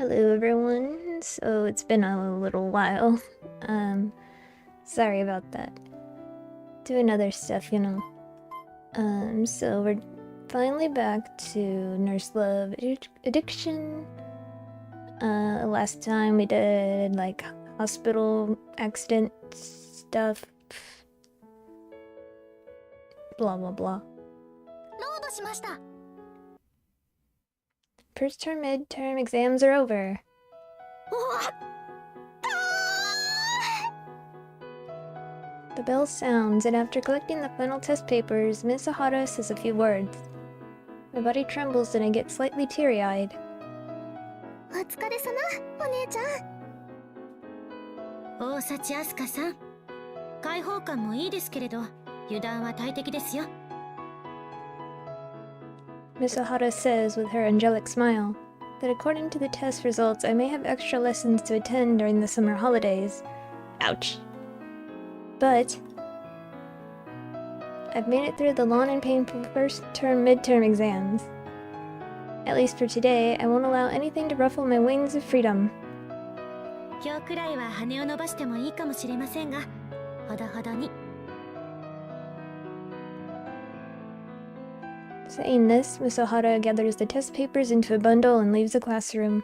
Hello everyone. So it's been a little while. Sorry about that. Doing other stuff, you know. So we're finally back to Nurse Love Addiction. Last time we did like hospital accident stuff. Blah blah blah. First term midterm exams are over. The bell sounds, and after collecting the final test papers, Ms. Ahara says a few words. My body trembles and I get slightly teary-eyed. Miss Ahara says with her angelic smile that according to the test results, I may have extra lessons to attend during the summer holidays. Ouch. But I've made it through the long and painful first term midterm exams. At least for today, I won't allow anything to ruffle my wings of freedom. Saying this, Miss Ohara gathers the test papers into a bundle and leaves the classroom.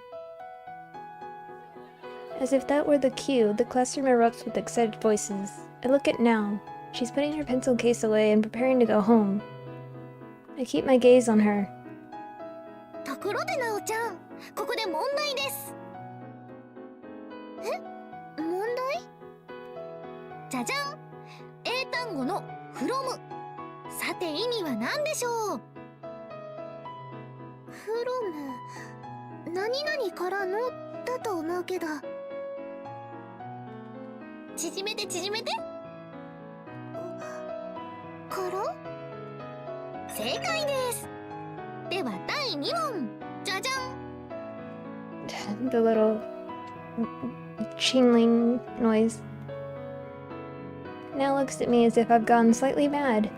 As if that were the cue, the classroom erupts with excited voices. I look at Nao. She's putting her pencil case away and preparing to go home. I keep my gaze on her. The little chingling noise. Now looks at me as if I've gone slightly mad.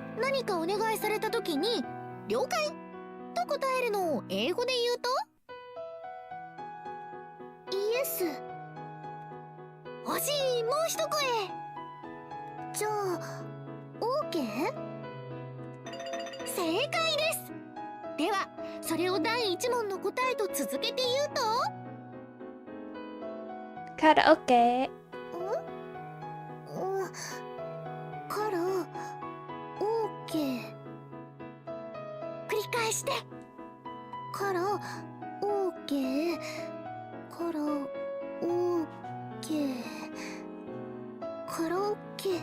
Karaoke.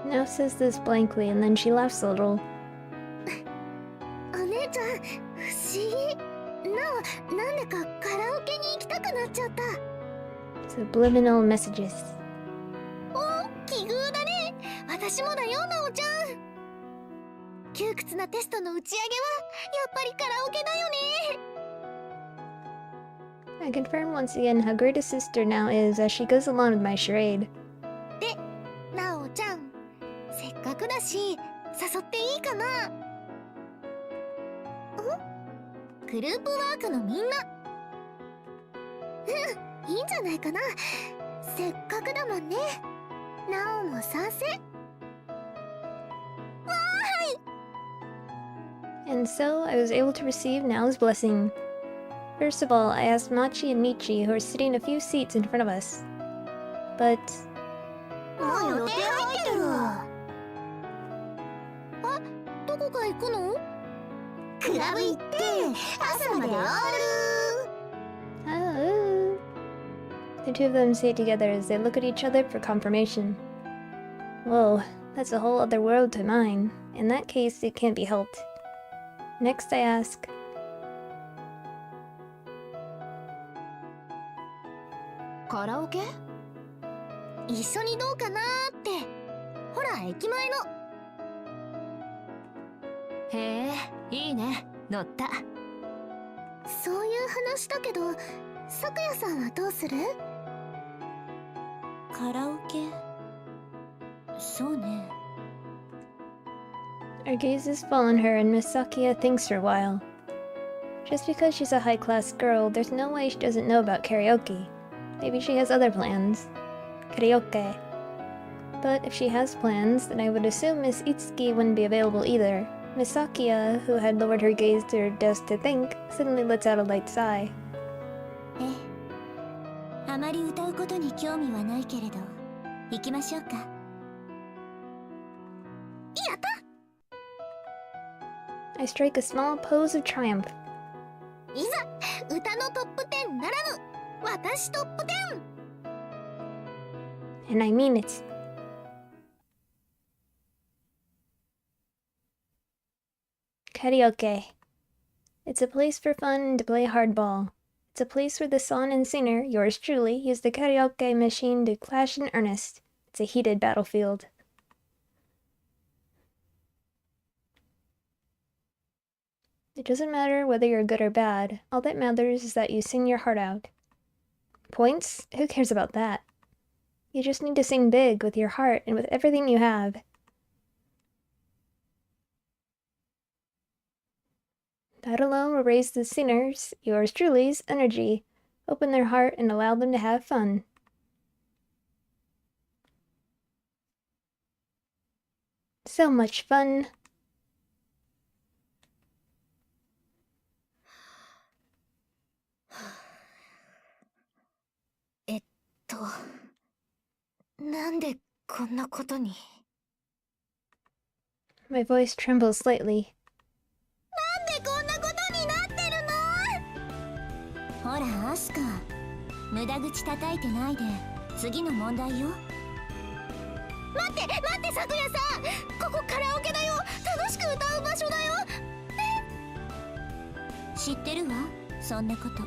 Now says this blankly and then she laughs a little. Subliminal messages. I confirm once again how great a sister Nao is as she goes along with my charade. And so I was able to receive Nao's blessing. First of all, I asked Machi and Michi, who are sitting a few seats in front of us. But... Oh. The two of them say it together as they look at each other for confirmation. Whoa, that's a whole other world to mine. In that case, it can't be helped. Next I ask... Karaoke? 一緒にどうかなーって。ほら、駅前の。へえ、いいね。乗った。そういう話だけど、咲夜さんはどうする？カラオケ？そうね。Our gazes fall on her and Miss Sakia thinks for a while. Just because she's a high-class girl, there's no way she doesn't know about karaoke. Maybe she has other plans. Karaoke. But if she has plans, then I would assume Miss Itsuki wouldn't be available either. Miss Sakia, who had lowered her gaze to her desk to think, suddenly lets out a light sigh. ええ、あまり歌うことに興味はないけれど、行きましょうか。やった！ I strike a small pose of triumph. いざ歌のトップ10ならぬ私トップ And I mean it. Karaoke. It's a place for fun and to play hardball. It's a place where the song and singer, yours truly, use the karaoke machine to clash in earnest. It's a heated battlefield. It doesn't matter whether you're good or bad. All that matters is that you sing your heart out. Points? Who cares about that? You just need to sing big with your heart and with everything you have. That alone will raise the singers, yours truly's, energy, open their heart and allow them to have fun. So much fun. なんでこんなことに。 My voice trembles slightly. なんでこんなことになってるの？ほらアスカ、無駄口叩いてないで次の問題よ。待ってさくやさん、ここカラオケだよ。楽しく歌う場所だよ。知ってるわ、そんなこと。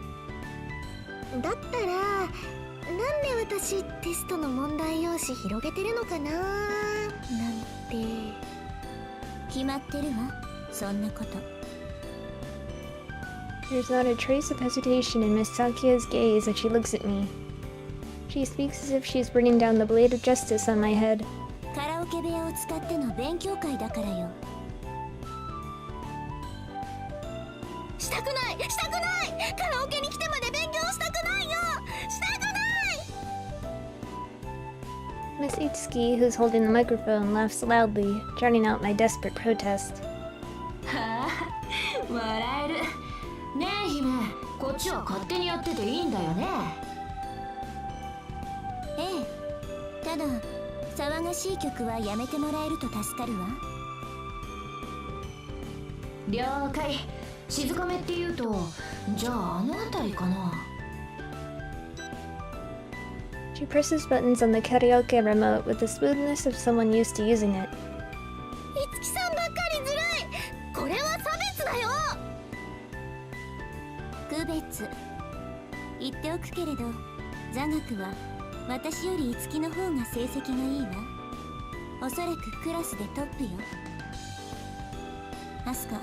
だったらなんで私テストの問題用紙広げてるのかななんて。決まってるわ、そんなこと。 There's not a trace of hesitation in Miss Sakia's gaze as she looks at me. She speaks as if she's bringing down the blade of justice on my head. カラオケ部屋を使っての勉強会だからよ。したくないカラオケに来てまで勉強したくないよ。したくない。 Miss Itsuki, who's holding the microphone, laughs loudly, drowning out my desperate protest. はあ、笑える。ねえ姫、こっちは勝手にやってていいんだよね。ええ、ただ騒がしい曲はやめてもらえると助かるわ。了解。静かめって言うと、じゃああの辺りかな。 She presses buttons on the karaoke remote with the smoothness of someone used to using it. いつきさんばっかりずるい。これは差別だよ。区別言っておくけれど、座学は私よりいつきの方が成績がいいわ。おそらくクラスでトップよ。アスカ、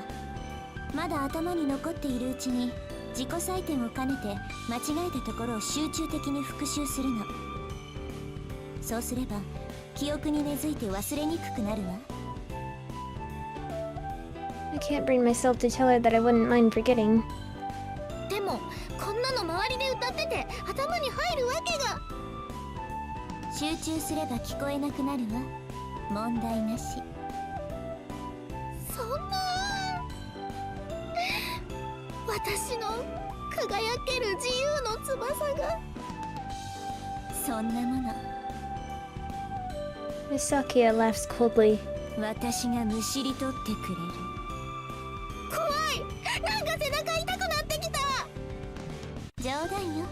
まだ頭に残っているうちに自己採点を兼ねて間違えたところを集中的に復習するの。そうすれば記憶に根付いて忘れにくくなるわ。 I can't bring myself to tell her that I wouldn't mind forgetting. でもこんなの周りで歌ってて頭に入るわけが。集中すれば聞こえなくなるわ。問題なし。そんな。私の輝ける自由の翼が。そんなもの。 Miss Sakia laughs coldly. 私がむしり取ってくれる。怖い。なんか背中痛くなってきた。冗談よ。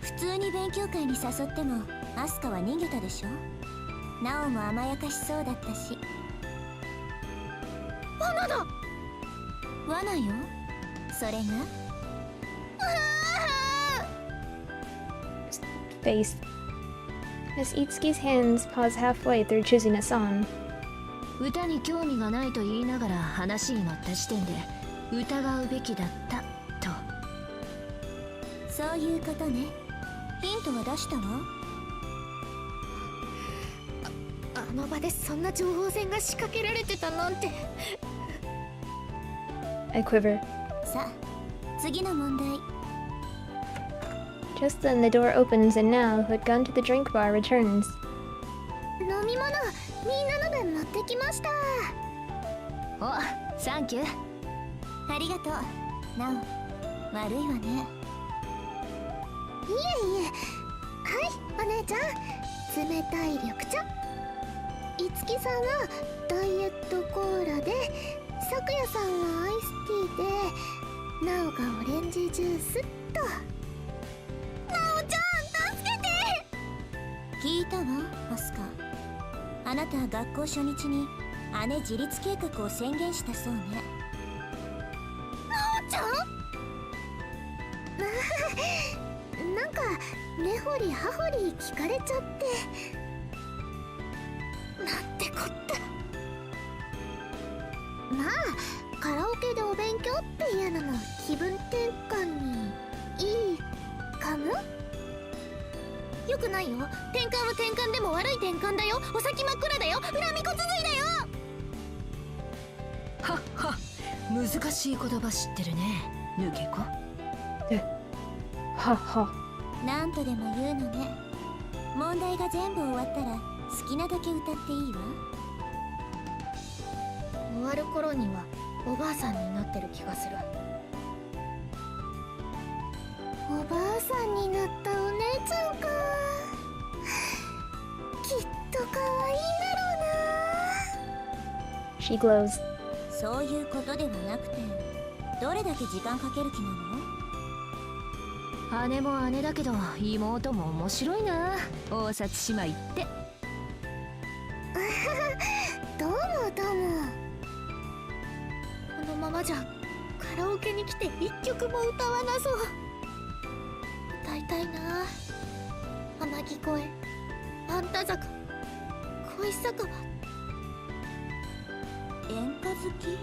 普通に勉強会に誘ってもアスカは逃げたでしょ。ナオも甘やかしそうだったし。罠だ。罠よ。それが。Face. Miss Itsuki's hands pause halfway through choosing a song. 歌に興味がないと言いながら話に乗った時点で疑うべきだったと。そういうことね。ヒントは出したわ。あの場でそんな情報戦が仕掛けられてたなんて。 I quiver. さあ次の問題。 Just then the door opens and Now, who had gone to the drink bar, returns. 飲み物みんなの分持ってきました。お、サンキュー。ありがとう。なお、悪いわね。いえいえ。はい、お姉ちゃん。冷たい緑茶。いつきさんはダイエットコーラで、さくやさんはアイスティーで、なおがオレンジジュースっと。なおちゃん、助けて。聞いたわ、アスカ。あなたは学校初日に姉自立計画を宣言したそうね。なおちゃんなんか根掘り葉掘り聞かれちゃって、なんてこった。まあカラオケでお勉強っていうのも気分転換にいいかも。よくないよ。転換は転換でも悪い転換だよ。お先真っ暗だよ。恨みこ続いだよ。はっは、難しい言葉知ってるね、抜け子。はっは。なんとでも言うのね。問題が全部終わったら好きなだけ歌っていいわ。終わる頃にはおばあさんになってる気がする。おばあさんになったお姉ちゃんか。きっと可愛いんだろうな。 She glows. そういうことではなくて、どれだけ時間かける気なの？姉も姉だけど妹も面白いな、大札姉妹って。どうもどうも。このままじゃカラオケに来て一曲も歌わなそう。歌いたいな。花木越え、あんた坂、恋酒場。演歌好き？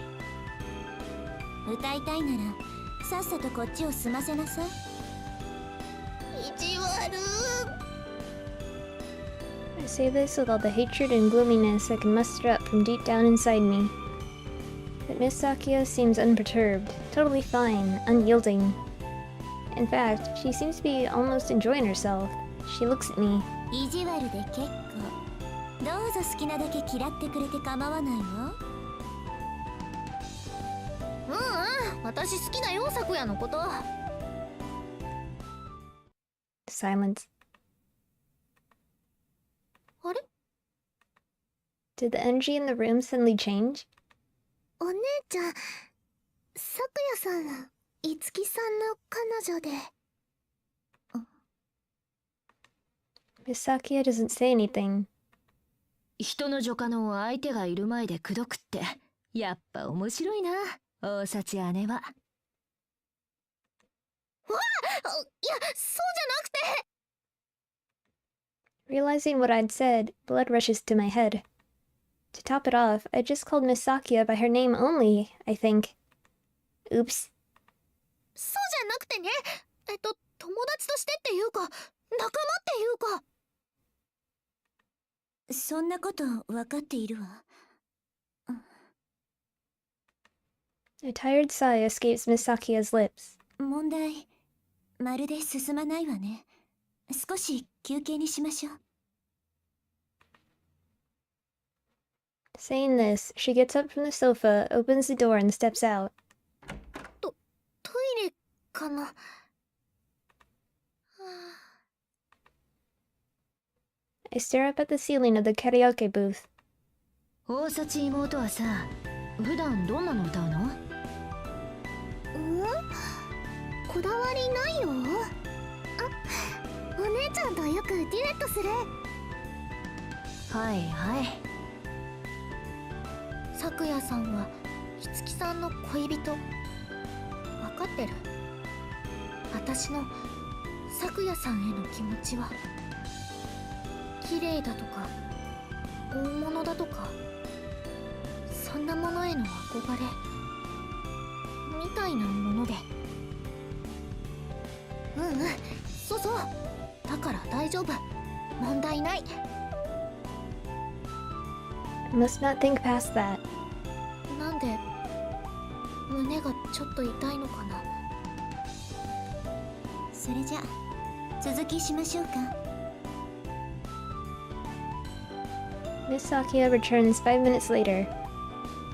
歌いたいならさっさとこっちを済ませなさい。意地悪。 I say this with all the hatred and gloominess I can muster up from deep down inside me. But Miss Sakia seems unperturbed, totally fine, unyielding. In fact, she seems to be almost enjoying herself. She looks at me. 意地悪で結構。どうぞ好きなだけ嫌ってくれて構わないわ。私好きだよ、咲夜のこと。 Silence. あれ？ Did the energy in the room suddenly change? お姉ちゃん、咲夜さんは五木さんの彼女で。Miss Sakia doesn't say anything. 人の女家の相手がいる前で口説くってやっぱ面白いな、大札姉は。わあ、いや、そうじゃなくて。 Realizing what I'd said, blood rushes to my head. To top it off, I just called Miss Sakia by her name only, I think. Oops. そうじゃなくてね。友達としてっていうか、仲間っていうか。そんなこと分かっているわ。A tired sigh escapes Miss Sakia's lips. 問題、まるで進まないわね。少し休憩にしましょう。 Saying this, she gets up from the sofa, opens the door, and steps out. トイレかな。I stare up at the ceiling of the karaoke booth. 大札妹はさ、普段どんなの歌うの？こだわりないよ。あ、お姉ちゃんとよくデュエットする。はいはい。咲夜さんは五木さんの恋人。分かってる。私の咲夜さんへの気持ちは、綺麗だとか大物だとか、そんなものへの憧れみたいなもので。そうそう。だから大丈夫。問題ない。 I must not think past that. なんで胸がちょっと痛いのかな。それじゃ続きしましょうか。 Miss Sakia returns 5 minutes later.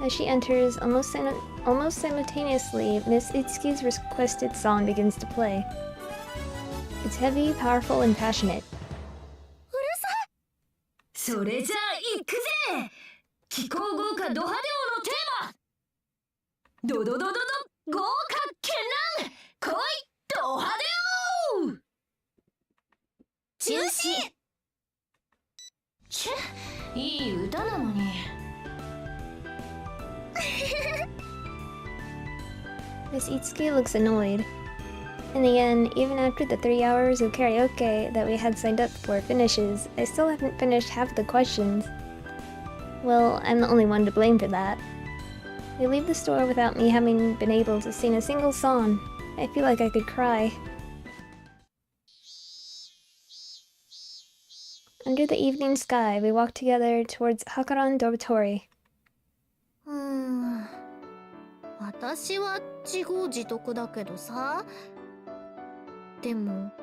As she enters, almost simultaneously, Miss Itsuki's requested song begins to play. It's heavy, powerful, and passionate. それじゃあ行くぜ。気候豪華ド派手王のテーマ、ドドドドド豪華絢爛来いド派手王。中止。チェ、いい歌なのに。Miss Itsuki looks annoyed. In the end, even after the 3 hours of karaoke that we had signed up for finishes, I still haven't finished half the questions. Well, I'm the only one to blame for that. They leave the store without me having been able to sing a single song. I feel like I could cry. Under the evening sky, we walk together towards Hakaran Dormitory. 私は自業自得だけどさ。でも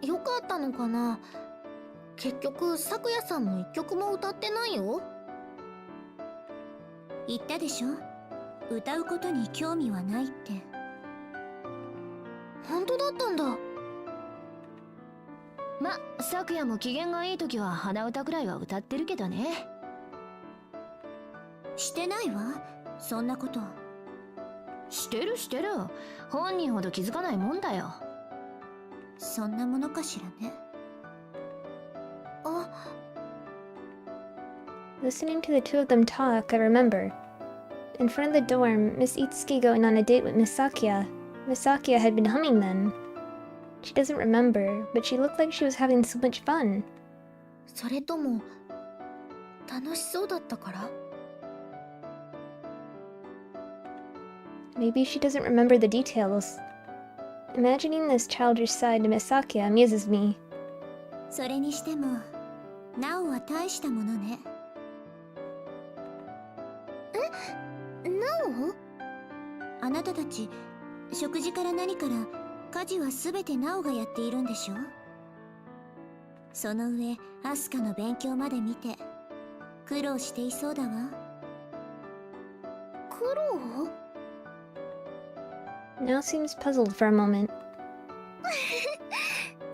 よかったのかな。結局咲夜さんも一曲も歌ってないよ。言ったでしょ、歌うことに興味はないって。本当だったんだ。ま、昨夜も機嫌がいい時は鼻歌くらいは歌ってるけどね。してないわ、そんなこと。してる。本人ほど気づかないもんだよ。そんなものかしらね。あ。 Listening to the two of them talk, I remember. In front of the dorm, Miss Itsuki going on a date with Miss Sakia. Miss Sakia had been humming then. She doesn't remember, but she looked like she was having so much fun. それとも楽しそうだったから？ Maybe she doesn't remember the details. Imagining this childish side to Miss Sakia amuses me. それにしても、ナオは大したものね。え？ナオ？あなたたち、食事から何から家事はすべてナオがやっているんでしょ？その上、アスカの勉強まで見て、苦労していそうだわ。苦労Now seems puzzled for a moment.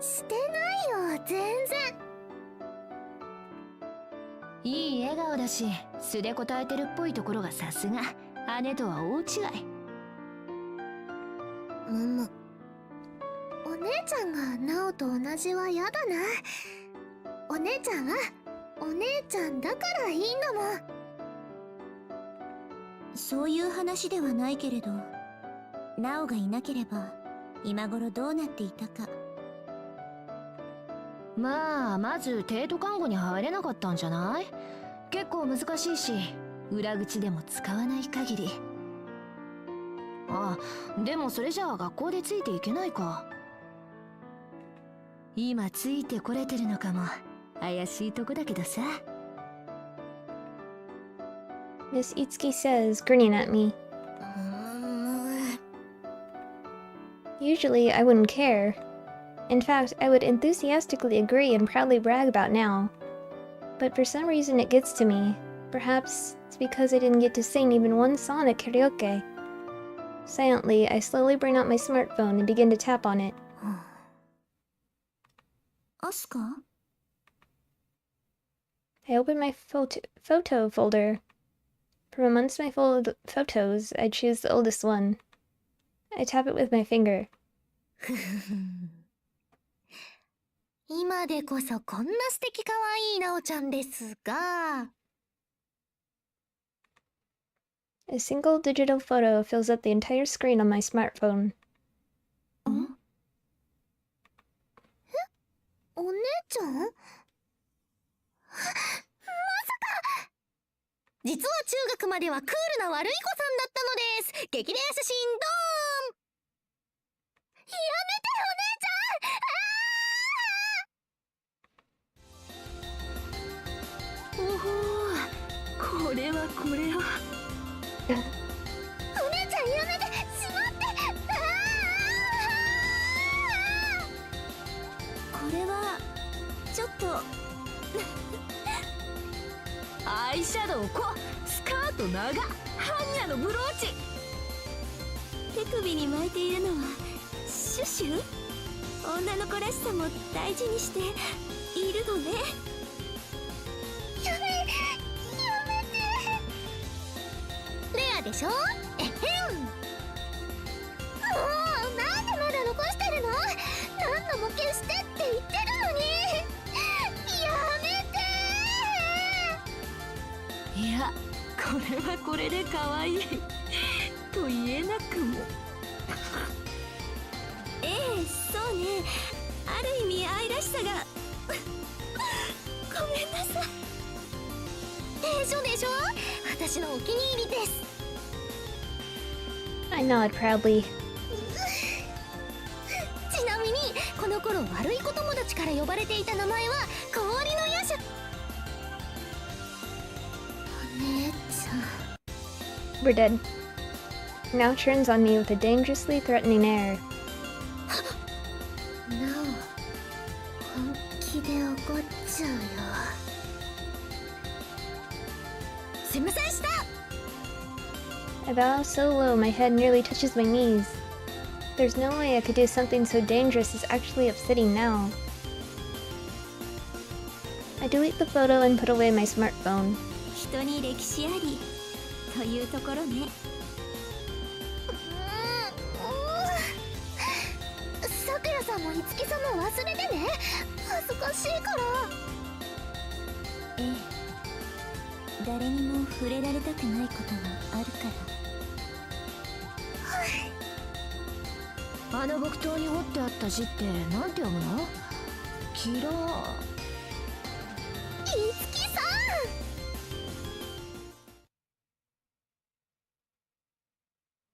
してないよ、全然。いい笑顔だし、素で答えてるっぽいところがさすが姉とは大違い。お姉ちゃんがナオと同じは嫌だな。お姉ちゃんはお姉ちゃんだからいいんだもん。そういう話ではないけれど、ナオがいなければ今頃どうなっていたか。まあ、まず帝都看護に入れなかったんじゃない？結構難しいし、裏口でも使わない限り。あ、でもそれじゃあ学校でついていけないか。今ついてこれてるのかも怪しいとこだけどさ。Miss Itsuki says, grinning at me. Usually, I wouldn't care. In fact, I would enthusiastically agree and proudly brag about now. But for some reason it gets to me. Perhaps it's because I didn't get to sing even one song at karaoke. Silently, I slowly bring out my smartphone and begin to tap on it. アスカ？ I open my photo folder. From amongst my photos, I choose the oldest one. I tap it with my finger. 今でこそこんな素敵かわいいナオちゃんですが。A single digital photo fills up the entire screen on my smartphone. お姉ちゃん？まさか！実は中学まではクールな悪い子さんだったのです。激レア写真ドーン！やめてお姉ちゃん！おお、これは。お姉ちゃんやめて！しまって！アイシャドウ濃、スカート長、般若のブローチ。手首に巻いているのはシュシュ？女の子らしさも大事にしているのね。やめて。レアでしょ？えへん。もうなんでまだ残してるの？何度も消してって言ってるのに。やめて。いや、これはこれで可愛いと言えなくも。ええ、そうね。ある意味愛らしさがごめんなさい。でしょでしょ、私のお気に入りです。 I nod proudly. ちなみにこの頃悪い子友達から呼ばれていた名前は氷の夜叉。お姉ちゃん。 We're dead. Now turns on me with a dangerously threatening air. なお本気で怒っちゃうよ。すいませんでした。 I bow so low my head nearly touches my knees. There's no way I could do something so dangerous as actually upsetting now. I delete the photo and put away my smartphone. 人に歴史ありというところね。さくらさんもいつきさんも忘れてね。恥ずかしいから。ええ、誰にも触れられたくないこともあるから。あの木刀に彫ってあった字ってなんて読むの？キラー。いつきさん。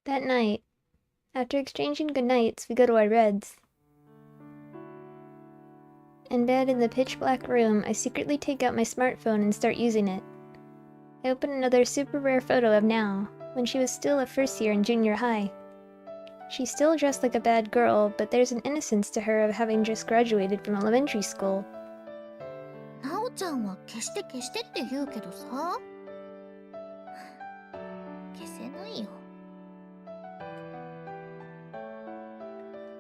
That night, after exchanging goodnights, we go to our beds. In bed in the pitch-black room, I secretly take out my smartphone and start using it. I open another super rare photo of Now, when she was still a first year in junior high. She's still dressed like a bad girl, but there's an innocence to her of having just graduated from elementary school. なおちゃんは消して消してって言うけどさ、消せないよ。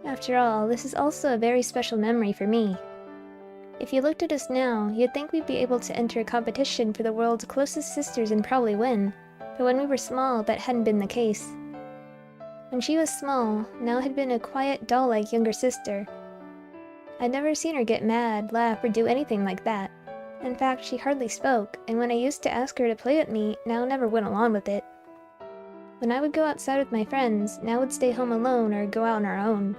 After all, this is also a very special memory for me. If you looked at us now, you'd think we'd be able to enter a competition for the world's closest sisters and probably win, but when we were small, that hadn't been the case. When she was small, Now had been a quiet, doll-like younger sister. I'd never seen her get mad, laugh, or do anything like that. In fact, she hardly spoke, and when I used to ask her to play with me, Now never went along with it. When I would go outside with my friends, Now would stay home alone or go out on her own.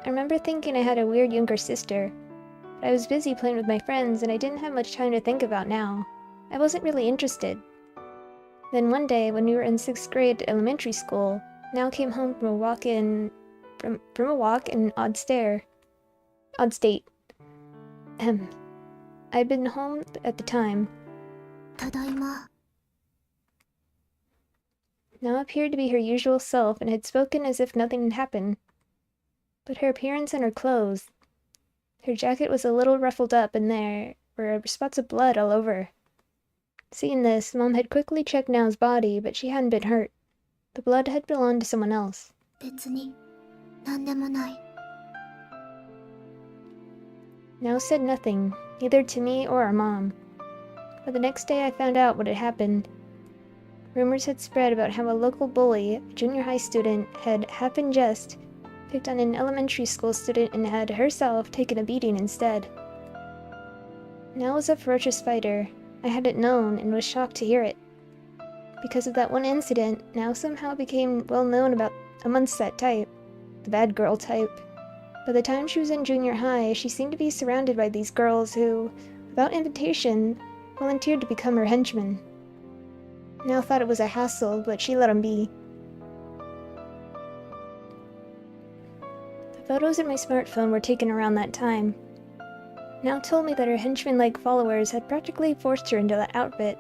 I remember thinking I had a weird younger sister, but I was busy playing with my friends and I didn't have much time to think about Now. I wasn't really interested. Then one day, when we were in 6th grade at elementary school, Now came home from a walk in Odd State. I'd been home at the time. ただいま。 Now appeared to be her usual self and had spoken as if nothing had happened. But her appearance and her clothes. Her jacket was a little ruffled up and there were spots of blood all over. Seeing this, Mom had quickly checked Now's body, but she hadn't been hurt. The blood had belonged to someone else. 別に何でもない。 Now said nothing, neither to me or our mom. But the next day I found out what had happened. Rumors had spread about how a local bully, a junior high student, had, half in jest, picked on an elementary school student and had herself taken a beating instead. Now was a ferocious fighter. I hadn't known and was shocked to hear it. Because of that one incident, Now somehow became well known amongst that type, the bad girl type. By the time she was in junior high, she seemed to be surrounded by these girls who, without invitation, volunteered to become her henchmen. Now thought it was a hassle, but she let them be. The photos in my smartphone were taken around that time. Now told me that her henchmen-like followers had practically forced her into that outfit.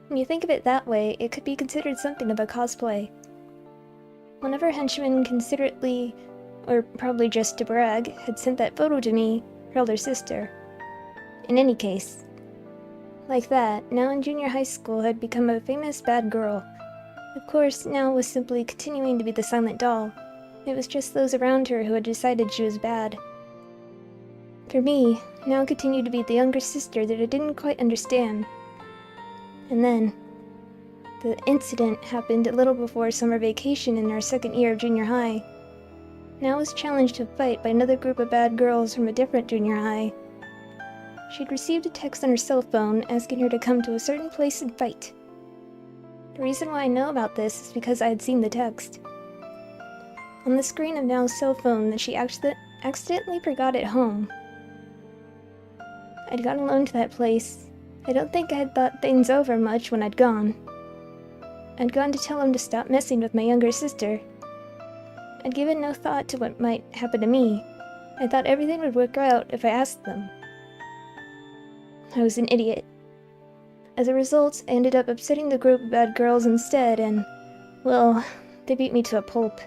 When you think of it that way, it could be considered something of a cosplay. One of her henchmen considerately, or probably just to brag, had sent that photo to me, her elder sister. In any case, Like that, now in junior high school had become a famous bad girl. Of course, Now was simply continuing to be the silent doll. It was just those around her who had decided she was bad. For me, Now continued to be the younger sister that I didn't quite understand. And then, the incident happened a little before summer vacation in our second year of junior high. Now was challenged to a fight by another group of bad girls from a different junior high. She'd received a text on her cell phone asking her to come to a certain place and fight. The reason why I know about this is because I had seen the text. On the screen of Now's cell phone that she accidentally forgot at home. I'd gone alone to that place. I don't think I had thought things over much when I'd gone. I'd gone to tell him to stop messing with my younger sister. I'd given no thought to what might happen to me. I thought everything would work out if I asked them. I was an idiot. As a result, I ended up upsetting the group of bad girls instead, and, well, they beat me to a pulp.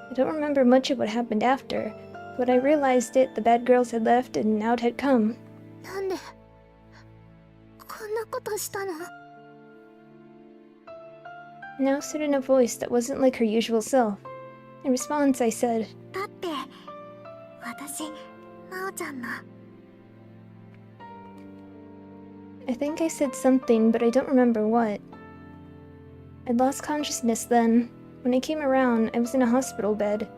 I don't remember much of what happened after, but when I realized it, the bad girls had left and Now had come. なんでこんなことしたの？ Now said in a voice that wasn't like her usual self. In response, I said, だって私なおちゃんの I think I said something, but I don't remember what. I'd lost consciousness then. When I came around, I was in a hospital bed.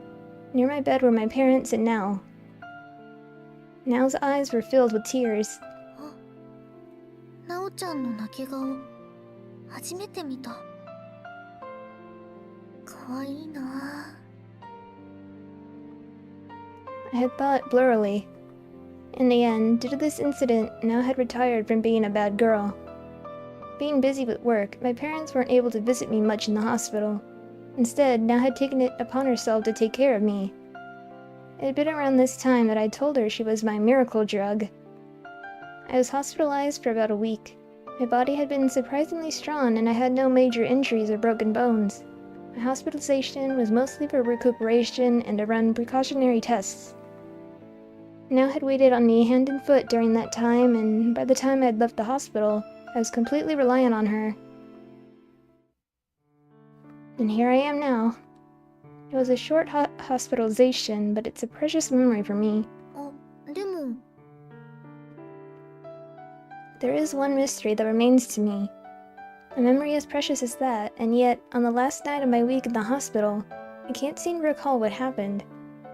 Near my bed were my parents and Now. Now's eyes were filled with tears. なおちゃんの泣き顔初めて見た。かわいいな。 I had thought blurrily. In the end, due to this incident, Now had retired from being a bad girl. Being busy with work, my parents weren't able to visit me much in the hospital. Instead, Now had taken it upon herself to take care of me. It had been around this time that I told her she was my miracle drug. I was hospitalized for about a week. My body had been surprisingly strong and I had no major injuries or broken bones. My hospitalization was mostly for recuperation and to run precautionary tests. Now had waited on me hand and foot during that time, and by the time I had left the hospital, I was completely reliant on her. And here I am now. It was a short hospitalization, but it's a precious memory for me. あ、でも There is one mystery that remains to me. A memory as precious as that, and yet, on the last night of my week in the hospital, I can't seem to recall what happened.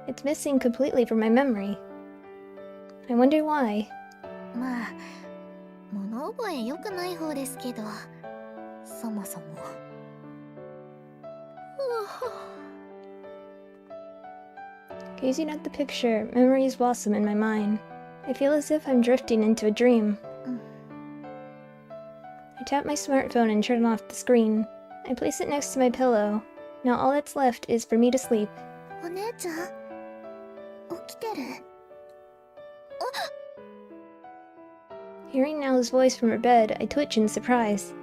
It's missing completely from my memory. I wonder why. まあ物覚え良くない方ですけどそもそも Gazing at the picture, memories blossom in my mind. I feel as if I'm drifting into a dream. I tap my smartphone and turn off the screen. I place it next to my pillow. Now all that's left is for me to sleep. お姉ちゃん起きてる？ Hearing Now's voice from her bed, I twitch in surprise.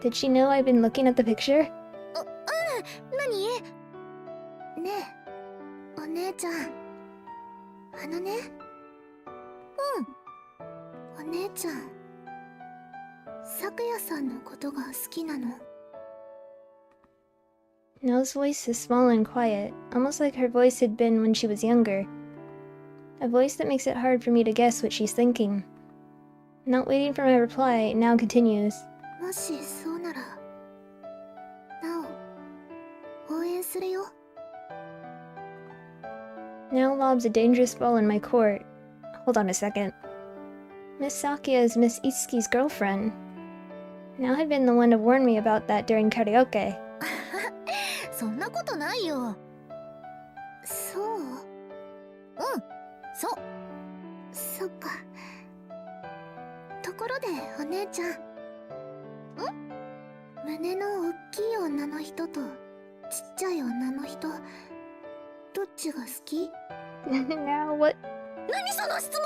Did she know I'd been looking at the picture? 何？ねえお姉ちゃんあのねお姉ちゃん咲夜さんのことが好きなの？ Nell's voice is small and quiet, almost like her voice had been when she was younger. A voice that makes it hard for me to guess what she's thinking. Not waiting for my reply, Now continues. もしそうならなお応援するよ。 Now lobs a dangerous ball in my court. Hold on a second. Miss Sakia is Miss Itsuki's girlfriend. Now had been the one to warn me about that during karaoke. そんなことないよ。そう？そう。そっか。ところでお姉ちゃん。胸の大きい女の人とちっちゃい女の人、どっちが好き？ Now what? 何その質問！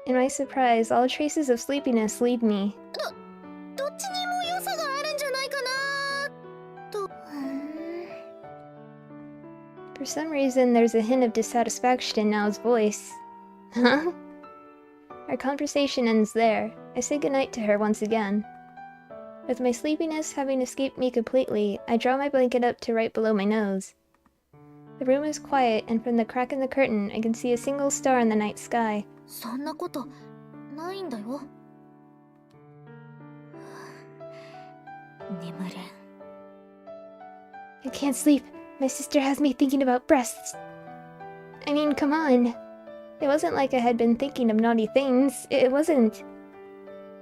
In my surprise, all traces of sleepiness leave me. どっちにも良さがあるんじゃないかなと。For some reason, there's a hint of dissatisfaction in Now's voice. Huh? Our conversation ends there. I say goodnight to her once again. With my sleepiness having escaped me completely, I draw my blanket up to right below my nose. The room is quiet, and from the crack in the curtain, I can see a single star in the night sky. そんなことないんだよ。眠れん。I can't sleep. My sister has me thinking about breasts. I mean, come on. It wasn't like I had been thinking of naughty things. It wasn't.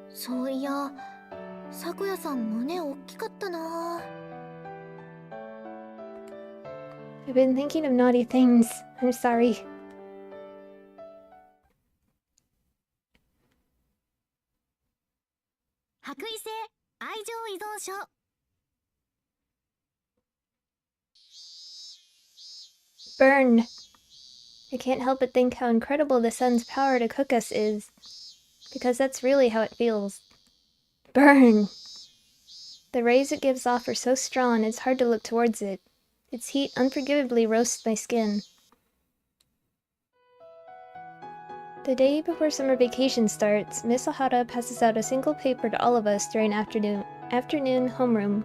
そういや、咲夜さん胸大きかったな。I've been thinking of naughty things. I'm sorry. 白衣性愛情依存症。Burn. I can't help but think how incredible the sun's power to cook us is. Because that's really how it feels. Burn! The rays it gives off are so strong it's hard to look towards it. Its heat unforgivably roasts my skin. The day before summer vacation starts, Miss Ohara passes out a single paper to all of us during afternoon homeroom.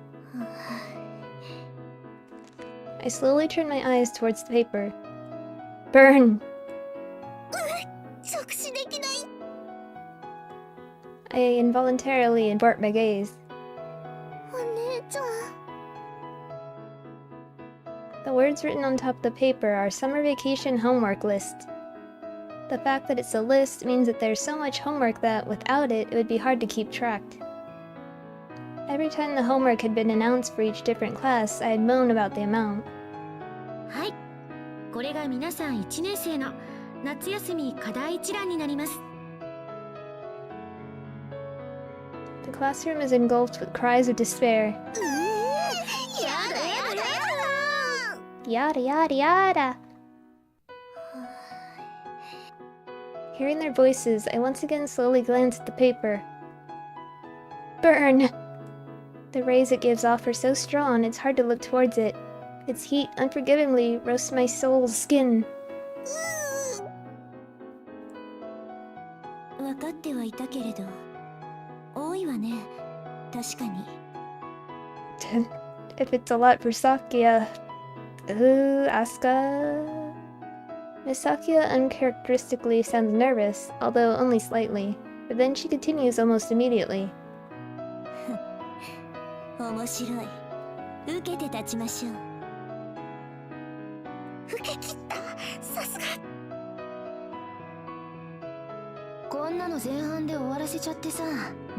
I slowly turn my eyes towards the paper. Burn! 直視できない。 I involuntarily abort my gaze. お姉ちゃん。 The words written on top of the paper are summer vacation homework list. The fact that it's a list means that there's so much homework that, without it, it would be hard to keep track. Every time the homework had been announced for each different class, I had moaned about the amount. はい。これが皆さん1年生の夏休み課題一覧になります。 The classroom is engulfed with cries of despair. やだやだやだ。 Yada yada yada! Hearing their voices, I once again slowly glance at the paper. Burn! The rays it gives off are so strong it's hard to look towards it. Its heat unforgivingly roasts my soul's skin. 分かってはいたけれど、多いわね。確かに。If it's a lot for Sakya... Asuka... Miss Sakya uncharacteristically sounds nervous, although only slightly. But then she continues almost immediately. 面白い。受けて立ちましょう。受け切った。さすが。こんなの前半で終わらせちゃってさ、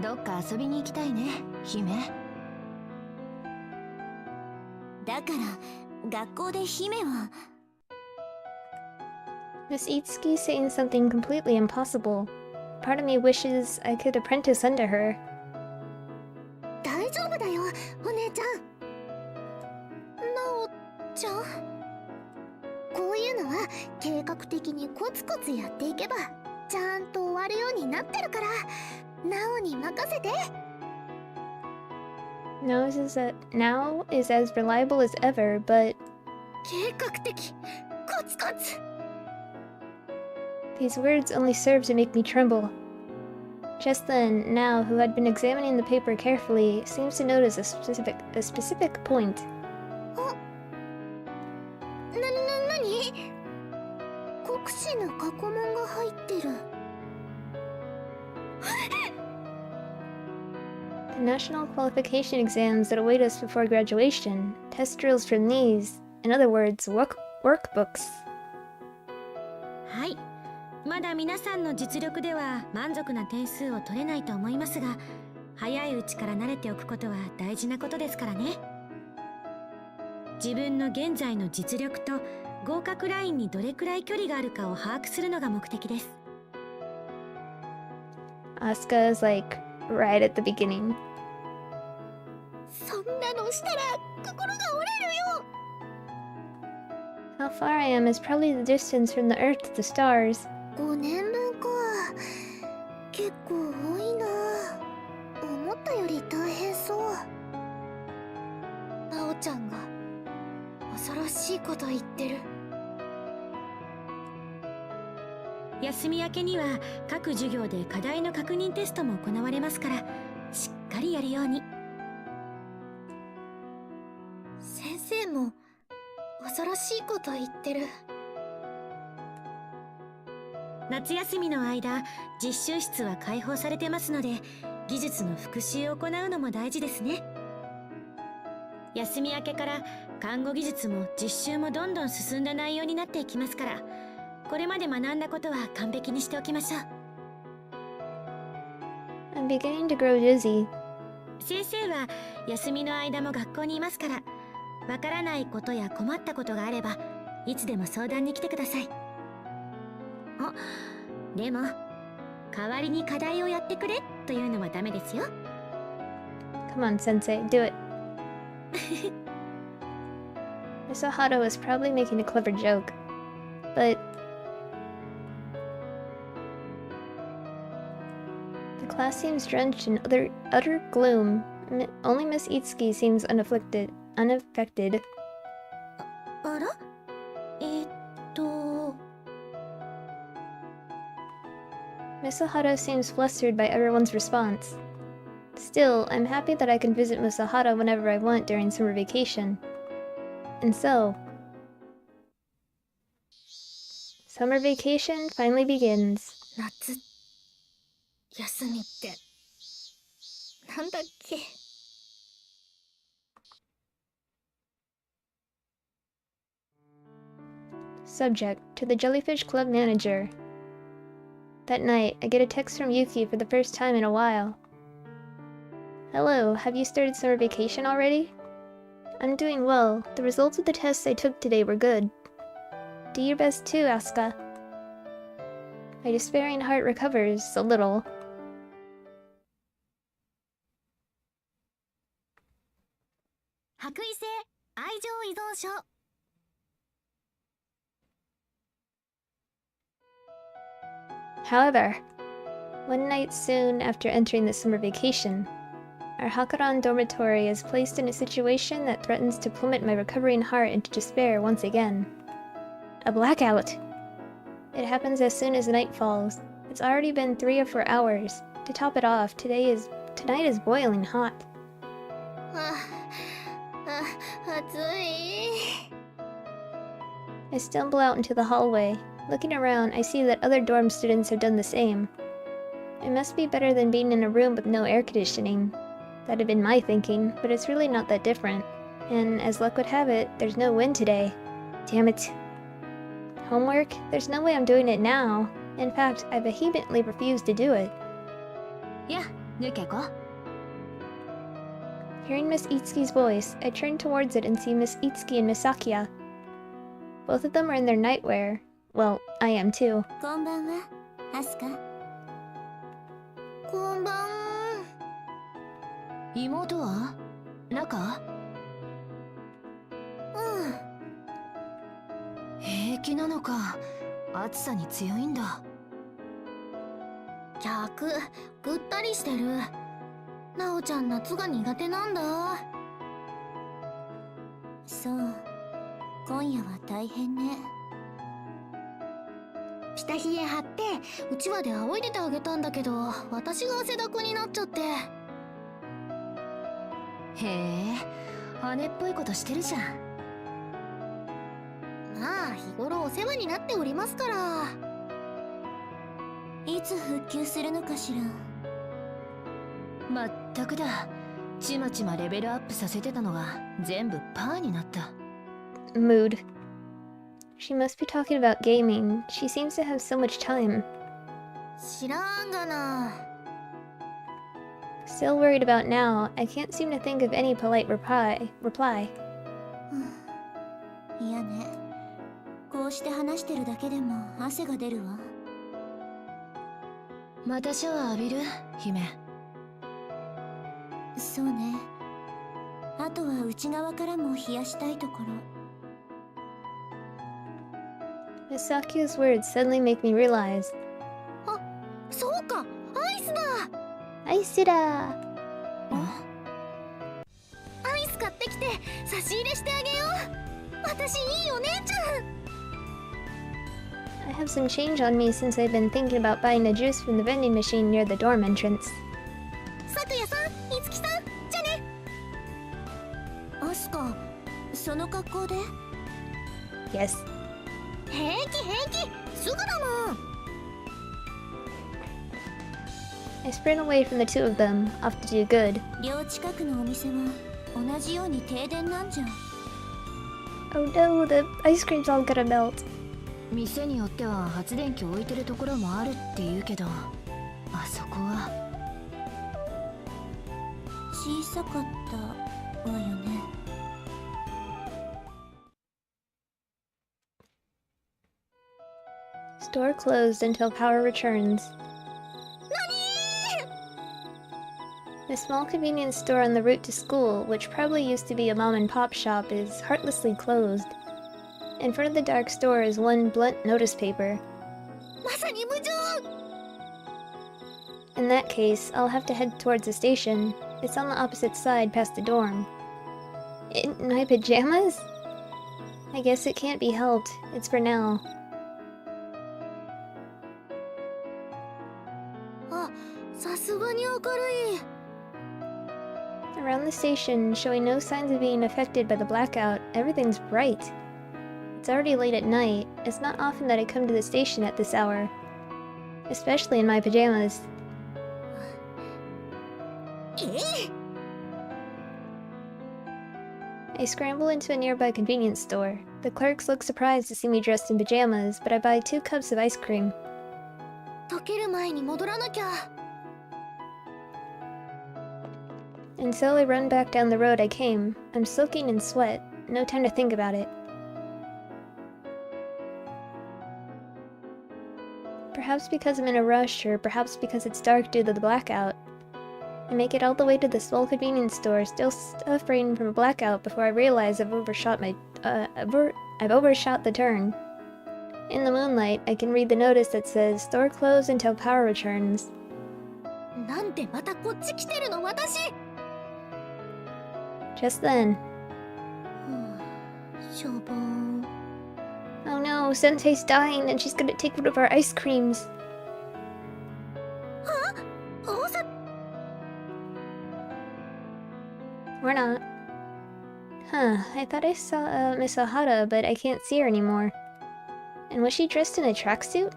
どっか遊びに行きたいね、姫。だから学校で姫は。 Miss Itsuki saying something completely impossible. Part of me wishes I could apprentice under her. 大丈夫だよ、お姉ちゃん。なおちゃん。こういうのは計画的にコツコツやっていけばちゃんと終わるようになってるから、なおに任せて。Now is as reliable as ever, but 計画的、コツコツ。 these words only serve to make me tremble. Just then, Now, who had been examining the paper carefully, seems to notice a specific point. なに？国試の過去問が入ってる。The national qualification exams that await us before graduation, test drills from these, in other words, workbooks. はい。まだ皆さんの実力では満足な点数を取れないと思いますが、早いうちから慣れておくことは大事なことですからね。自分の現在の実力と合格ラインにどれくらい距離があるかを把握するのが目的です。Asuka is like right at the beginning. そんなのしたら心が折れるよ。 How far I am is probably the distance from the Earth to the stars. 5年分か。結構多いな。思ったより大変そう。なおちゃんが恐ろしいこと言ってる。休み明けには各授業で課題の確認テストも行われますから、しっかりやるように。先生も恐ろしいこと言ってる。夏休みの間、実習室は開放されてますので、技術の復習を行うのも大事ですね。休み明けから看護技術も実習もどんどん進んだ内容になっていきますから、これまで学んだことは完璧にしておきましょう。I'm beginning to grow dizzy. 先生は休みの間も学校にいますから、わからないことや困ったことがあればいつでも相談に来てください。あ、でも代わりに課題をやってくれというのはダメですよ。 Come on, Sensei, do it. Miss Ohata was probably making a clever joke, but the class seems drenched in utter gloom. Only Miss Itsuki seems unaffected. あら、Miss Ohata seems flustered by everyone's response. Still, I'm happy that I can visit Miss Ohata whenever I want during summer vacation. And so, summer vacation finally begins. 夏休みってなんだっけ。Subject to the Jellyfish Club manager. That night, I get a text from Yuki for the first time in a while. Hello, have you started summer vacation already? I'm doing well. The results of the tests I took today were good. Do your best too, Asuka. My despairing heart recovers a little. However, one night soon after entering the summer vacation, our Hakuran dormitory is placed in a situation that threatens to plummet my recovering heart into despair once again. A blackout! It happens as soon as night falls. It's already been 3 or 4 hours. To top it off, tonight is boiling hot. 暑い。 I stumble out into the hallway. Looking around, I see that other dorm students have done the same. It must be better than being in a room with no air conditioning. That had been my thinking, but it's really not that different. And as luck would have it, there's no wind today. Damn it. Homework? There's no way I'm doing it now. In fact, I vehemently refuse to do it. Yeah, Nukeko. Hearing Miss Itsuki's voice, I turn towards it and see Miss Itsuki and Miss Sakia. Both of them are in their nightwear. Well, I am too. こんばんは、アスカ。こんばん。妹は中？うん。平気なのか。暑さに強いんだ。逆、ぐったりしてる。なおちゃん夏が苦手なんだ。そう、今夜は大変ね。下冷え張ってうちわで仰いでてあげたんだけど、私が汗だくになっちゃって。へえ、姉っぽいことしてるじゃん。まあ日頃お世話になっておりますから。いつ復旧するのかしら。まったくだ。ちまちまレベルアップさせてたのが全部パーになった。 Mood. She must be talking about gaming. She seems to have so much time. 知らんがな。 Still worried about now, I can't seem to think of any polite reply. いやね。こうして話してるだけでも汗が出るわ。またシャワー浴びる？姫。そうね。あとは内側からも冷やしたいところ。 Miss Sakia's words suddenly make me realize. あ、そうか、アイスだ。アイスだ。アイス買ってきて差し入れしてあげよう。私いいお姉ちゃん。I have some change on me since I've been thinking about buying a juice from the vending machine near the dorm entrance. さくやさん、いつきさん、じゃね。アスカ、その格好で？ Yes. 平気平気、すぐだもん。I sprint away from the two of them, off to do good. 寮近くのお店は同じように停電なんじゃん。 Oh no, the ice cream's all gonna melt. 店によっては発電機置いてるところもあるって言うけど、あそこは小さかったわよね。Store closed until power returns. The small convenience store on the route to school, which probably used to be a mom and pop shop, is heartlessly closed. In front of the dark store is one blunt notice paper. まさに矛盾。 In that case, I'll have to head towards the station. It's on the opposite side past the dorm. In my pajamas? I guess it can't be helped. It's for now. あ、さすがに明るい。 Around the station, showing no signs of being affected by the blackout, everything's bright. It's already late at night. It's not often that I come to the station at this hour. Especially in my pajamas. え？ I scramble into a nearby convenience store. The clerks look surprised to see me dressed in pajamas, but I buy 2 cups of ice cream. 溶ける前に戻らなきゃ。 And so I run back down the road I came. I'm soaking in sweat. No time to think about it. Perhaps because I'm in a rush, or perhaps because it's dark due to the blackout. I make it all the way to the small convenience store, still suffering from a blackout before I realize I've overshot the turn. In the moonlight, I can read the notice that says, "Store closed until power returns." なんでまたこっち来てるの私。 Just then, しょぼーん。 oh no, Sensei's dying and she's gonna take one of our ice creams. 大さ。 Or not. Huh, I thought I saw Miss Ohara, but I can't see her anymore. And was she dressed in a tracksuit?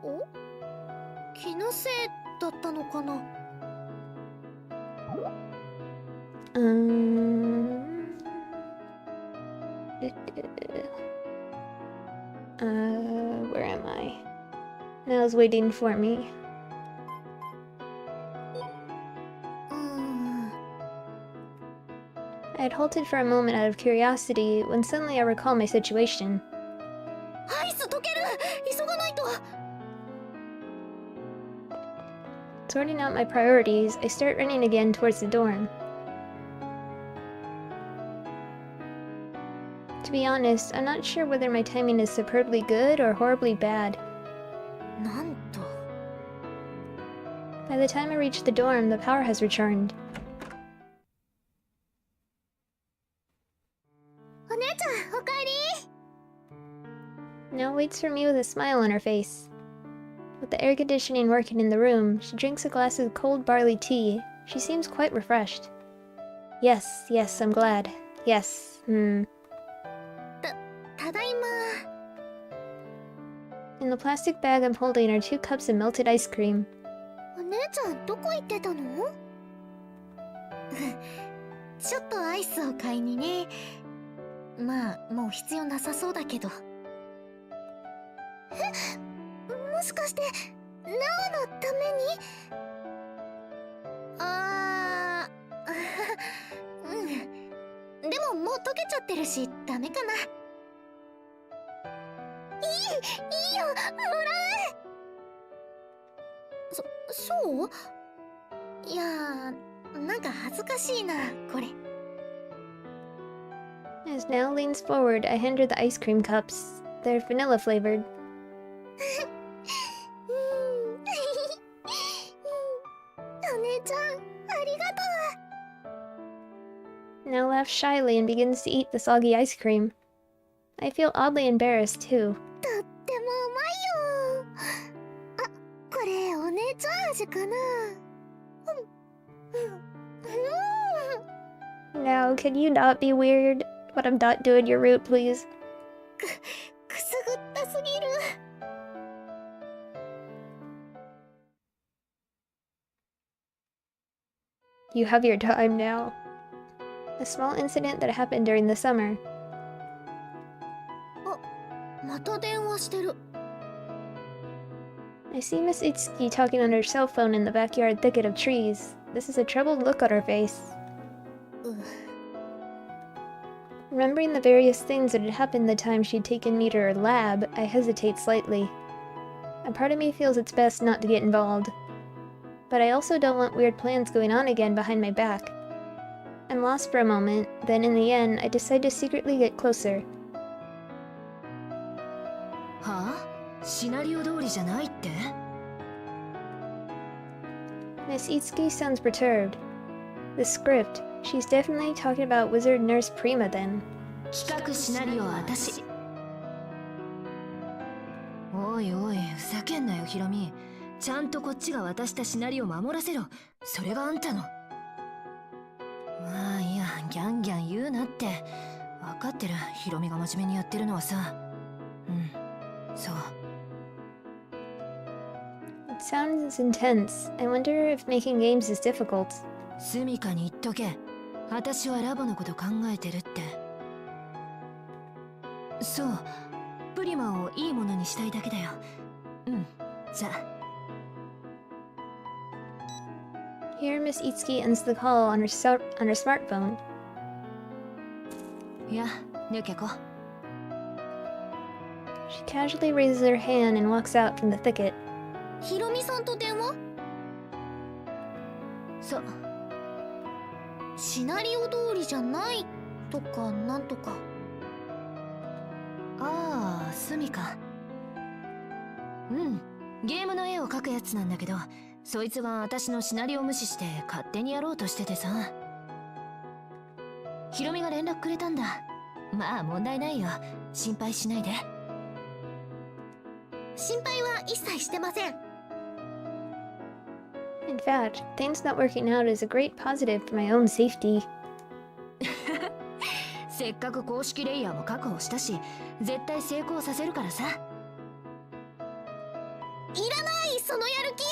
お？気のせいだったのかな。 Where am I? Now's waiting for me. うーん。 I had halted for a moment out of curiosity when suddenly I recall my situation. アイス溶ける。急がないと。 Sorting out my priorities, I start running again towards the dorm. To be honest, I'm not sure whether my timing is superbly good or horribly bad. なんと。 By the time I reach the dorm, the power has returned. お姉ちゃん、おかえり。 Nell waits for me with a smile on her face. With the air conditioning working in the room, she drinks a glass of cold barley tea. She seems quite refreshed. Yes, I'm glad. Yes, ただいま。 In the plastic bag I'm holding are 2 cups of melted ice cream. お姉ちゃん、どこ行ってたの？ちょっとアイスを買いにね。まあ、もう必要なさそうだけど。もしかして、ナオのために？うん。でももう溶けちゃってるし、ダメかな。いいよ、もらう。そう？いやー、なんか恥ずかしいな、これ。 As Nell leans forward, I hand her the ice cream cups. They're vanilla flavored. お姉ちゃん、ありがと Nell laughs shyly and begins to eat the soggy ice cream. I feel oddly embarrassed, too. う。とってもうまいじかな。Now, can you not be weird when I'm not doing your route, please? くすぐったすぎる。You have your time now. A small incident that happened during the summer. また電話してる。I see Miss Itsuki talking on her cell phone in the backyard thicket of trees. This is a troubled look on her face. Remembering the various things that had happened the time she'd taken me to her lab, I hesitate slightly. A part of me feels it's best not to get involved. But I also don't want weird plans going on again behind my back. I'm lost for a moment, then in the end, I decide to secretly get closer. はあ？シナリオ通りじゃないって？ Miss Itsuki sounds perturbed. The script, she's definitely talking about Wizard Nurse Prima then. 企画シナリオは私。おいおい、ふざけんなよヒロミ。ちゃんとこっちが渡したシナリオ守らせろ。それがあんたの。まあいいや、ギャンギャン言うなって。分かってる、ヒロミが真面目にやってるのはさ。うん、そう。It sounds intense. I wonder if making games is difficult. スミカに言っとけ。私はラボのこと考えてるって。そう、プリマをいいものにしたいだけだよ。うん、じゃあ。Here, Miss Itsuki ends the call on her smartphone. いや、抜けこ。She casually raises her hand and walks out from the thicket. ひろみさんと電話？そう。シナリオ通りじゃないとかなんとか。ああ、スミカ。うん、ゲームの絵を描くやつなんだけど、そいつは私のシナリオを無視して勝手にやろうとしててさ。ヒロミが連絡くれたんだ。まあ問題ないよ。心配しないで。心配は一切してません。In fact, things not working out is a great positive for my own safety. せっかく公式レイヤーも確保したし、絶対成功させるからさ。いらないそのやる気。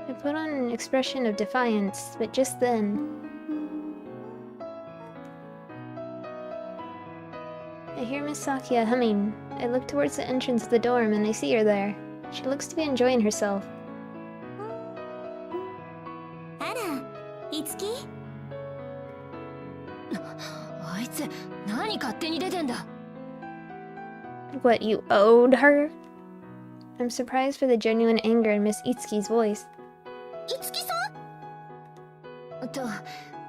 I put on an expression of defiance, but just then... I hear Miss Sakia humming. I look towards the entrance of the dorm and I see her there. She looks to be enjoying herself. あら、いつき？あいつ、何勝手に出てんだ。What, you owed her? I'm surprised for the genuine anger in Miss Itsuki's voice. いつきさん？と、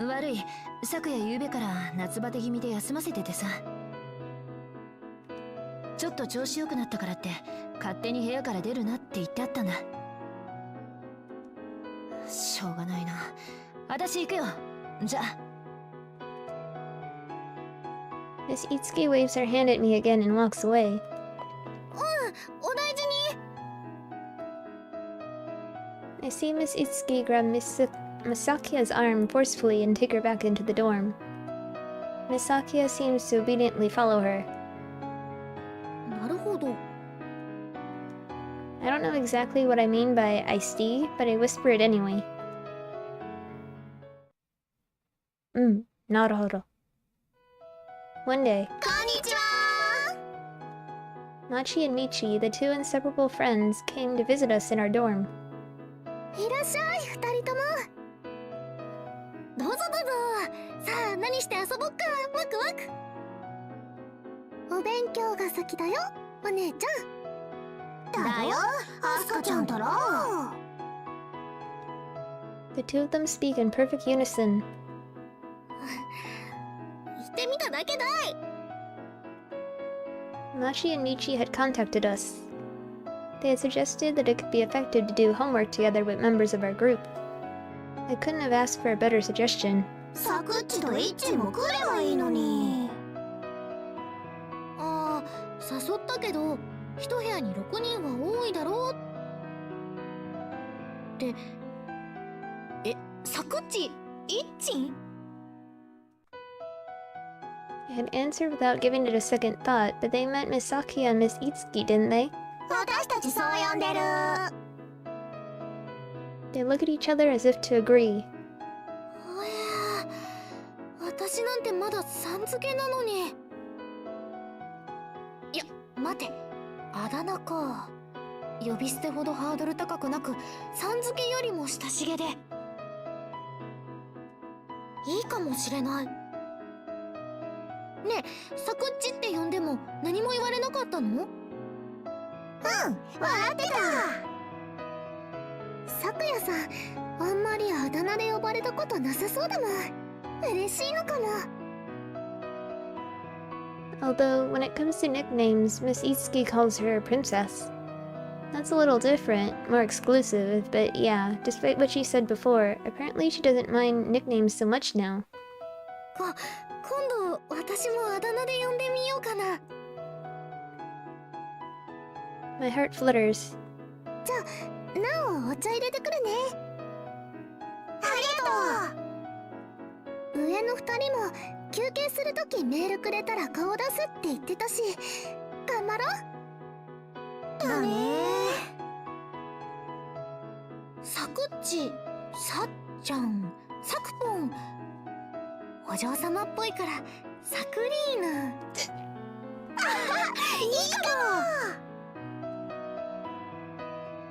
悪い。昨夜夕べから夏バテ気味で休ませててさ。ちょっと調子良くなったからって勝手に部屋から出るなって言ってあったんだ。しょうがないな。私行くよ。じゃあ。Miss Itsuki waves her hand at me again and walks away. お大事に。I see Miss Itsuki grab Miss Sakia's arm forcefully and take her back into the dorm. Miss Sakia seems to obediently follow her. なるほど。I don't know exactly what I mean by iced tea, but I whisper it anyway. Naruhodo. One day, こんにちは。 Machi and Michi, the two inseparable friends, came to visit us in our dorm. いらっしゃい、二人とも。どうぞどうぞ。さあ、何して遊ぼっか。ワクワク。お勉強が先だよ、お姉ちゃん。だよ、アスカちゃんとろ。 The two of them speak in perfect unison. 言ってみただけだい。 Machi and Michi had contacted us. They had suggested that it could be effective to do homework together with members of our group. I couldn't have asked for a better suggestion. サクッチとイッチも来ればいいのに。ああ、誘ったけど一部屋に6人は多いだろう。て。サクッチ、イッチン？ I had answered without giving it a second thought that they meant Miss Sakia and Miss Itsuki, didn't they? 私たちそう呼んでる。They look at each other as if to agree. 私なんてまださん付けなのに。いや、待て。あだ名か。呼び捨てほどハードル高くなく、さん付けよりも親しげで。いいかもしれない。ねえ、サクッチって呼んでも何も言われなかったの？うん、笑ってた。さくやさん、あんまりあだ名で呼ばれたことなさそうだもん。嬉しいのかな。 Although, when it comes to nicknames, Miss Itsuki calls her a princess. That's a little different, more exclusive, but yeah, despite what she said before, apparently she doesn't mind nicknames so much now. 今度私もあだ名で呼んでみようかな。 My heart flutters. じゃあ、なおお茶入れてくるね。ありがとう。上の二人も休憩するときメールくれたら顔出すって言ってたし、頑張ろう。だね。サクッチ、さっちゃん、サクポン。お嬢様っぽいからサクリーヌ。あは、いいか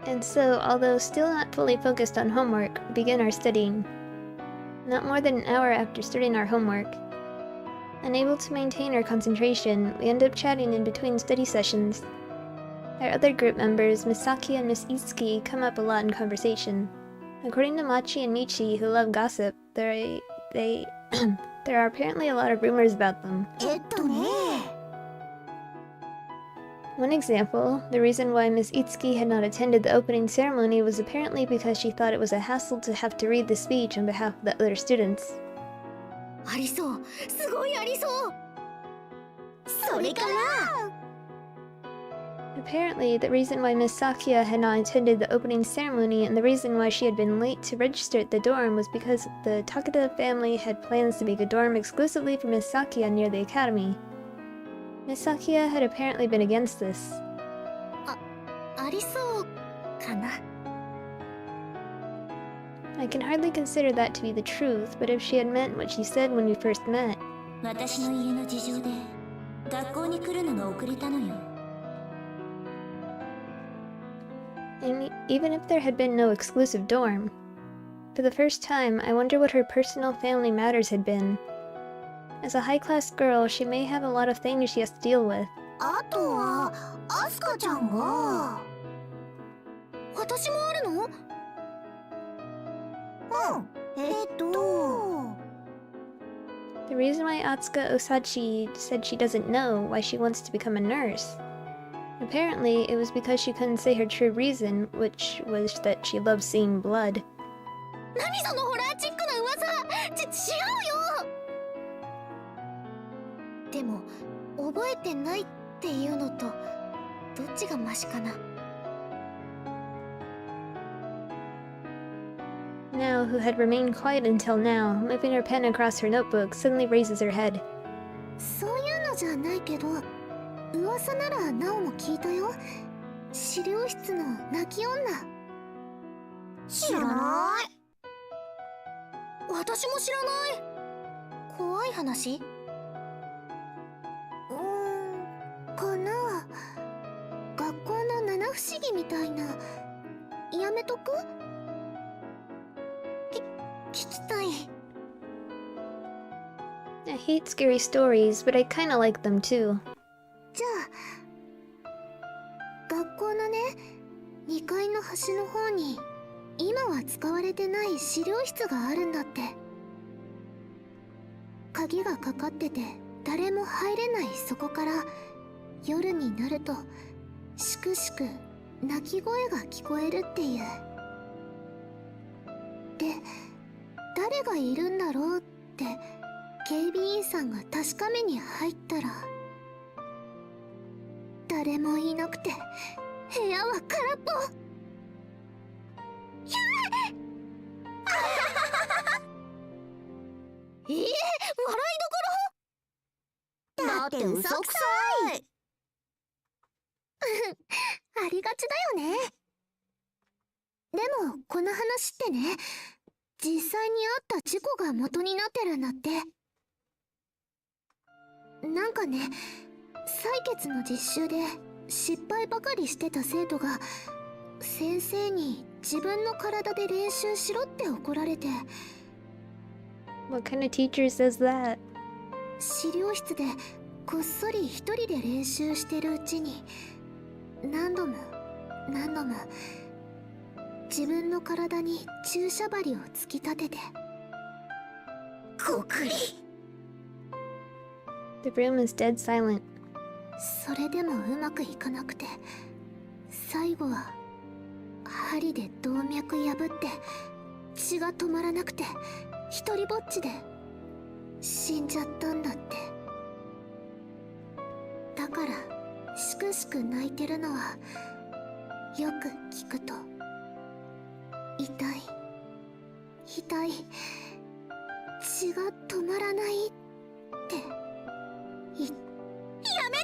も。 And so, although still not fully focused on homework, we begin our studying. Not more than an hour after starting our homework. Unable to maintain our concentration, we end up chatting in between study sessions. Our other group members, Miss Saki and Miss Itsuki, come up a lot in conversation. According to Machi and Michi, who love gossip, there are apparently a lot of rumors about them. One example, the reason why Miss Itsuki had not attended the opening ceremony was apparently because she thought it was a hassle to have to read the speech on behalf of the other students. ありそう。すごいありそう。それから。 Apparently, the reason why Miss Sakia had not attended the opening ceremony and the reason why she had been late to register at the dorm was because the Takeda family had plans to make a dorm exclusively for Miss Sakia near the academy. Miss Sakia had apparently been against this. ありそうかな。 I can hardly consider that to be the truth, but if she had meant what she said when we first met, 私の家の事情で学校に来るのが遅れたのよ。 and even if there had been no exclusive dorm, for the first time, I wonder what her personal family matters had been. As a high-class girl, she may have a lot of things she has to deal with. あとはアスカちゃんが。私もあるの？うん。The reason why Atsuka Osachi said she doesn't know why she wants to become a nurse. Apparently, it was because she couldn't say her true reason, which was that she loves seeing blood. 何そのホラーチックな噂。違うよ。でも覚えてないっていうのとどっちがマシかな。 Now, who had remained quiet until now, moving her pen across her notebook, suddenly raises her head. そういうのじゃないけど、噂ならナオも聞いたよ。資料室の泣き女。知らない。私も知らない。怖い話？かな。学校の七不思議みたいな。やめとく？聞きたい。 I hate scary stories, but I kinda like them too. じゃあ、学校のね、2階の端の方に今は使われてない資料室があるんだって。鍵がかかってて誰も入れないそこから夜になるとしくしく泣き声が聞こえるっていう。で、誰がいるんだろうって警備員さんが確かめに入ったら誰もいなくて部屋は空っぽ。ひゃー！って嘘くさい。ありがちだよね。でもこの話ってね、実際にあった事故が元になってるんだって。なんかね、採血の実習で失敗ばかりしてた生徒が先生に自分の体で練習しろって怒られて。 What kind of teacher says that? 資料室でこっそり一人で練習してるうちに何度も自分の体に注射針を突き立ててこくり。 The room is dead silent. それでもうまくいかなくて、最後は針で動脈破って血が止まらなくて一人ぼっちで死んじゃったんだって。だからしくしく泣いてるのはよく聞くと痛い血が止まらないってやめ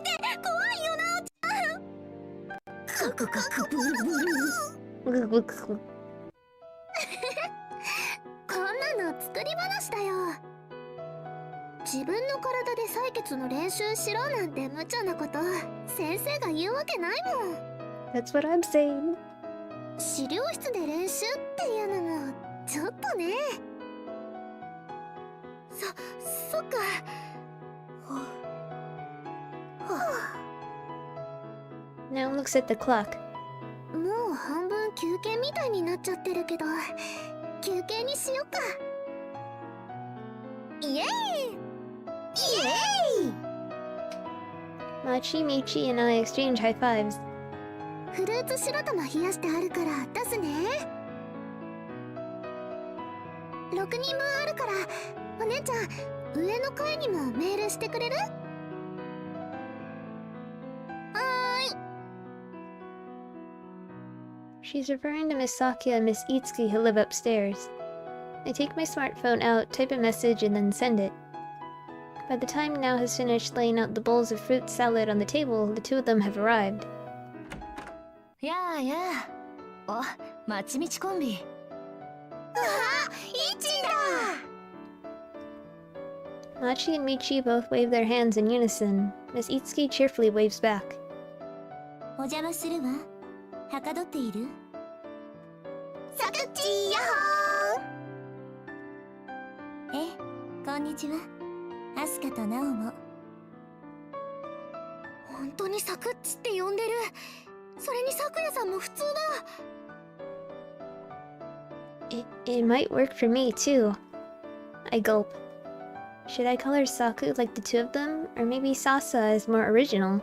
て怖いよなおちゃん。カクカクブルブル。こんなの作り話だよ。自分の体で採血の練習しろなんて無茶なこと先生が言うわけないもん。 That's what I'm saying. 資料室で練習っていうのもちょっとね。そっか。Now looks at the clock. もう半分休憩みたいになっちゃってるけど、休憩にしよっか。イエーイ Machi, Michi, and I exchange high fives. フルーツ白玉冷やしてあるから出すね。6人分あるから、お姉ちゃん上の階にもメールしてくれる？はーい。 She's referring to Miss Sakia and Miss Itsuki who live upstairs. I take my smartphone out, type a message, and then send it. By the time Now has finished laying out the bowls of fruit salad on the table, the two of them have arrived. やあやあ。お、まちみちコンビ。イチだ。 Machi and Michi both wave their hands in unison. Miss Itsuki cheerfully waves back. お邪魔するわ。はかどっている？さくっち、ヤッホー。こんにちは。アスカとナオも。本当にサクッチって呼んでる。それにサクヤさんも普通だ。 It might work for me, too. I gulp. Should I call her Saku like the two of them? Or maybe Sasa is more original?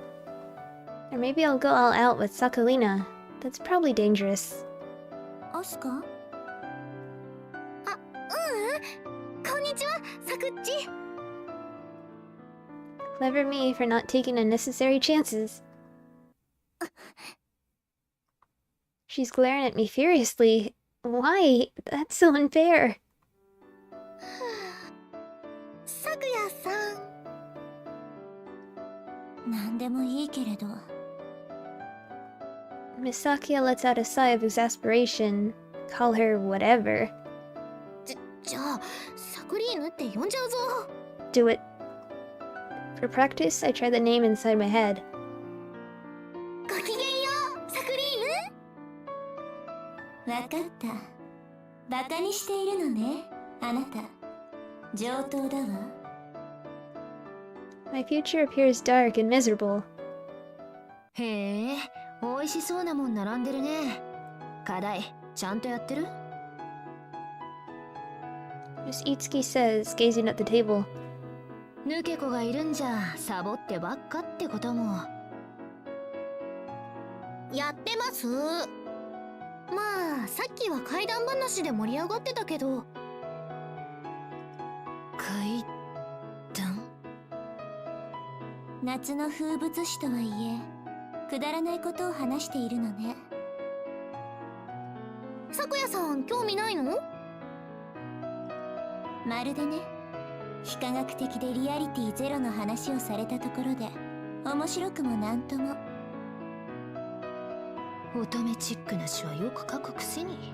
Or maybe I'll go all out with Sakulina. That's probably dangerous. アスカ？こんにちは、サクッチ。 Clever me for not taking unnecessary chances. She's glaring at me furiously. Why? That's so unfair. サクヤさん。なんでもいいけれど。 Miss Sakia lets out a sigh of exasperation. Call her whatever. じゃあ、サクリーヌって呼んじゃうぞ。 Do it. For practice, I try the name inside my head. ごきげんよう、サクリーヌ。わかった。バカにしているのね、あなた。上等だわ。 My future appears dark and miserable. へえ、美味しそうなもん並んでるね。課題、ちゃんとやってる？ Miss Itsuki says, gazing at the table. 抜け子がいるんじゃサボってばっかってことも。やってます。まあ、さっきは怪談話で盛り上がってたけど。怪談？夏の風物詩とはいえ、くだらないことを話しているのね。さくやさん、興味ないの？まるでね。非科学的でリアリティゼロの話をされたところで面白くもなんとも。乙女チックな詩はよく書くくせに。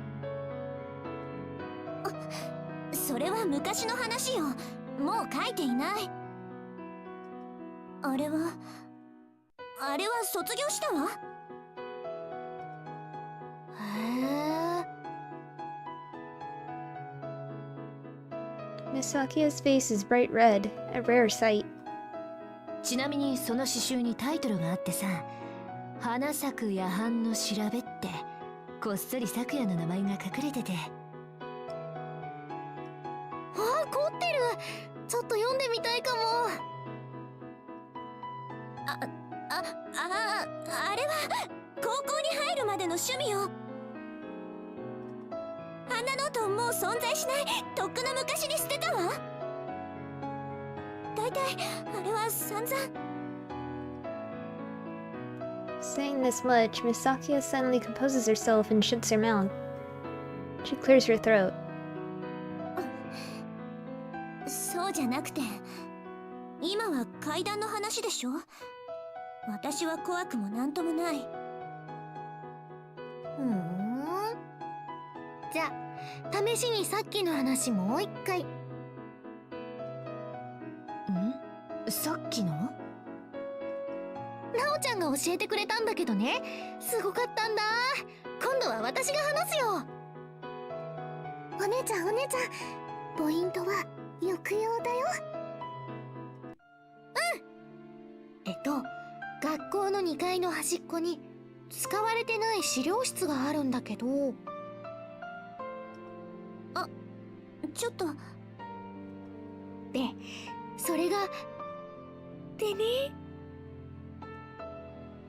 それは昔の話よ。もう書いていない。あれは卒業したわ。へえ。 Miss Sakia's face is bright red, a rare sight. ちなみにその詩集にタイトルがあってさ、花咲く夜半の調べってこっそり咲夜の名前が隠れてて。あ、凝ってる。ちょっと読んでみたいかも。あれは高校に入るまでの趣味よ。あんなノートもう存在しない。とっくの昔に捨てたわ。だいたいあれは散々。Saying this much, Miss Sakia suddenly composes herself and shuts her mouth. She clears her throat. そうじゃなくて、今は階段の話でしょ。私は怖くもなんともない。ふーん。じゃあ試しにさっきの話もう一回。さっきの？なおちゃんが教えてくれたんだけどね、すごかったんだ。今度は私が話すよ。お姉ちゃんポイントは抑揚だよ。学校の2階の端っこに使われてない資料室があるんだけど。ちょっと。で、それがでねっ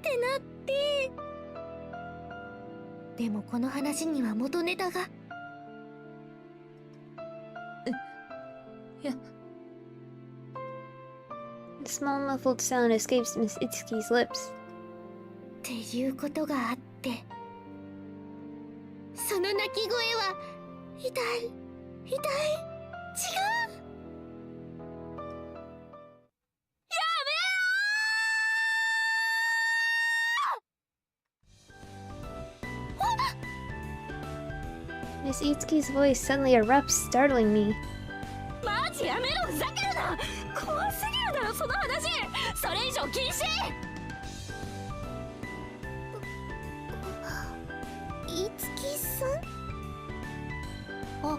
てなって、でもこの話には元ネタが。いや、 A small muffled sound escapes Miss Itsuki's lips. っていうことがあって、その鳴き声は痛い、違う。Miss Itsuki's voice suddenly erupts, startling me. マジやめろ、ふざけるな。怖すぎるだろその話。それ以上禁止。いつきさん？あ、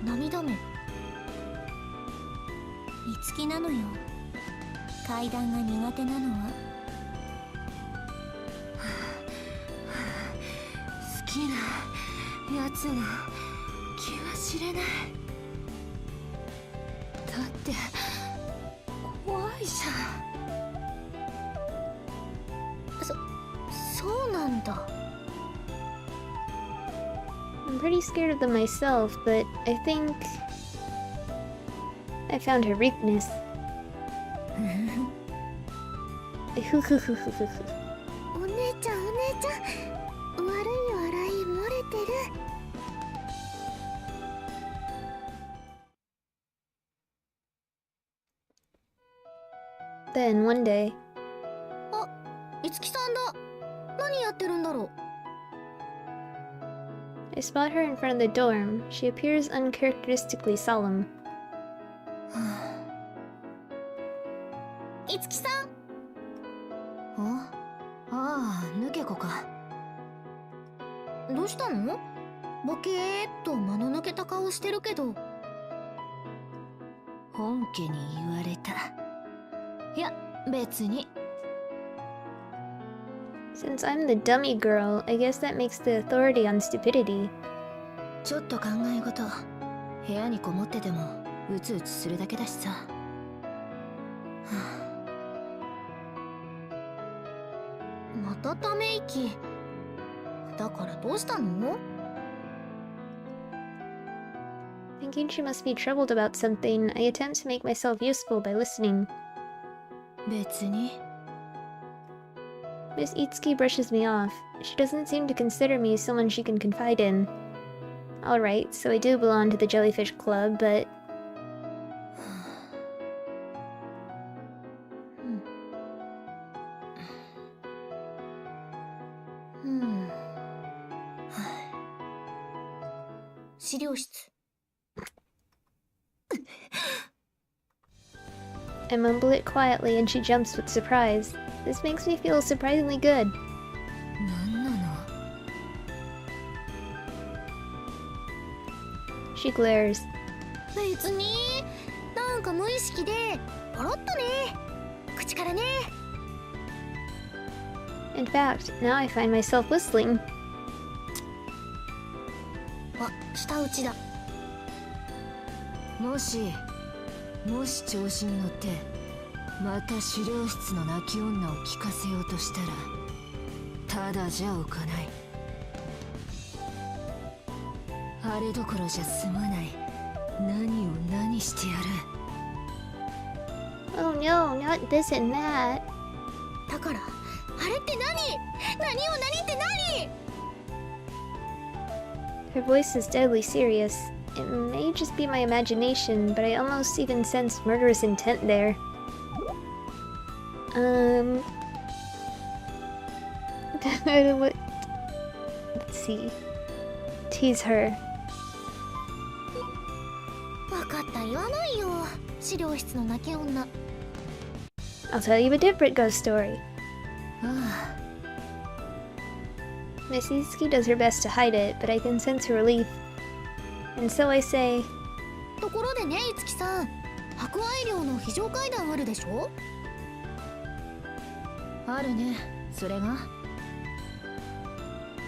涙目。いつきなのよ、階段が苦手なのは。好きなやつの気は知れない。だって怖いじゃん。そうなんだ。I'm pretty scared of them myself, but I think I found her weakness. お姉ちゃん、悪い笑い漏れてる。Then one day, いつきさんだ。何やってるんだろう。 I spot her in front of the dorm. She appears uncharacteristically solemn. いつきさん。ああ、抜け子か。どうしたの？ボケーっと間の抜けた顔してるけど。本家に言われた。いや、別に。Since I'm the dummy girl, I guess that makes the authority on stupidity. ちょっと考え事。部屋にこもっててもうつうつするだけだしさ。またため息。だからどうしたの？ Thinking she must be troubled about something, I attempt to make myself useful by listening. 別に。 Miss Itsuki brushes me off. She doesn't seem to consider me someone she can confide in. Alright, so I do belong to the Jellyfish Club, but... 資料室。 I mumble it quietly and she jumps with surprise. This makes me feel surprisingly good. なんなの She glares. 別になんか無意識でポロッとね、口からね。 In fact, now I find myself whistling. あ、舌打ちだ。もし調子に乗ってまた資料室の泣き女を聞かせようとしたらただじゃおかない。あれどころじゃ済まない。何を何してやる。 Oh no, not this and that. だからあれって何って何？ Her voice is deadly serious. It may just be my imagination, but I almost even sense murderous intent there. What? Let's see. Tease her. わかった、言わないよ。資料室の泣き女。 I'll tell you a different ghost story. あ Miss Itsuki does her best to hide it, but I can sense her relief. And so I say, ところでね、いつきさん、博愛寮の非常階段あるでしょ？あ、あるね。それが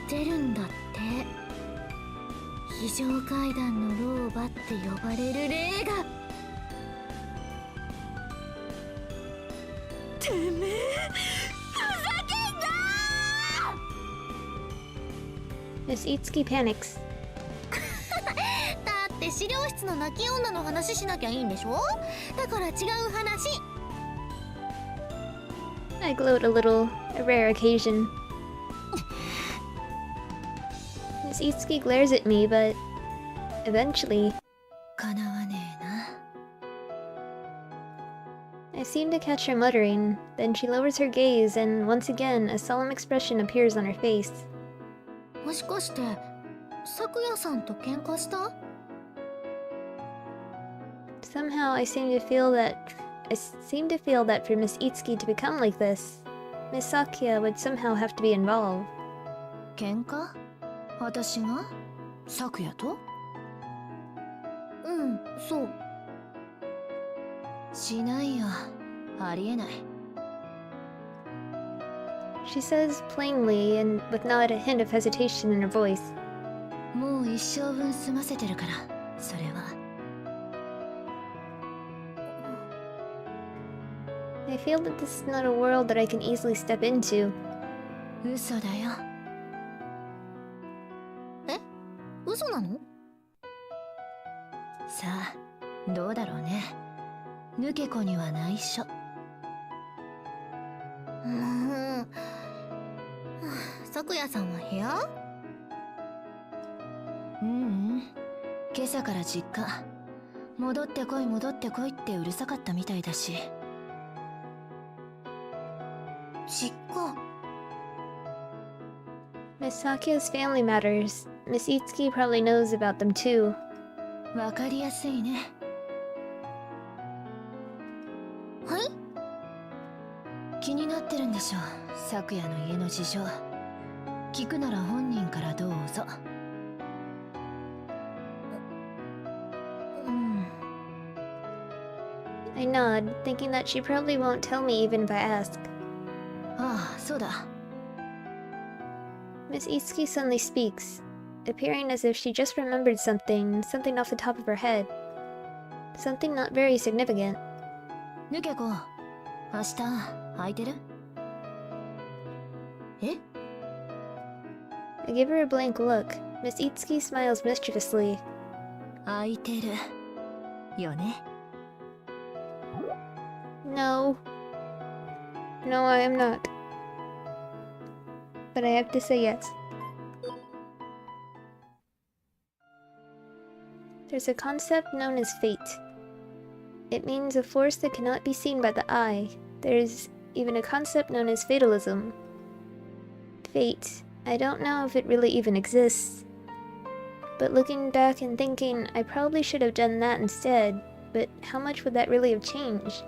出るんだって。非常階段の老婆って呼ばれる霊が。てめえ、ふざけんなー！ Miss Itsuki panics. だって資料室の泣き女の話しなきゃいいんでしょ？だから違う話。 I gloat a little, a rare occasion. Miss Itsuki glares at me, but eventually, かなわねえな。 I seem to catch her muttering. Then she lowers her gaze, and once again, a solemn expression appears on her face. もしかして咲夜さんと喧嘩した？ Somehow, I seem to feel that for Miss Itsuki to become like this, Miss Sakuya would somehow have to be involved. 喧嘩？私が咲夜と？うん、そう。しないよ。ありえない。 She says plainly, and with not a hint of hesitation in her voice. もう一生分済ませてるから、それは。 I feel that this is not a world that I can easily step into. 嘘だよ。嘘なの？さあ、どうだろうね。抜け子には内緒。咲夜さんは部屋？今朝から実家。戻ってこいってうるさかったみたいだし。実家。 Miss Sakuya's family matters. Miss Itsuki probably knows about them too. わかりやすいね。はい？気になってるんでしょ、咲夜の家の事情。聞くなら本人からどうぞ。I nod, thinking that she probably won't tell me even if I ask. ああ、そうだ。 Miss Itsuki suddenly speaks, appearing as if she just remembered something off the top of her head. Something not very significant. 抜け子、明日空いてる？え？ I give her a blank look. Miss Itsuki smiles mischievously. 空いてる。よね。 No. No, I am not. But I have to say yes. There's a concept known as fate. It means a force that cannot be seen by the eye. There's even a concept known as fatalism. Fate. I don't know if it really even exists. But looking back and thinking, I probably should have done that instead, but how much would that really have changed?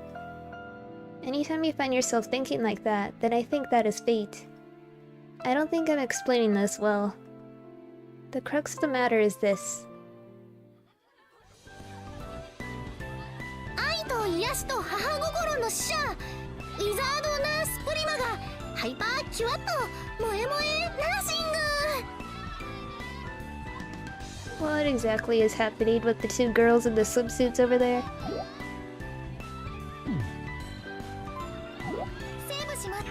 Anytime you find yourself thinking like that, then I think that is fate. I don't think I'm explaining this well. The crux of the matter is this. 愛と癒しと母心の使者ウィザードナースプリマがハイパーキュアッと萌え萌えナーシング What exactly is happening with the two girls in the swimsuits over there? セーブします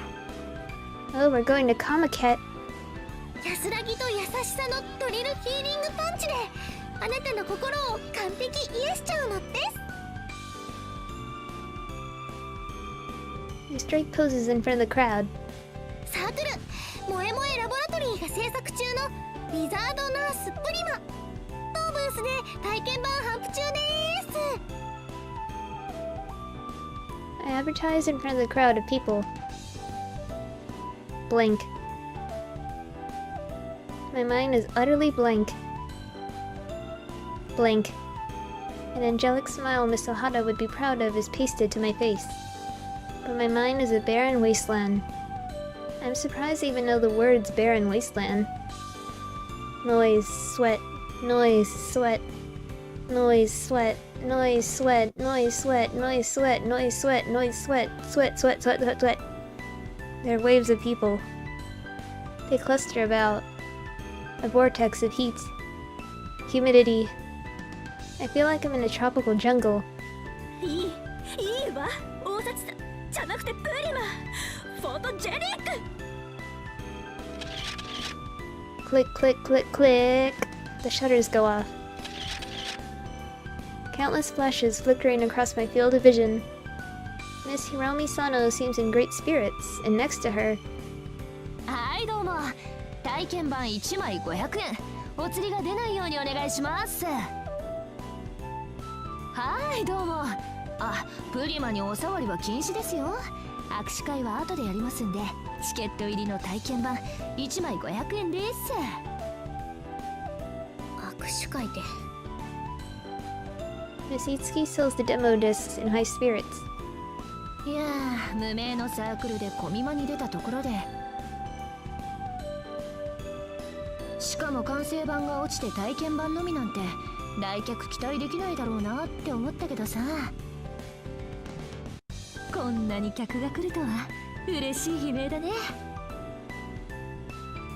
Oh, we're going to Comiket. 安らぎと優しさのドリルヒーリングパンチであなたの心を完璧癒しちゃうのです You strike poses in front of the crowd. サークル萌え萌えラボラトリーが制作中のウィザードナースプリマ当ブースで体験版頒布中です I advertise in front of the crowd of people. Blank. My mind is utterly blank. Blank. An angelic smile Miss Ohata would be proud of is pasted to my face. But my mind is a barren wasteland. I'm surprised I even know the words barren wasteland. Noise, sweat, noise, sweat, noise, sweat, noise, sweat, noise, sweat, noise, sweat, noise, sweat, noise, sweat, sweat, sweat, sweat, sweat, sweat. There are waves of people. They cluster about. A vortex of heat. Humidity. I feel like I'm in a tropical jungle. いいわ大札さんじゃなくてプリマフォトジェニック Click, click, click, click. The shutters go off. Countless flashes flickering across my field of vision. Miss Hiromi Sano seems in great spirits, and next to her, はいどうも体験版1枚500円お釣りが出ないようにお願いしますはいどうもあプリマにお触りは禁止ですよ握手会は後でやりますんでチケット入りの体験版1枚500円です握手会で Miss Itsuki sells the demo discs in high spirits. いやー無名のサークルでコミマに出たところでしかも完成版が落ちて体験版のみなんて来客期待できないだろうなって思ったけどさこんなに客が来るとは嬉しい悲鳴だね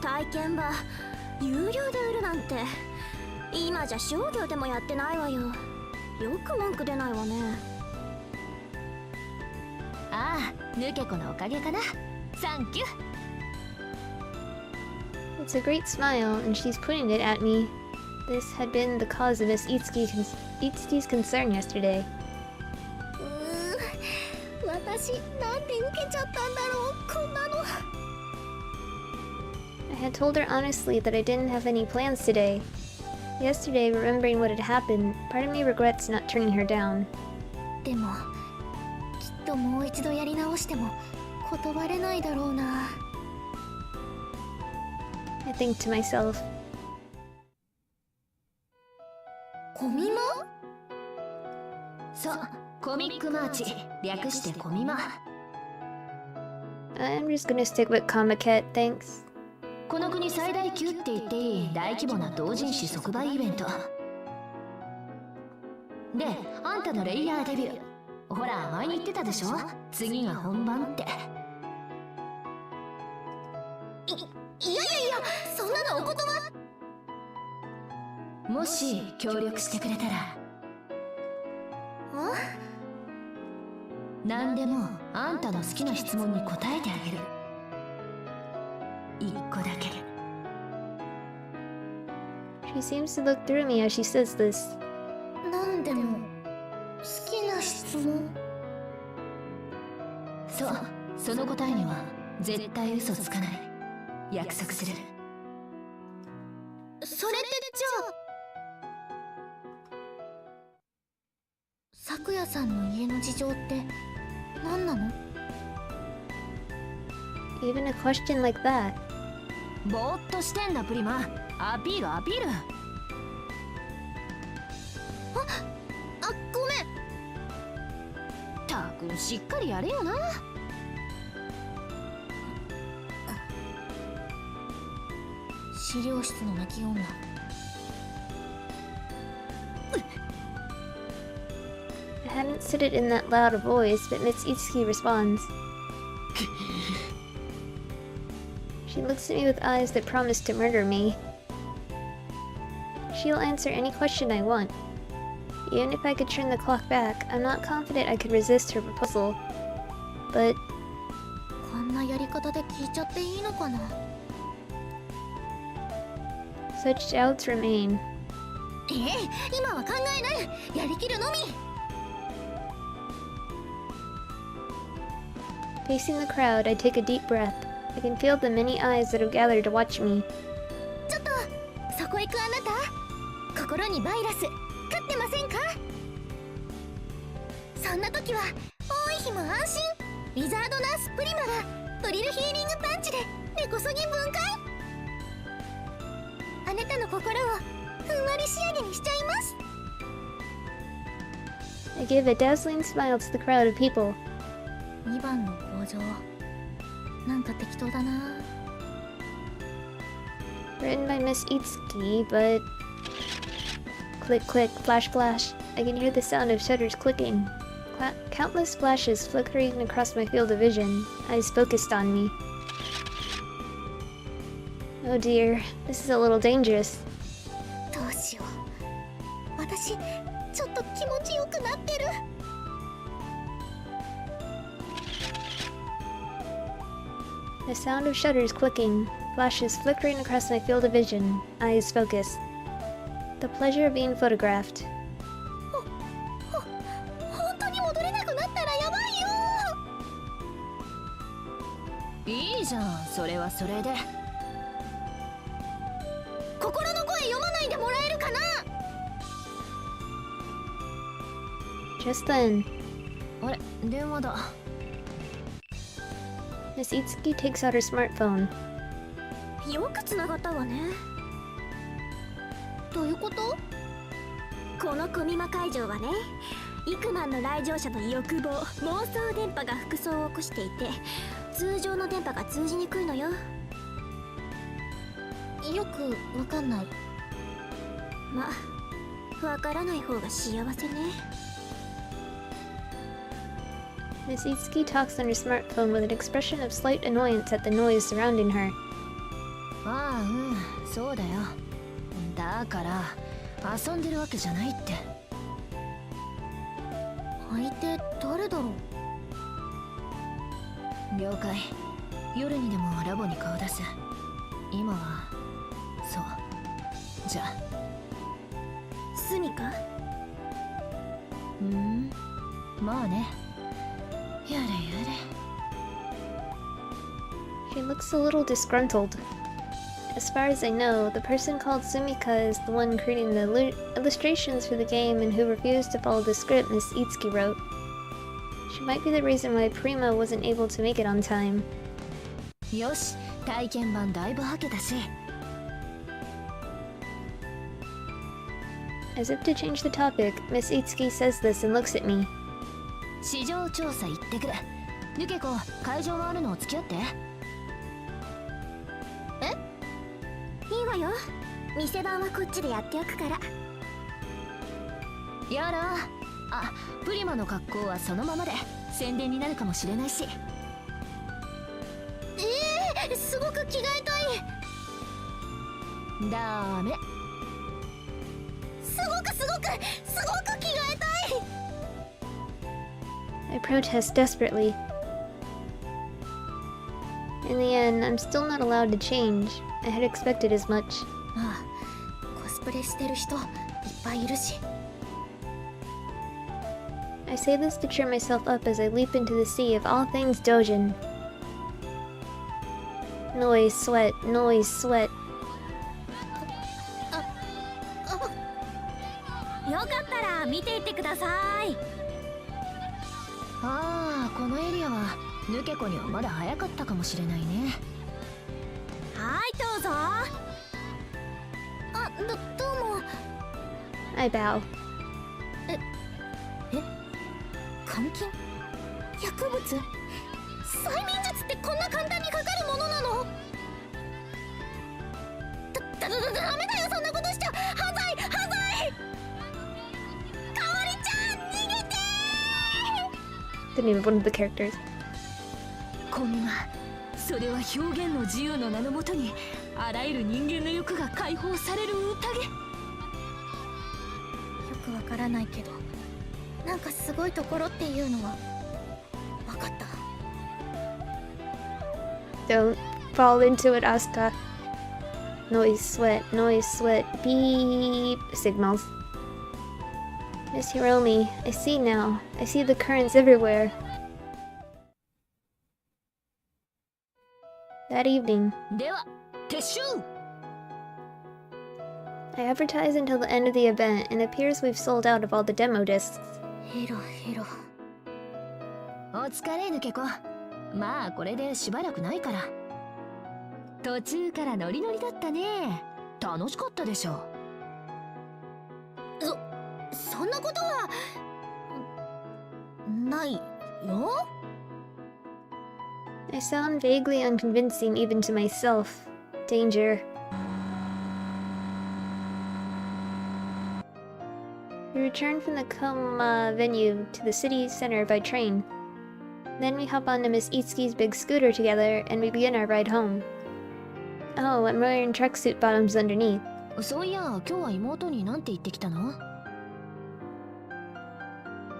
体験版有料で売るなんて今じゃ商業でもやってないわよよく文句出ないわねああヌケコのおかげかなサンキュー It's a great smile, and she's pointing it at me. This had been the cause of Miss Itsuki's concern yesterday. 私なんで受けちゃったんだろうこんなの I had told her honestly that I didn't have any plans today. Yesterday, remembering what had happened, part of me regrets not turning her down. でもきっともう一度やり直しても断れないだろうな I think to myself, コミマそうコミックマーチ略してコミマ I'm just gonna stick with Comiket, thanks. この国最大級って言っていい大規模な同人誌即売イベントであんたのレイヤーデビューほら前に言ってたでしょ次が本番っていやそんなのお言葉もし協力してくれたら何でもあんたの好きな質問に答えてあげる一個だけ She seems to look through me as she says this. なんでも好きな質問そうその答えには絶対嘘つかない約束するそれってじゃあ咲夜さんの家の事情って何なの Even a question like that. ぼーっとしてんだプリマアピールくんしっかりやれよな。資料室の泣き女。I hadn't said it in that loud a voice, but Miss Itsuki responds. She looks at me with eyes that promise to murder me. She'll answer any question I want. Even if I could turn the clock back, I'm not confident I could resist her proposal. But こんなやり方で聞いちゃっていいのかな。 such doubts remain. 今は考えない。やりきるのみ。 Facing the crowd, I take a deep breath. I can feel the many eyes that have gathered to watch me. ちょっとそこ行くあなた。心にバイラス飼ってませんか。そんな時は多い日も安心。ウィザードナースプリマがトリルヒーリングパンチで根こそぎ分解。あなたの心をふんわり仕上げにしちゃいます。 I give a dazzling smile to the crowd of people. 2番の工場なんか適当だな。 Written by Miss Itsuki, but... Click, click, flash, flash. I can hear the sound of shutters clicking. Countless flashes flickering across my field of vision, eyes focused on me. Oh dear, this is a little dangerous. どうしよう。私ちょっと気持ちよくなってる。 The sound of shutters clicking, flashes flickering across my field of vision, eyes focused. The pleasure of being photographed. 本当に戻れなくなったらやばいよ。いいじゃん、それはそれで。心の声読まないでもらえるかな。 Just then, あれ、電話だ。 Miss Itsuki takes out her smartphone. よくつながったわね。どういうこと？このコミマ会場はね、幾万の来場者の欲望、妄想電波が服装を起こしていて、通常の電波が通じにくいのよ。よくわかんない。まあ、わからない方が幸せね。 Miss Itsuki talks on her smartphone with an expression of slight annoyance at the noise surrounding her. ああ、うん、そうだよ。だから遊んでるわけじゃないって。相手誰だろう。了解。夜にでもラボに顔出す。今はそう。じゃあ。スミか。まあね。やれやれ。 She looks a little disgruntled. As far as I know, the person called Sumika is the one creating the illustrations for the game and who refused to follow the script Miss Itsuki wrote. She might be the reason why Prima wasn't able to make it on time. よし、体験版だいぶはけたし。 As if to change the topic, Miss Itsuki says this and looks at me. 市場調査行ってくる。ぬけこ、会場があるのを付き合って。いいわよ。店番はこっちでやっておくから。やら。あ、プリマの格好はそのままで宣伝になるかもしれないし。すごく着替えたい。ダメ。すごく着替えたい。 I protest desperately. In the end, I'm still not allowed to change. I had expected as much. まあ、コスプレしてる人いっぱいいるし。 I say this to cheer myself up as I leap into the sea of all things Dojin. Noise, sweat, noise, sweat. よかったら見ていってください。ああ、このエリアはぬけこにはまだ早かったかもしれないね。はいどうぞ。どうも。 I bow. 監禁？薬物？催眠術ってこんな簡単にかかるものなの？ダメだよ、そんなことしちゃ犯罪犯罪！かおりちゃん逃げてー！ The name of one of the characters. こんな、それは表現の自由の名のもとにあらゆる人間の欲が解放される宴。よくわからないけど、なんかすごいところっていうのはわかった。 Don't fall into it, Asuka. Noise, sweat, beep signals. Miss Hiromi, I see now. I see the currents everywhere. That evening, では撤収。 I advertise until the end of the event, and it appears we've sold out of all the demo discs. ヘロヘロ。お疲れ抜け子。まあこれでしばらくないから。途中からノリノリだったね。楽しかったでしょ。そんなことはないよ。 I sound vaguely unconvincing even to myself. Danger. We return from the coma venue to the city center by train. Then we hop onto Miss Itsuki's big scooter together and we begin our ride home. Oh, I'm wearing tracksuit bottoms underneath. そういや、今日は妹になんて言ってきたの？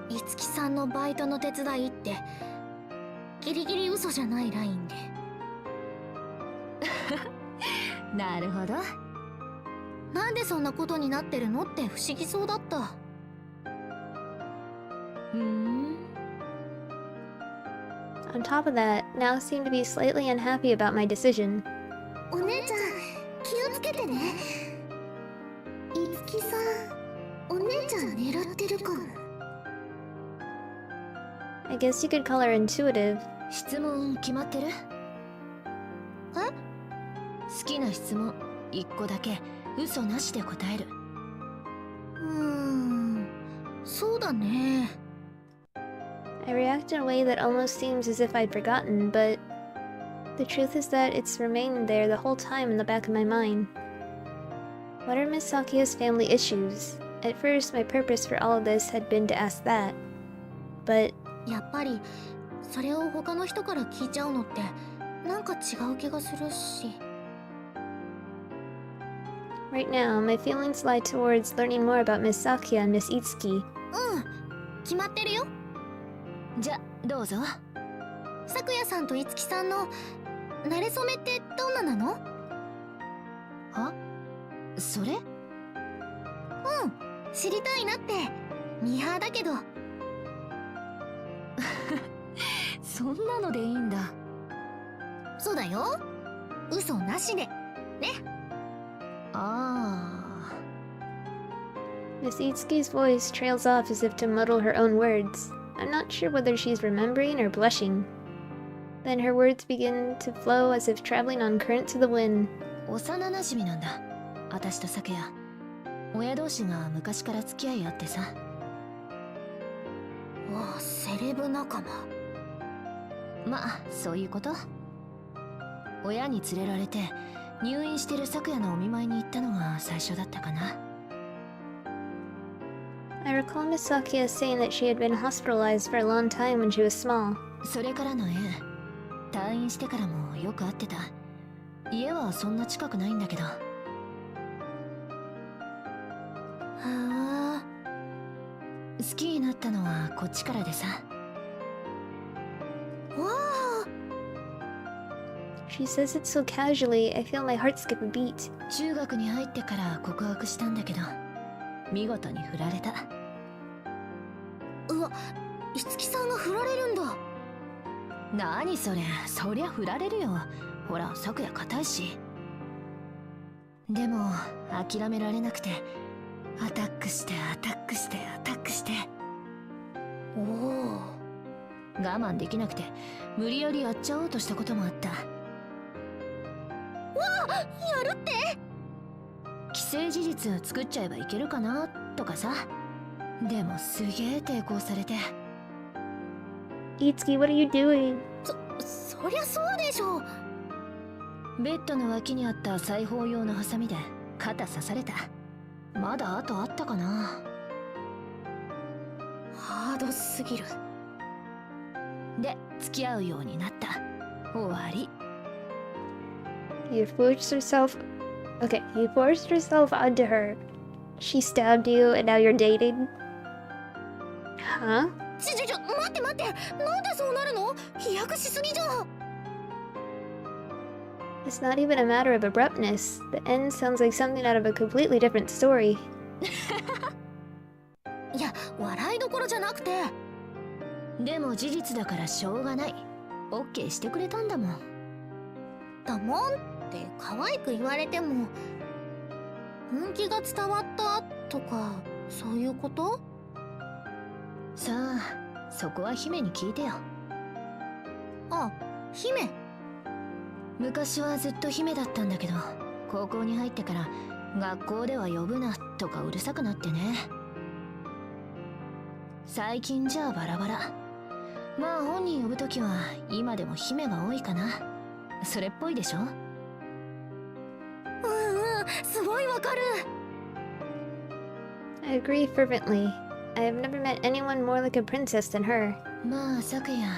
いつきさんのバイトの手伝いってギリギリ嘘じゃないラインで。なるほど。なんでそんなことになってるのって不思議そうだった。On top of that, now seem to be slightly unhappy about my decision. お姉ちゃん気をつけてね。いつきさん、お姉ちゃん狙ってるかも。 I guess you could call her intuitive. 質問決まってる？え？好きな質問1個だけ嘘なしで答える。そうだね。 I react in a way that almost seems as if I'd forgotten, but the truth is that it's remained there the whole time in the back of my mind. What are Miss Sakia's family issues? At first, my purpose for all of this had been to ask that. But やっぱりそれを他の人から聞いちゃうのってなんか違う気がするし。 right now, my feelings lie towards learning more about Miss Sakia and Miss Itsuki. 決まってるよ。じゃ、どうぞ。さくやさんといつきさんの馴れ初めってどんななの？あ？それ？知りたいなって。ミーハーだけど。そんなのでいいんだ。そうだよ。嘘なしで。ね。ああ。 Miss Itsuki's voice trails off as if to muddle her own words. I'm not sure whether she's remembering or blushing. Then her words begin to flow as if traveling on currents of the wind. 幼なじみなんだ。私と咲夜。親同士が昔から付き合いあってさ。わあ、セレブ仲間。まあ、そういうこと。親に連れられて入院してる咲夜のお見舞いに行ったのが最初だったかな。I recall Miss Sakia saying that she had been hospitalized for a long time when she was small. それからの縁、退院してからもよく会ってた。家はそんな近くないんだけど。好きになったのはこっちからでさ。わあ。 She says it so casually, I feel my heart skip a beat. 中学に入ってから告白したんだけど、見事に振られた。うわ、いつきさんが振られるんだ。何それ、そりゃ振られるよ。ほら、咲夜硬いし。でも諦められなくて、アタックしてアタックしてアタックして。おお。我慢できなくて無理やりやっちゃおうとしたこともあった。わあ、やるって？既成事実作っちゃえばいけるかなとかさ。でもすげえ抵抗されて。Itsuki, what are you doing? そりゃそうでしょ。ベッドの脇にあった裁縫用のハサミで肩刺された。まだ後あったかな。ハードすぎる。で、付き合うようになった。終わり。You forced yourself. Okay, you forced yourself onto her. She stabbed you, and now you're dating? Huh? 待って待って。なんでそうなるの？飛躍しすぎじゃん。It's not even a matter of abruptness. The end sounds like something out of a completely different story. いや、笑いどころじゃなくて。でも事実だからしょうがない。オッケーしてくれたんだもん。だもんって可愛く言われても、本気が伝わったとかそういうこと？さあ、そこは姫に聞いてよ。あ、姫。昔はずっと姫だったんだけど、高校に入ってから学校では呼ぶなとかうるさくなってね。最近じゃあバラバラ。まあ本人呼ぶときは今でも姫が多いかな。それっぽいでしょ？すごいわかる。I agree fervently. I have never met anyone more like a princess than her. まあ昨夜、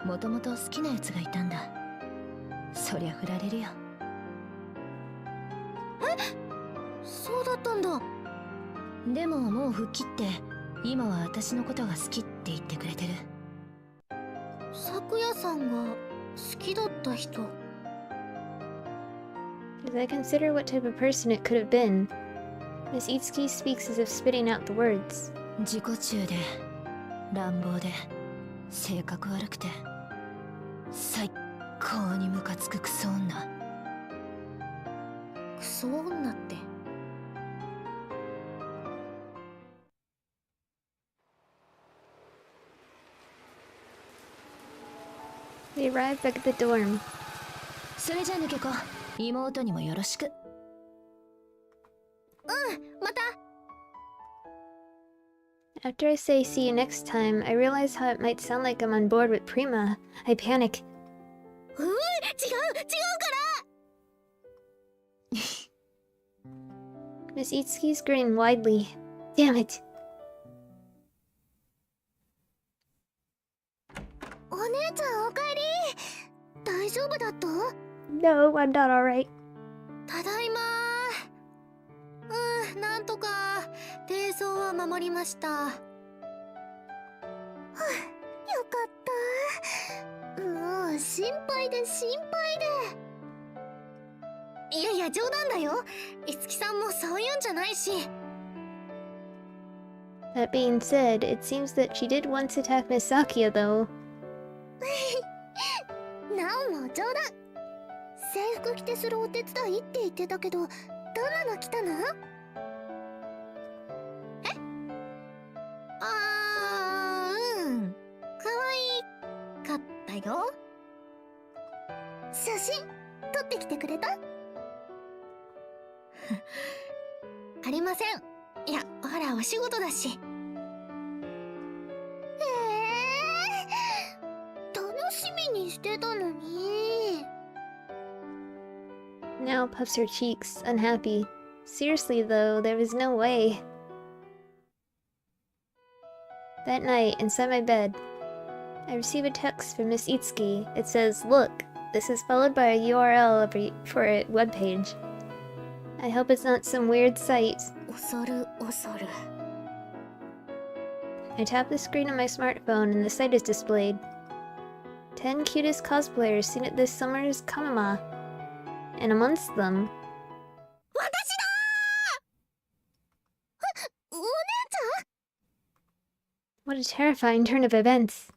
もともと好きなやつがいたんだ。そりゃ振られるよ。そうだったんだ。でももう吹っ切って今は私のことが好きって言ってくれてる。昨夜さんが好きだった人。As I consider what type of person it could have been, Miss Itsuki speaks as if spitting out the words. 自己中で乱暴で性格悪くて最高にムカつくクソ女。クソ女って。They arrived back at the dorm. それじゃ抜け子、妹にもよろしく。また。 After I say see you next time, I realize how it might sound like I'm on board with Prima. I panic. 違うから。Miss Itsuki's grinning widely. Damn it. お姉ちゃんおかえり。大丈夫だった？ No, I'm not alright. ただいま。なんとか低層は守りました。はあ、よかった。もう心配で。いやいや冗談だよ。いつきさんもそういうんじゃないし。That being said, it seems that she did once attack Miss Sakia, though. なおも冗談。制服着てするお手伝いって言ってたけど、どんなの着たの？可愛かったよ。写真撮ってきてくれた？ありません。いや、ほらお仕事だし。楽しみにしてたのに。Now puffs her cheeks, unhappy. Seriously, though, there was no way. That night, inside my bed, I receive a text from Miss Itsuki. It says, "Look, this is followed by a URL for a webpage. I hope it's not some weird site." 恐る。I tap the screen on my smartphone and the site is displayed. 10 cutest cosplayers seen at this summer's Kamama. And amongst them... 私だー！お姉ちゃん？ What a terrifying turn of events.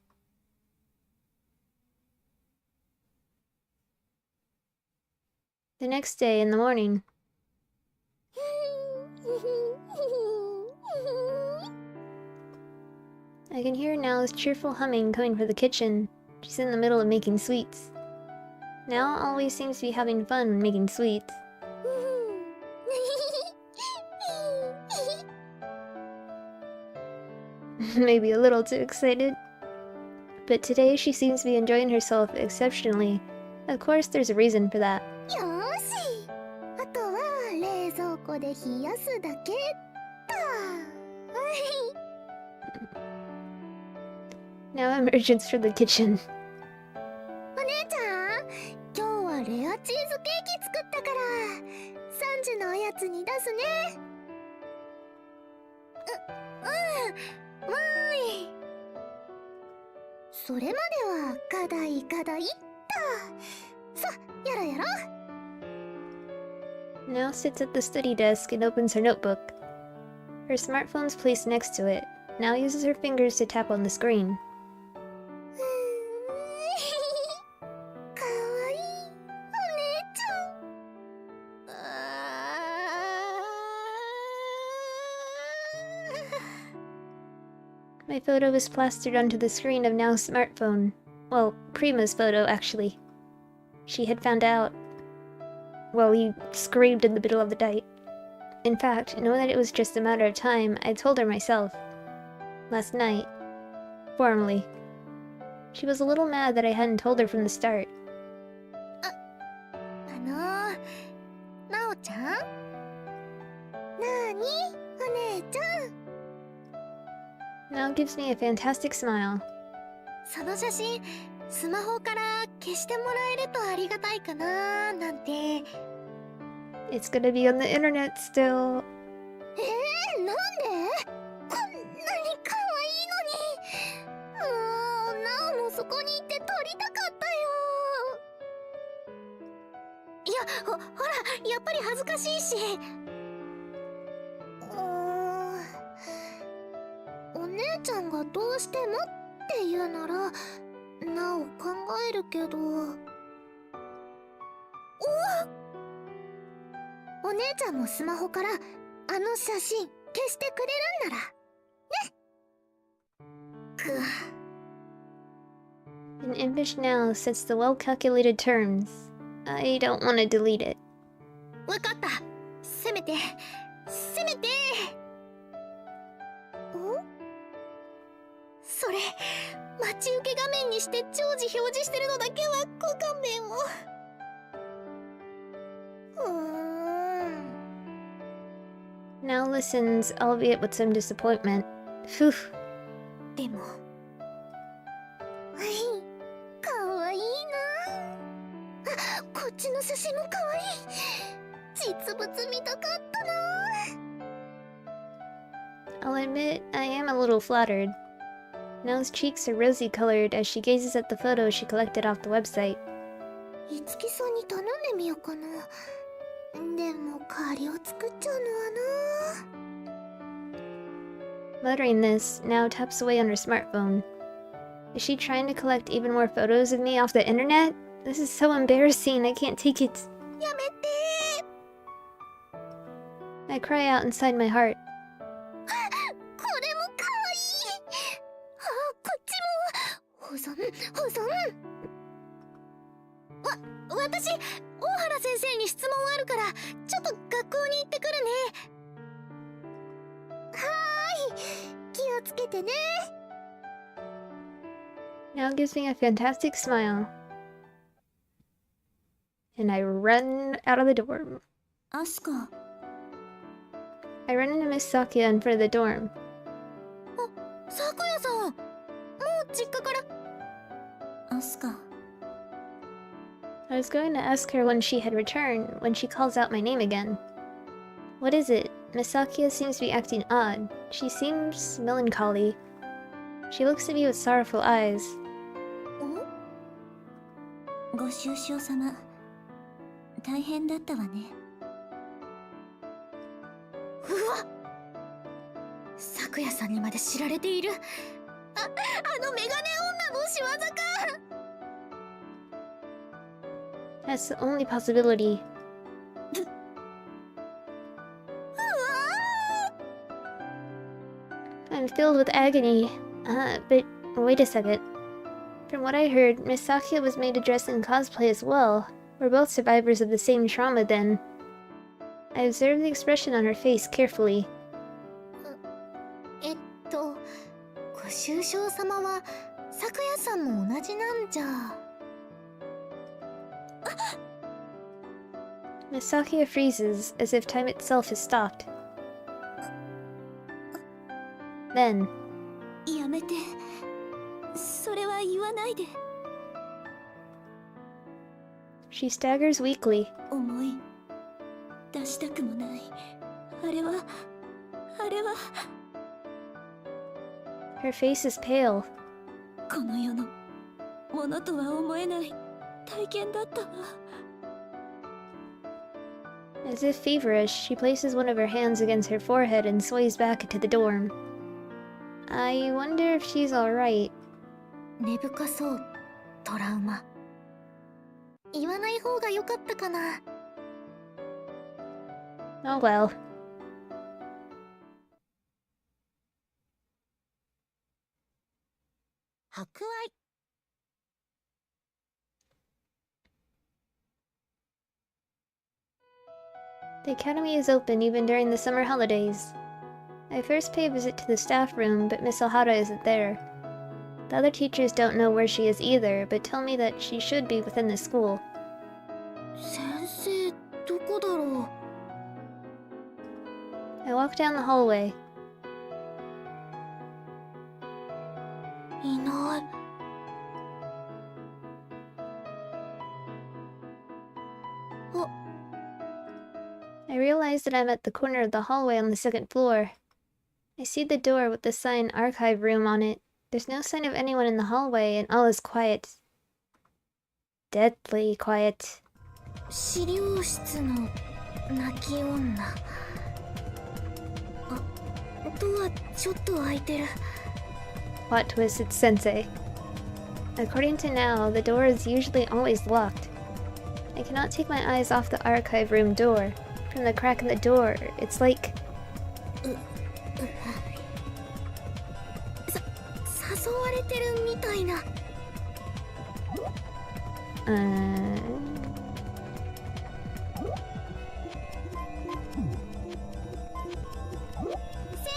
The next day in the morning, I can hear Now's cheerful humming coming from the kitchen. She's in the middle of making sweets. Now always seems to be having fun when making sweets. Maybe a little too excited. but today she seems to be enjoying herself exceptionally. Of course, there's a reason for that. よーし、あとは冷蔵庫で冷やすだけだ。Now emergence from the kitchen. お姉ちゃん、今日はレアチーズケーキ作ったから3時のおやつに出すね。わーい。それまでは課題っと。さ、やろやろ。 Now sits at the study desk and opens her notebook. Her smartphone's placed next to it. Now uses her fingers to tap on the screen. かわいいお姉ちゃん。My photo is plastered onto the screen of Now's smartphone. Well, Prima's photo, actually. She had found out. Well, he screamed in the middle of the night. In fact, knowing that it was just a matter of time, I told her myself. Last night. Formally. She was a little mad that I hadn't told her from the start. なおちゃん？なーに？お姉ちゃん。 Now gives me a fantastic smile. その写真、スマホから消してもらえるとありがたいかななんて。 It's gonna be on the internet still. なんで？こんなに可愛いのに。もう、なおもそこに行って撮りたかったよ。いや、ほら、やっぱり恥ずかしいし。お姉ちゃんがどうしてもって言うならなお考えるけど。お姉ちゃんもスマホからあの写真消してくれるんならね。An impish now sets the well-calculated terms. I don't want to delete it. わかった。せめてお？それ待ち受け画面にして常時表示してるのだけは小画面を。Now listens, albeit with some disappointment. Phew. でもかわいいなあ。こっちの写真もかわいい。実物見たかったな。 I'll admit, I am a little flattered. Nell's cheeks are rosy-colored as she gazes at the photos she collected off the website. いつきさんに頼んでみようかな。でも代わりを作っちゃうのはな。 Muttering this, Now taps away on her smartphone. Is she trying to collect even more photos of me off the internet? This is so embarrassing, I can't take it. やめて。 I cry out inside my heart. これもかわいい。こっちも保存。私、大原先生に質問あるからちょっと学校に行ってくるね。はーい、気をつけてね。 Now gives me a fantastic smile. And I run out of the dorm. アスカ。 I run into Miss Sakia in front of the dorm. さくやさん、もう実家から。アスカ。 I was going to ask her when she had returned, when she calls out my name again. What is it? Miss Sakia seems to be acting odd. She seems melancholy. She looks at me with sorrowful eyes. ご愁傷様。大変だったわね。うわっ、さくやさんにまで知られている。あのメガネ女の仕業か。 That's the only possibility. I'm filled with agony. But wait a second. From what I heard, Miss Sakia was made to dress in cosplay as well. We're both survivors of the same trauma then. I observed the expression on her face carefully. ご愁傷様は昨夜さんも同じなんじゃ。Miss Sakia freezes, as if time itself has stopped. Then, やめて。それは言わないで。 she staggers weakly. 思い出したくもない。あれは Her face is pale. この世のものとは思えない体験だったわ。 As if feverish, she places one of her hands against her forehead and sways back into the dorm. I wonder if she's alright. 根深そう、トラウマ。言わない方が良かったかな。 Oh well. The academy is open even during the summer holidays. I first pay a visit to the staff room, but Miss Ohara isn't there. The other teachers don't know where she is either, but tell me that she should be within the school. 先生、どこだろ I walk down the hallway. う。いない。 I realize that I'm at the corner of the hallway on the second floor. I see the door with the sign Archive Room on it. There's no sign of anyone in the hallway, and all is quiet. Deadly quiet. 資料室の泣き女。あ、ドアちょっと開いてる。 Plot twist, it's Sensei. According to Now, the door is usually always locked. I cannot take my eyes off the archive room door. From the crack in the door, it's like... 誘われてるみたいな。 セ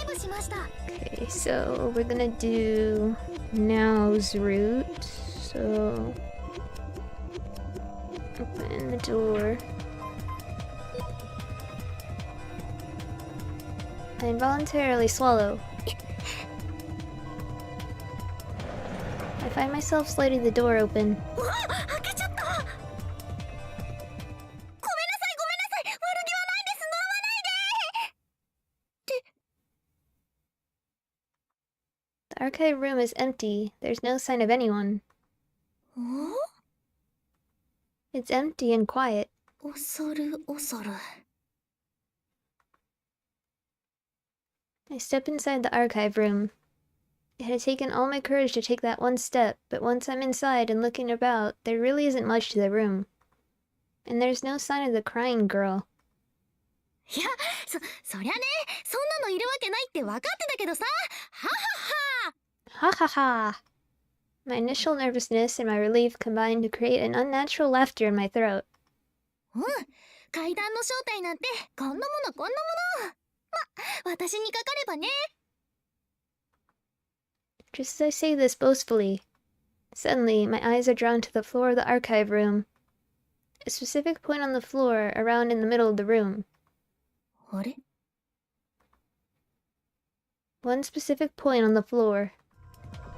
ーブしました。 Okay, so we're gonna do Now's route. So... open the door. I involuntarily swallow. I find myself sliding the door open. うわ、開けちゃった。ごめんなさい、ごめんなさい。悪気はないです。呪わないで。 The archive room is empty. There's no sign of anyone. お？ It's empty and quiet. 恐る恐る。 I step inside the archive room. It had taken all my courage to take that one step, but once I'm inside and looking about, there really isn't much to the room. And there's no sign of the crying girl. いや、そりゃね、そんなのいるわけないって分かってたけどさ。ははは。 Ha ha ha! My initial nervousness and my relief combined to create an unnatural laughter in my throat. うん、階段の正体なんてこんなものこんなもの。ま、私にかかればね。 Just as I say this boastfully, suddenly my eyes are drawn to the floor of the archive room. A specific point on the floor, around in the middle of the room. あれ？ One specific point on the floor.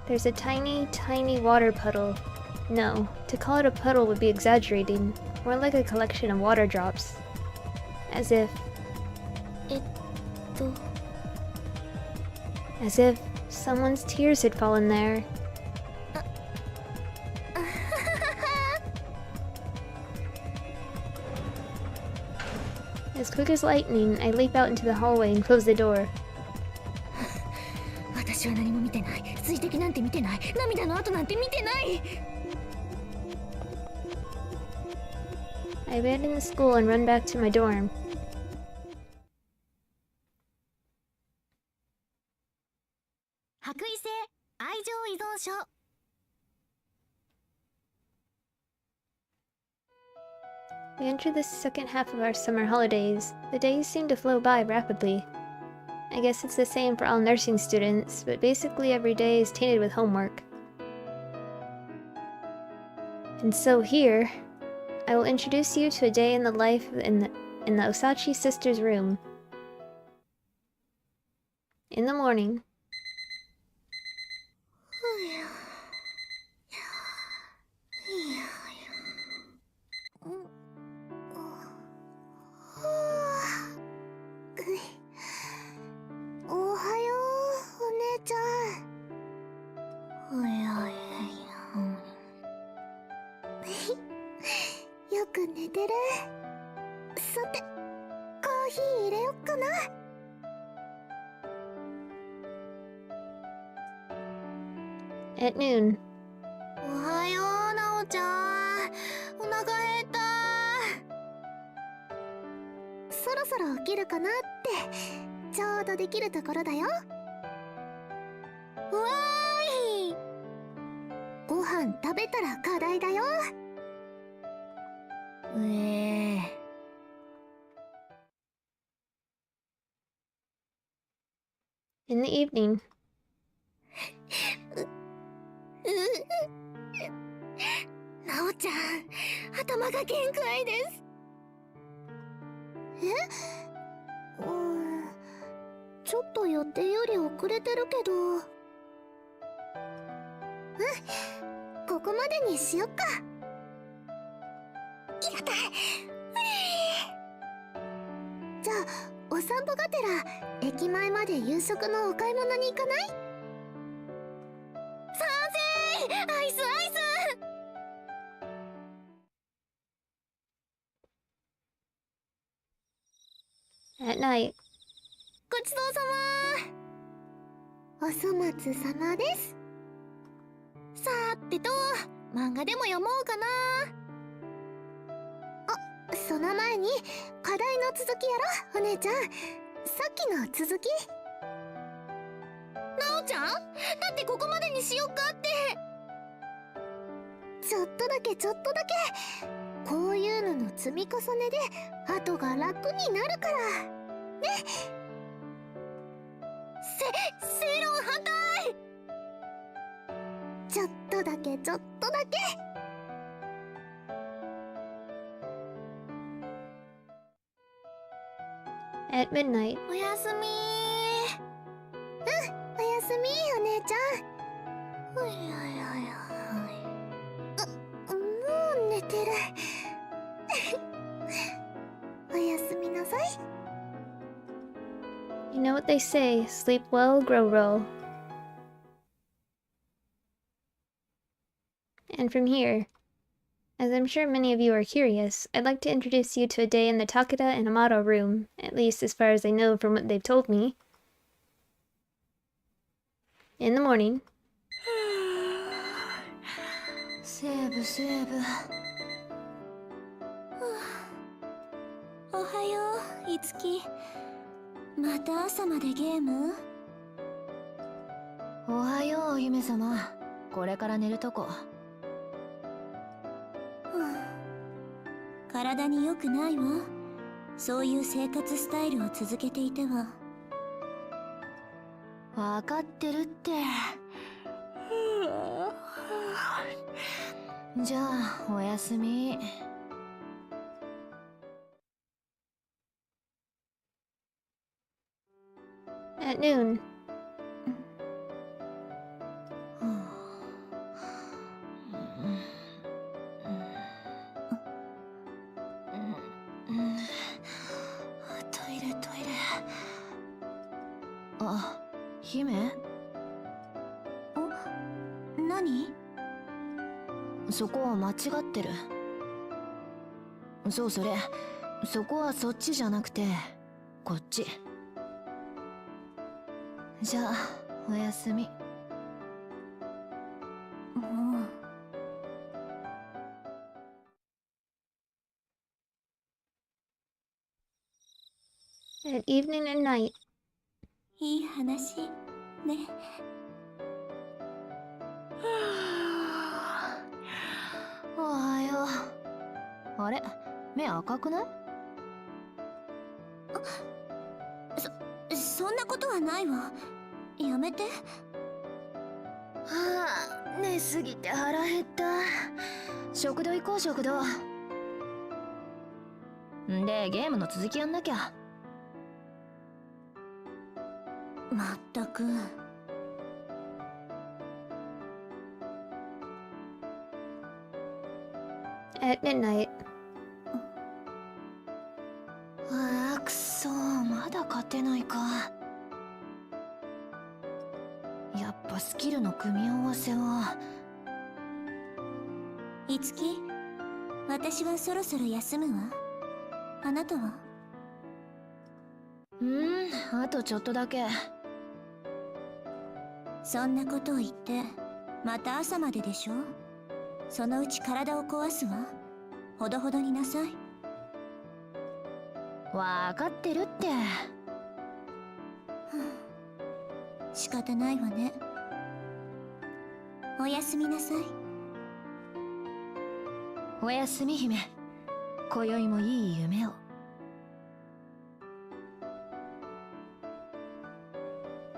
There's a tiny, tiny water puddle. No, to call it a puddle would be exaggerating. More like a collection of water drops. As if... と。 as if someone's tears had fallen there. As quick as lightning, I leap out into the hallway and close the door. 私は何も見てない。水滴なんて見てない。涙の跡なんて見てない。 I abandon the school and run back to my dorm. 白衣性愛情依存症。 We enter the second half of our summer holidays. The days seem to flow by rapidly. I guess it's the same for all nursing students, but basically every day is tainted with homework. And so here, I will introduce you to a day in the life in the Osachi sisters' room. In the morning. At noon. おはよう、なおちゃん。お腹減った。そろそろ起きるかなって、ちょうどできるところだよ。わーい。ご飯食べたら課題だよ。In the evening. なおちゃん、頭が限界です。ちょっと予定より遅れてるけど。ここまでにしよっか。やった。じゃあ、お散歩がてら駅前まで夕食のお買い物に行かない？賛成！アイスアイス！ At night. ごちそうさま。おそ松様です。さーてと、漫画でも読もうかな。あ、その前に課題の続きやろ、お姉ちゃん。さっきの続き。なおちゃん、だってここまでにしよっかって。ちょっとだけこういうのの積み重ねで後が楽になるからね。正論反対。ちょっとだけ。At midnight. おやすみ。おやすみ、お姉ちゃん。もう寝てる。おやすみなさい。You know what they say, sleep well, grow well. And from here, as I'm sure many of you are curious, I'd like to introduce you to a day in the Takeda and Amado room, at least as far as I know from what they've told me. In the morning. セーブ。おはよう、いつき。また朝までゲーム？おはよう、姫様。これから寝るとこ。体に良くないわ。そういう生活スタイルを続けていては。わかってるって。じゃあ、おやすみ。At noon. トイレ。あ、姫？何？そこ間違ってる。そう、そこはそっちじゃなくて、こっち。じゃあ、おやすみ。At evening and night. いい話ね。おはよう。あれ、目赤くない？そんなことはないわ。やめて。寝すぎて腹減った。食堂行こう、食堂。んでゲームの続きやんなきゃ。まったく。At midnight. くそ、まだ勝てないか。やっぱスキルの組み合わせは。いつき、私はそろそろ休むわ。あなたは？あとちょっとだけ。そんなことを言ってまた朝まででしょ。そのうち体を壊すわ。ほどほどになさい。わかってるって。仕方ないわね。おやすみなさい。おやすみ姫。今宵もいい夢を。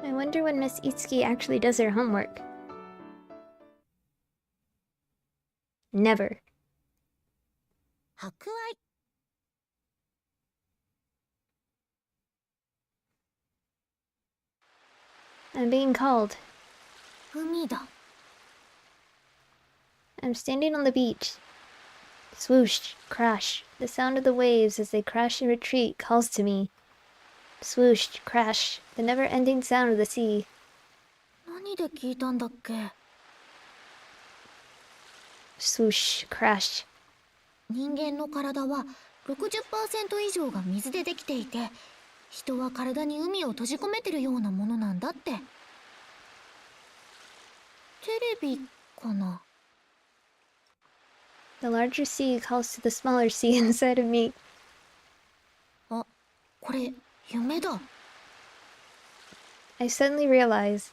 I wonder when Miss Itsuki actually does her homework. Never. 博愛。I'm being called. 海だ。I'm standing on the beach. Swoosh, crash. The sound of the waves as they crash and retreat calls to me. Swoosh, crash. The never-ending sound of the sea. 何で聞いたんだっけ。Swoosh, crash. 人間の体は 60% 以上が水でできていて、人は体に海を閉じ込めてるようなものなんだって。テレビかな。The larger sea calls to the smaller sea inside of me. あ、これ夢だ。I suddenly realize.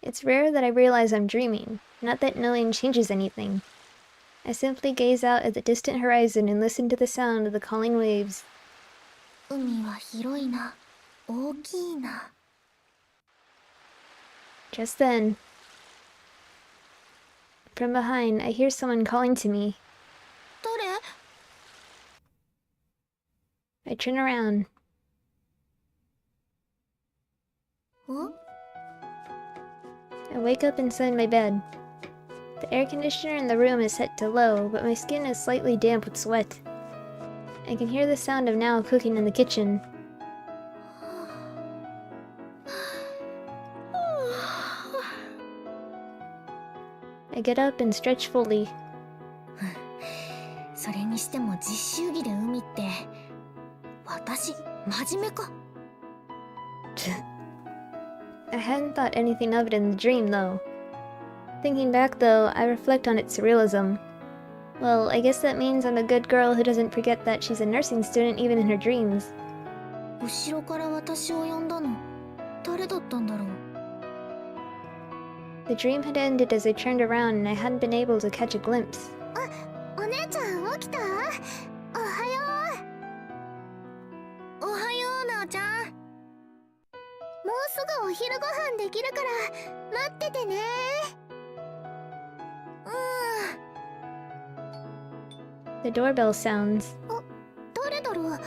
It's rare that I realize I'm dreaming, not that knowing changes anything. I simply gaze out at the distant horizon and listen to the sound of the calling waves. 海は広いな。大きいな。Just then, from behind, I hear someone calling to me. 誰？ I turn around. I wake up inside my bed. The air conditioner in the room is set to low, but my skin is slightly damp with sweat. I can hear the sound of Now cooking in the kitchen. I get up and stretch fully. それにしても実習着で海って、私真面目か。I hadn't thought anything of it in the dream, though. Thinking back, though, I reflect on its surrealism. Well, I guess that means I'm a good girl who doesn't forget that she's a nursing student even in her dreams. 後ろから私を呼んだの、誰だったんだろう。The dream had ended as I turned around and I hadn't been able to catch a glimpse. お姉ちゃん起きた？おはよう。おはよう、なおちゃん。もうすぐお昼ご飯できるから待っててね。The doorbell sounds. 誰だろう。お姉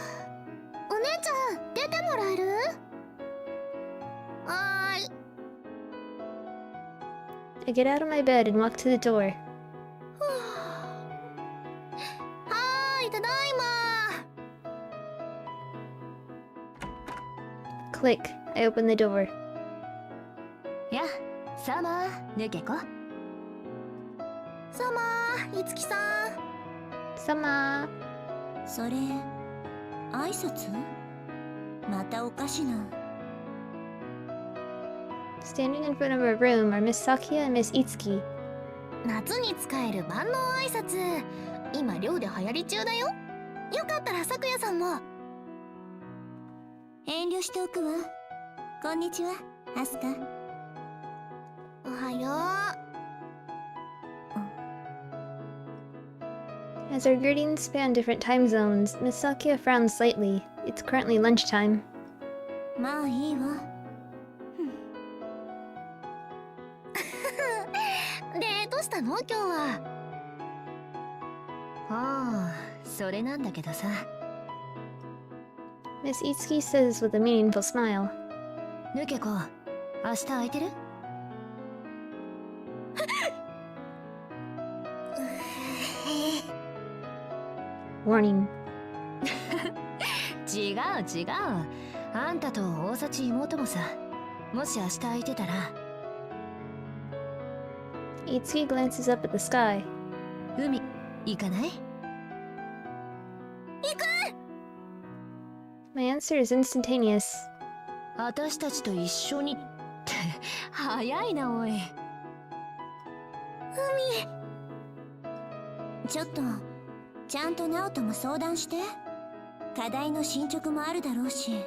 ちゃん出てもらえる？はーい。I get out of my bed and walk to the door. はーい、ただいま。 Click. I open the door. や、サマー、抜けこ。サマー、いつきさん。Sama. それ挨拶？またおかしな。 Standing in front of our room are Miss Sakia and Miss Itsuki. 夏に使える万能挨拶、今寮で流行り中だよ。よかったら咲夜さんも。遠慮しておくわ。こんにちは、アスカ。おはよう。 As our greetings span different time zones, Miss Sakia frowns slightly. It's currently lunchtime. まあいいわ。で、どうしたの今日は。ああ、それなんだけどさ。Miss Itsuki says with a meaningful smile. ぬけこ、明日空いてる？Warning. 違う違う。あんたと大幸妹もさ。もし明日空いてたら。Itsuki glances up at the sky. 海、行かない？ My answer is instantaneous. 私たちと一緒にって早いなおい。ちょっとちゃんとナオとも相談して。課題の進捗もあるだろうし。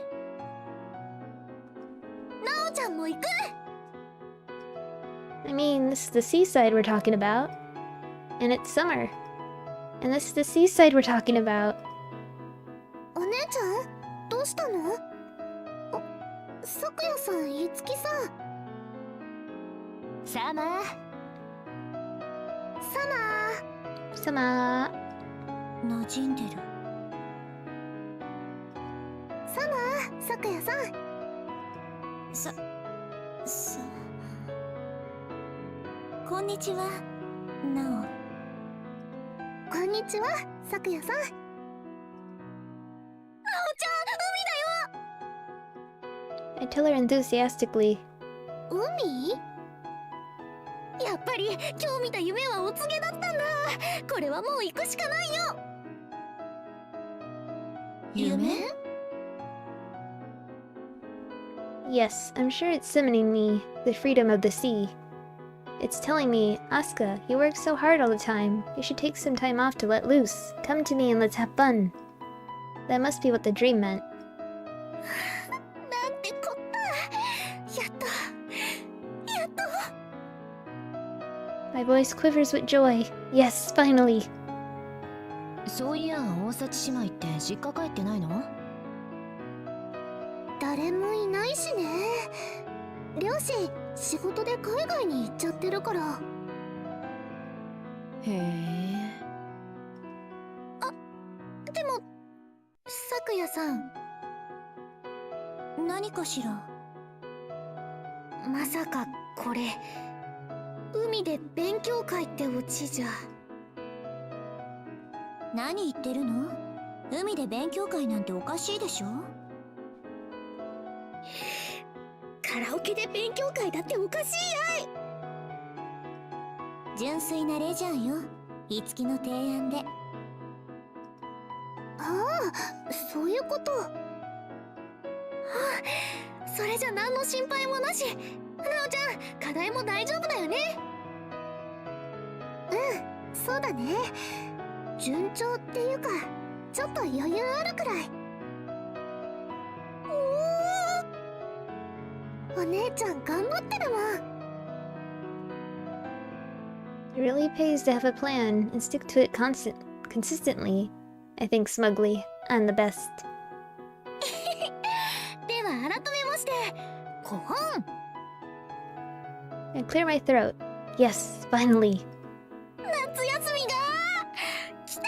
ナオちゃんも行く。 I mean, this is the seaside we're talking about. And it's summer. And this is the seaside we're talking about. お姉ちゃんどうしたの？さくやさん、いつきさん。サマー。サマ Sama. ー馴染んでる。サマー、さくやさん。こんにちは、なお。こんにちは、さくやさん。なおちゃん、I tell her enthusiastically. 海だよ。海？やっぱり今日見た夢はお告げだったんだ。これはもう行くしかないよ。夢？ Yes, I'm sure it's summoning me, the freedom of the sea. It's telling me, Asuka, you work so hard all the time. You should take some time off to let loose. Come to me and let's have fun. That must be what the dream meant. なんてこった。やっと。 My voice quivers with joy. Yes, finally. そういや大幸姉妹って実家帰ってないの？誰もいないしね。両親仕事で海外に行っちゃってるから。へえ。でもさくやさん、何かしら。まさかこれ海で勉強会ってオチじゃ。何言ってるの？海で勉強会なんておかしいでしょ。カラオケで勉強会だっておかしいやい。純粋なレジャーよ、いつきの提案で。ああ、そういうこと。はあ、それじゃ何の心配もなし。なおちゃん、課題も大丈夫だよね。うん、そうだね。順調っていうか、ちょっと余裕あるくらい。お姉ちゃん頑張ってるもん。 It really pays to have a plan and stick to it consistently. I think smugly. I'm the best. では改めまして、ご本。 I clear my throat. Yes, finally. 夏休みが来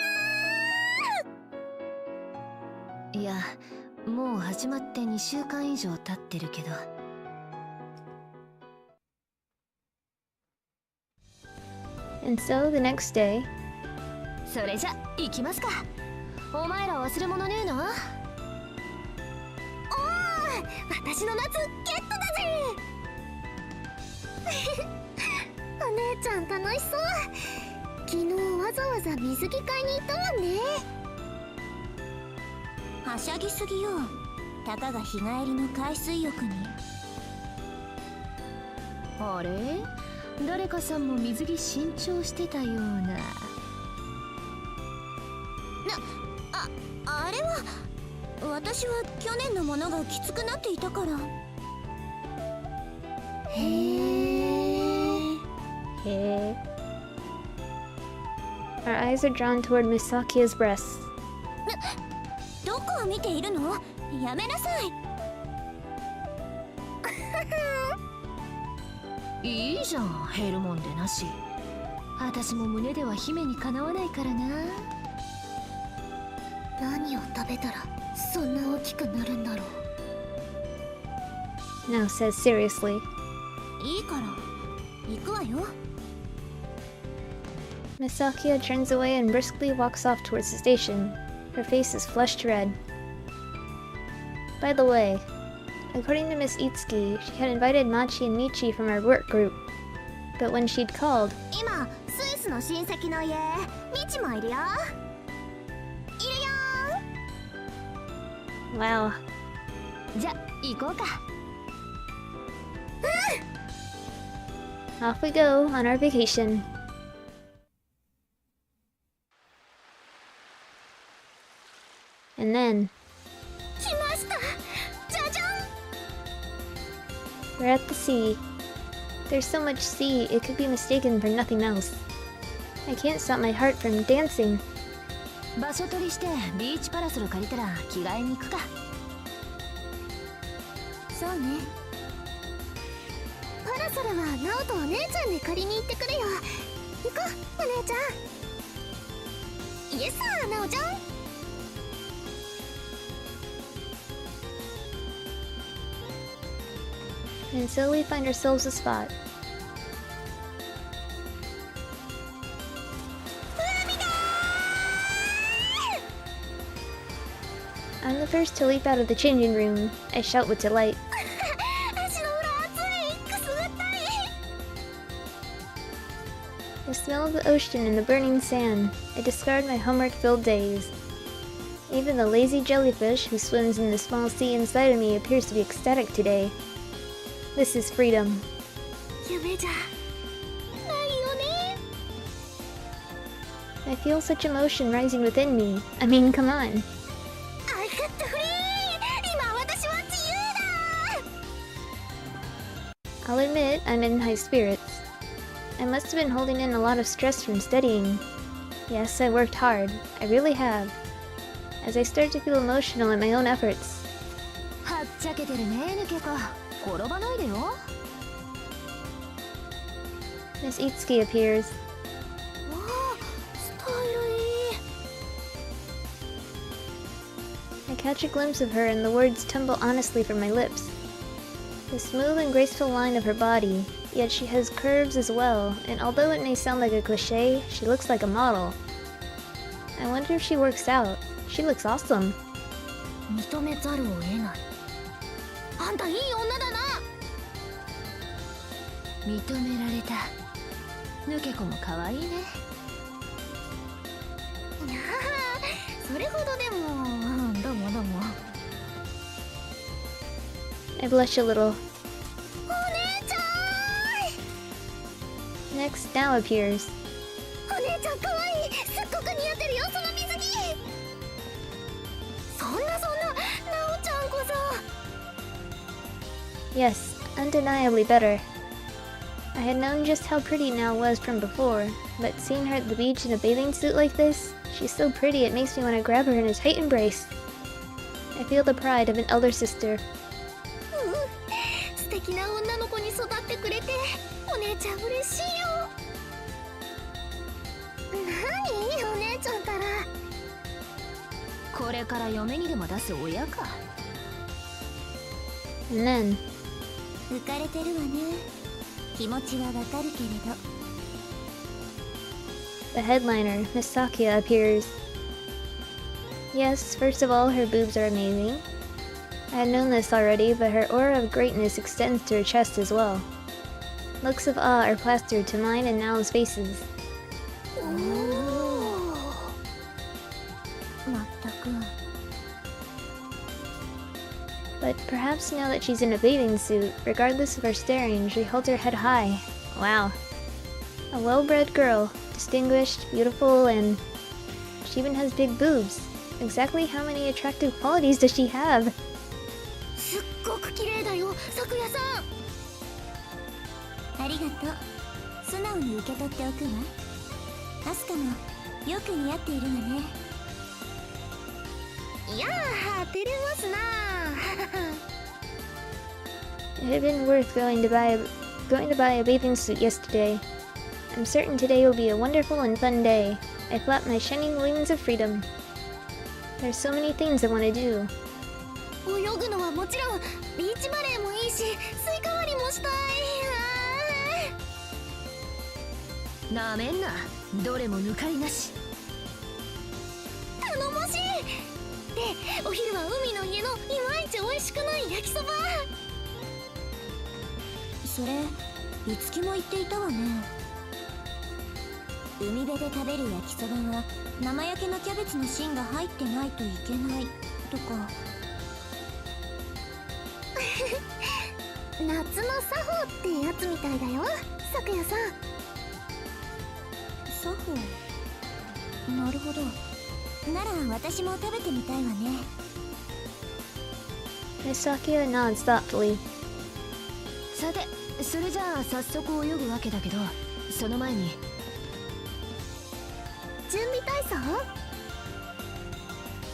たいや、もう始まって2週間以上経ってるけど。And so the next day, それじゃ行きますか。お前ら忘れ物ねえの？おー、私の夏ゲットだぜ。お姉ちゃん楽しそう。昨日わざわざ水着買いに行ったもんね。はしゃぎすぎよ。たかが日帰りの海水浴に。あれ？誰かさんも水着新調してたような。あれは私は去年のものがきつくなっていたから。へえ。 hey. Our eyes are drawn toward Miss Sakia's breasts. どこを見ているの？やめなさい。いいじゃん、減るもんでなし。私も胸では姫にかなわないからな。何を食べたらそんな大きくなるんだろう。 Now says seriously. いいから行くわよ。 Miss Sakia turns away and briskly walks off towards the station. Her face is flushed red. By the way, according to Miss Itsuki, she had invited Machi and Michi from our work group. But when she'd called, 今スイスの親戚の家ミチもいるよ。いるよ。 wow, じゃ、行こうか。off we go on our vacation. And then, 来ました。じゃじゃん。 we're at the sea. There's so much sea, it could be mistaken for nothing else. I can't stop my heart from dancing. 場所取りしてビーチパラソル借りたら着替えに行くか。そうね。パラソルはナオとお姉ちゃんで借りに行ってくるよ。行こう、お姉ちゃん。イエスー、ナオちゃん。 And so we find ourselves a spot. I'm the first to leap out of the changing room. I shout with delight. 足の裏熱い。くすぐったい。 The smell of the ocean and the burning sand. I discard my homework-filled days. Even the lazy jellyfish who swims in the small sea inside of me appears to be ecstatic today. This is freedom. 夢じゃないよね。 I feel such emotion rising within me. I mean, come on. I got the free. 今私は自由だ。 I'll admit I'm in high spirits. I must have been holding in a lot of stress from studying. Yes, I worked hard. I really have. As I start to feel emotional at my own efforts. はっちゃけてるね、抜け子。転ばないでよ。 Miss Itsuki appears. わあ、スタイルいい。 I catch a glimpse of her and the words tumble honestly from my lips. The smooth and graceful line of her body, yet she has curves as well, and although it may sound like a cliche, she looks like a model. I wonder if she works out. She looks awesome. 認めざるを得ない。あんたいい女だな。 認められた。抜け子も可愛いね。いやー、それほどでも。どうもどうも。 I blush a little. お姉ちゃん。 Next now appears. お姉ちゃん可愛い。すっごく似合ってるよ、その水着。そんな、なおちゃんこそ。 Yes, undeniably better. I had known just how pretty Nao was from before, but seeing her at the beach in a bathing suit like this, she's so pretty it makes me want to grab her in a tight embrace. I feel the pride of an elder sister. 素敵な女の子に育ってくれてお姉ちゃん嬉しいよ。何お姉ちゃんたら。これから嫁にでも出す親か。 And then, 浮かれてるわね。気持ちはわかるけれど。 the headliner, Miss Sakia, appears. Yes, first of all, her boobs are amazing. I had known this already, but her aura of greatness extends to her chest as well. Looks of awe are plastered to mine and Nao's faces. おお。まったく。 But perhaps now that she's in a bathing suit, regardless of her staring, she holds her head high. Wow. A well-bred girl, distinguished, beautiful, and she even has big boobs. Exactly how many attractive qualities does she have? すっごく綺麗だよ、咲夜さん。ありがとう。素直に受け取っておくわ。アスカもよく似合っているわね。いやー、照れますな。 It had been worth going going to buy a bathing suit yesterday. I'm certain today will be a wonderful and fun day. I flap my shining wings of freedom. There's so many things I want to do. 泳ぐのはもちろんビーチバレーもいいしスイカ割りもしたい。なめんな、どれも抜かりなし。頼もしい。で、お昼は海の家のいまいち美味しくない焼きそば。それ、いつきも言っていたわね。海辺で食べる焼きそばは生焼けのキャベツの芯が入ってないといけないとか。夏の作法ってやつみたいだよ、咲夜さん。作法、なるほど。なら私も食べてみたいわね。Miss Sakuya nods thoughtfully. さて、それじゃあ早速泳ぐわけだけど、その前に準備体操？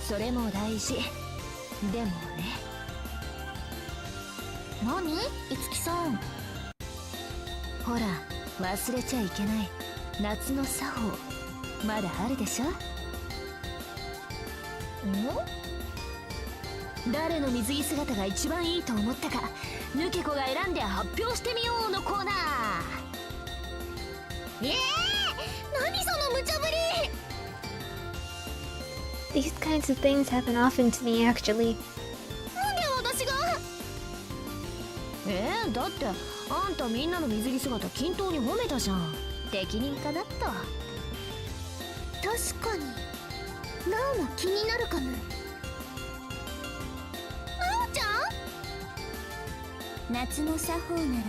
それも大事。でもね。何？いつきさん。ほら、忘れちゃいけない夏の作法、まだあるでしょ？誰の水着姿が一番いいと思ったか、抜け子が選んで発表してみようのコーナー。何その無茶ぶり。 These kinds of things happen often to me, actually. なんで私が？だってあんたみんなの水着姿均等に褒めたじゃん。適任かなと。確かになおも気になるかも。なおちゃん？夏の作法なら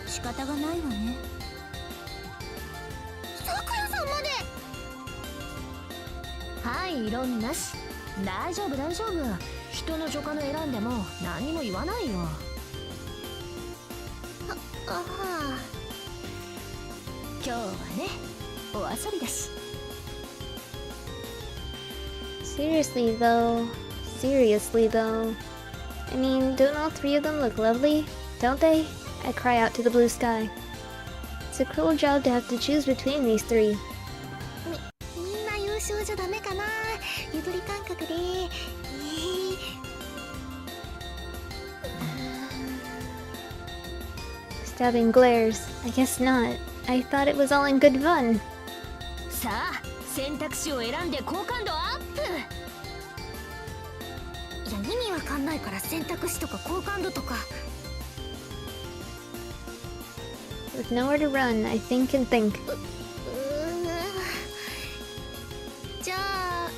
仕方がないわね。咲夜さんまで。はい、異論なし。大丈夫大丈夫。人の女官の選んでも何にも言わないよ。ああ。今日はね、お遊びだし。Seriously though. I mean, don't all three of them look lovely? Don't they? I cry out to the blue sky. It's a cruel job to have to choose between these three. みんな優勝じゃダメかな。ゆとり感覚で。Stabbing glares. I guess not. I thought it was all in good fun. さあ、選択肢を選んで好感度アップ。いや、意味わかんないから選択肢とか好感度とか。With nowhere to run, I think and think. じゃあ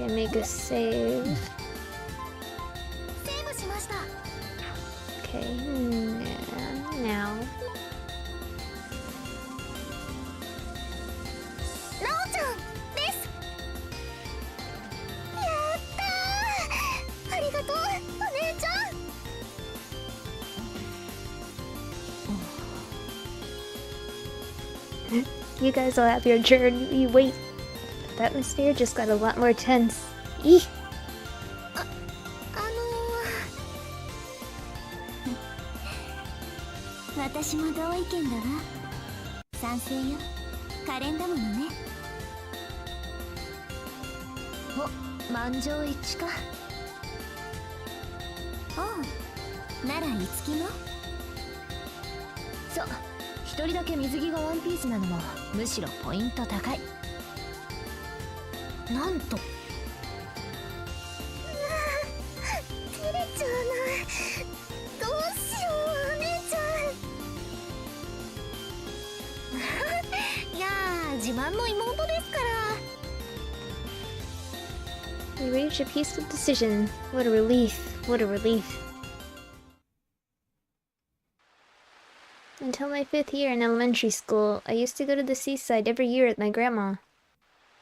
Okay, make a save. セーブしました。 Okay, now. なおちゃんです。やったー、ありがとうお姉ちゃん。You guys will have your turn. You wait. The atmosphere just got a lot more tense. Eek! 私も同意見だわ。賛成よ。可憐だものね。お、満場一致か。おう、ならいつきも。そう、一人だけ水着がワンピースなのもむしろポイント高い。なんと。照れちゃうな。どうしよう、お姉ちゃん。いやー、自慢の妹ですから。We reached a peaceful decision. What a relief. What a relief. Until my 5th year in elementary school, I used to go to the seaside every year with my grandma.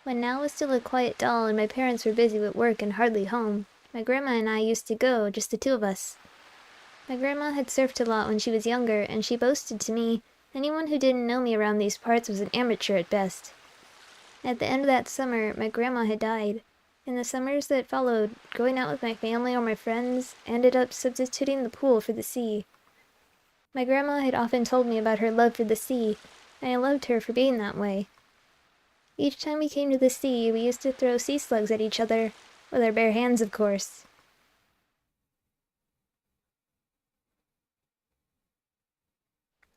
When Now was still a quiet doll and my parents were busy with work and hardly home, my grandma and I used to go, just the two of us. My grandma had surfed a lot when she was younger, and she boasted to me, anyone who didn't know me around these parts was an amateur at best. At the end of that summer, my grandma had died. In the summers that followed, going out with my family or my friends ended up substituting the pool for the sea. My grandma had often told me about her love for the sea, and I loved her for being that way. Each time we came to the sea, we used to throw sea slugs at each other, with our bare hands, of course.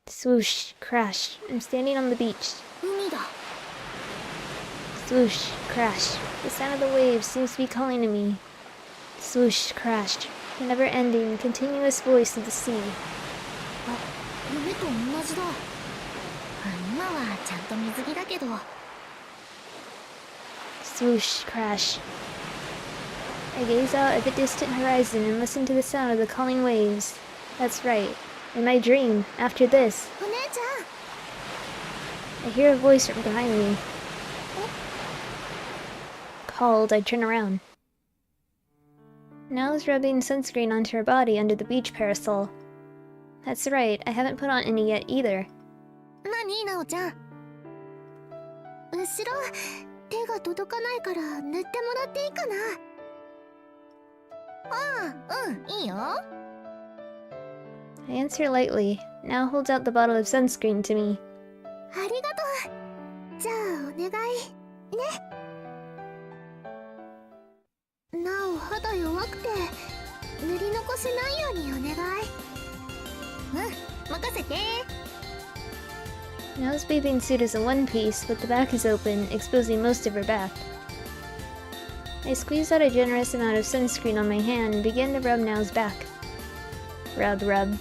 Swoosh, crash, I'm standing on the beach. 海だ。 Swoosh, crash, the sound of the waves seems to be calling to me. Swoosh, crash, the never-ending, continuous voice of the sea. あ、夢と同じだ。今はちゃんと水着だけど。 Swoosh, crash. I gaze out at the distant horizon and listen to the sound of the calling waves. That's right. In my dream, after this, お姉ち I hear a voice from behind me. Called, I turn around. Nell's rubbing sunscreen onto her body under the beach parasol. That's right, I haven't put on any yet either. ゃん。なに、なおちゃん。後ろ、手が届かないから塗ってもらっていいかな。ああ、うん、いいよ。 I answer lightly. Now holds out the bottle of sunscreen to me. ありがとう。じゃあ、お願い。ね。なお、肌弱くて、塗り残せないようにお願い。うん、任せて。 Nell's bathing suit is a one-piece, but the back is open, exposing most of her back. I squeeze out a generous amount of sunscreen on my hand and begin to rub Nell's back. Rub, rub.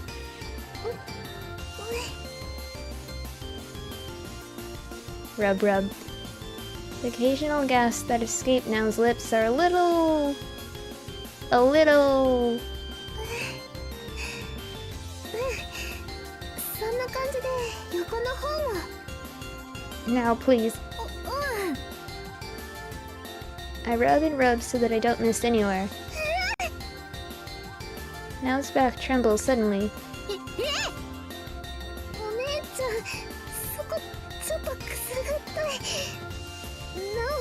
Rub, rub. The occasional gasps that escape Nell's lips are a little... そんな感じで横の方も。 Now, please. I rub and rub so that I don't miss anywhere. Nell's back trembles suddenly. お姉ちゃん、そこちょっとくすぐったい。なお、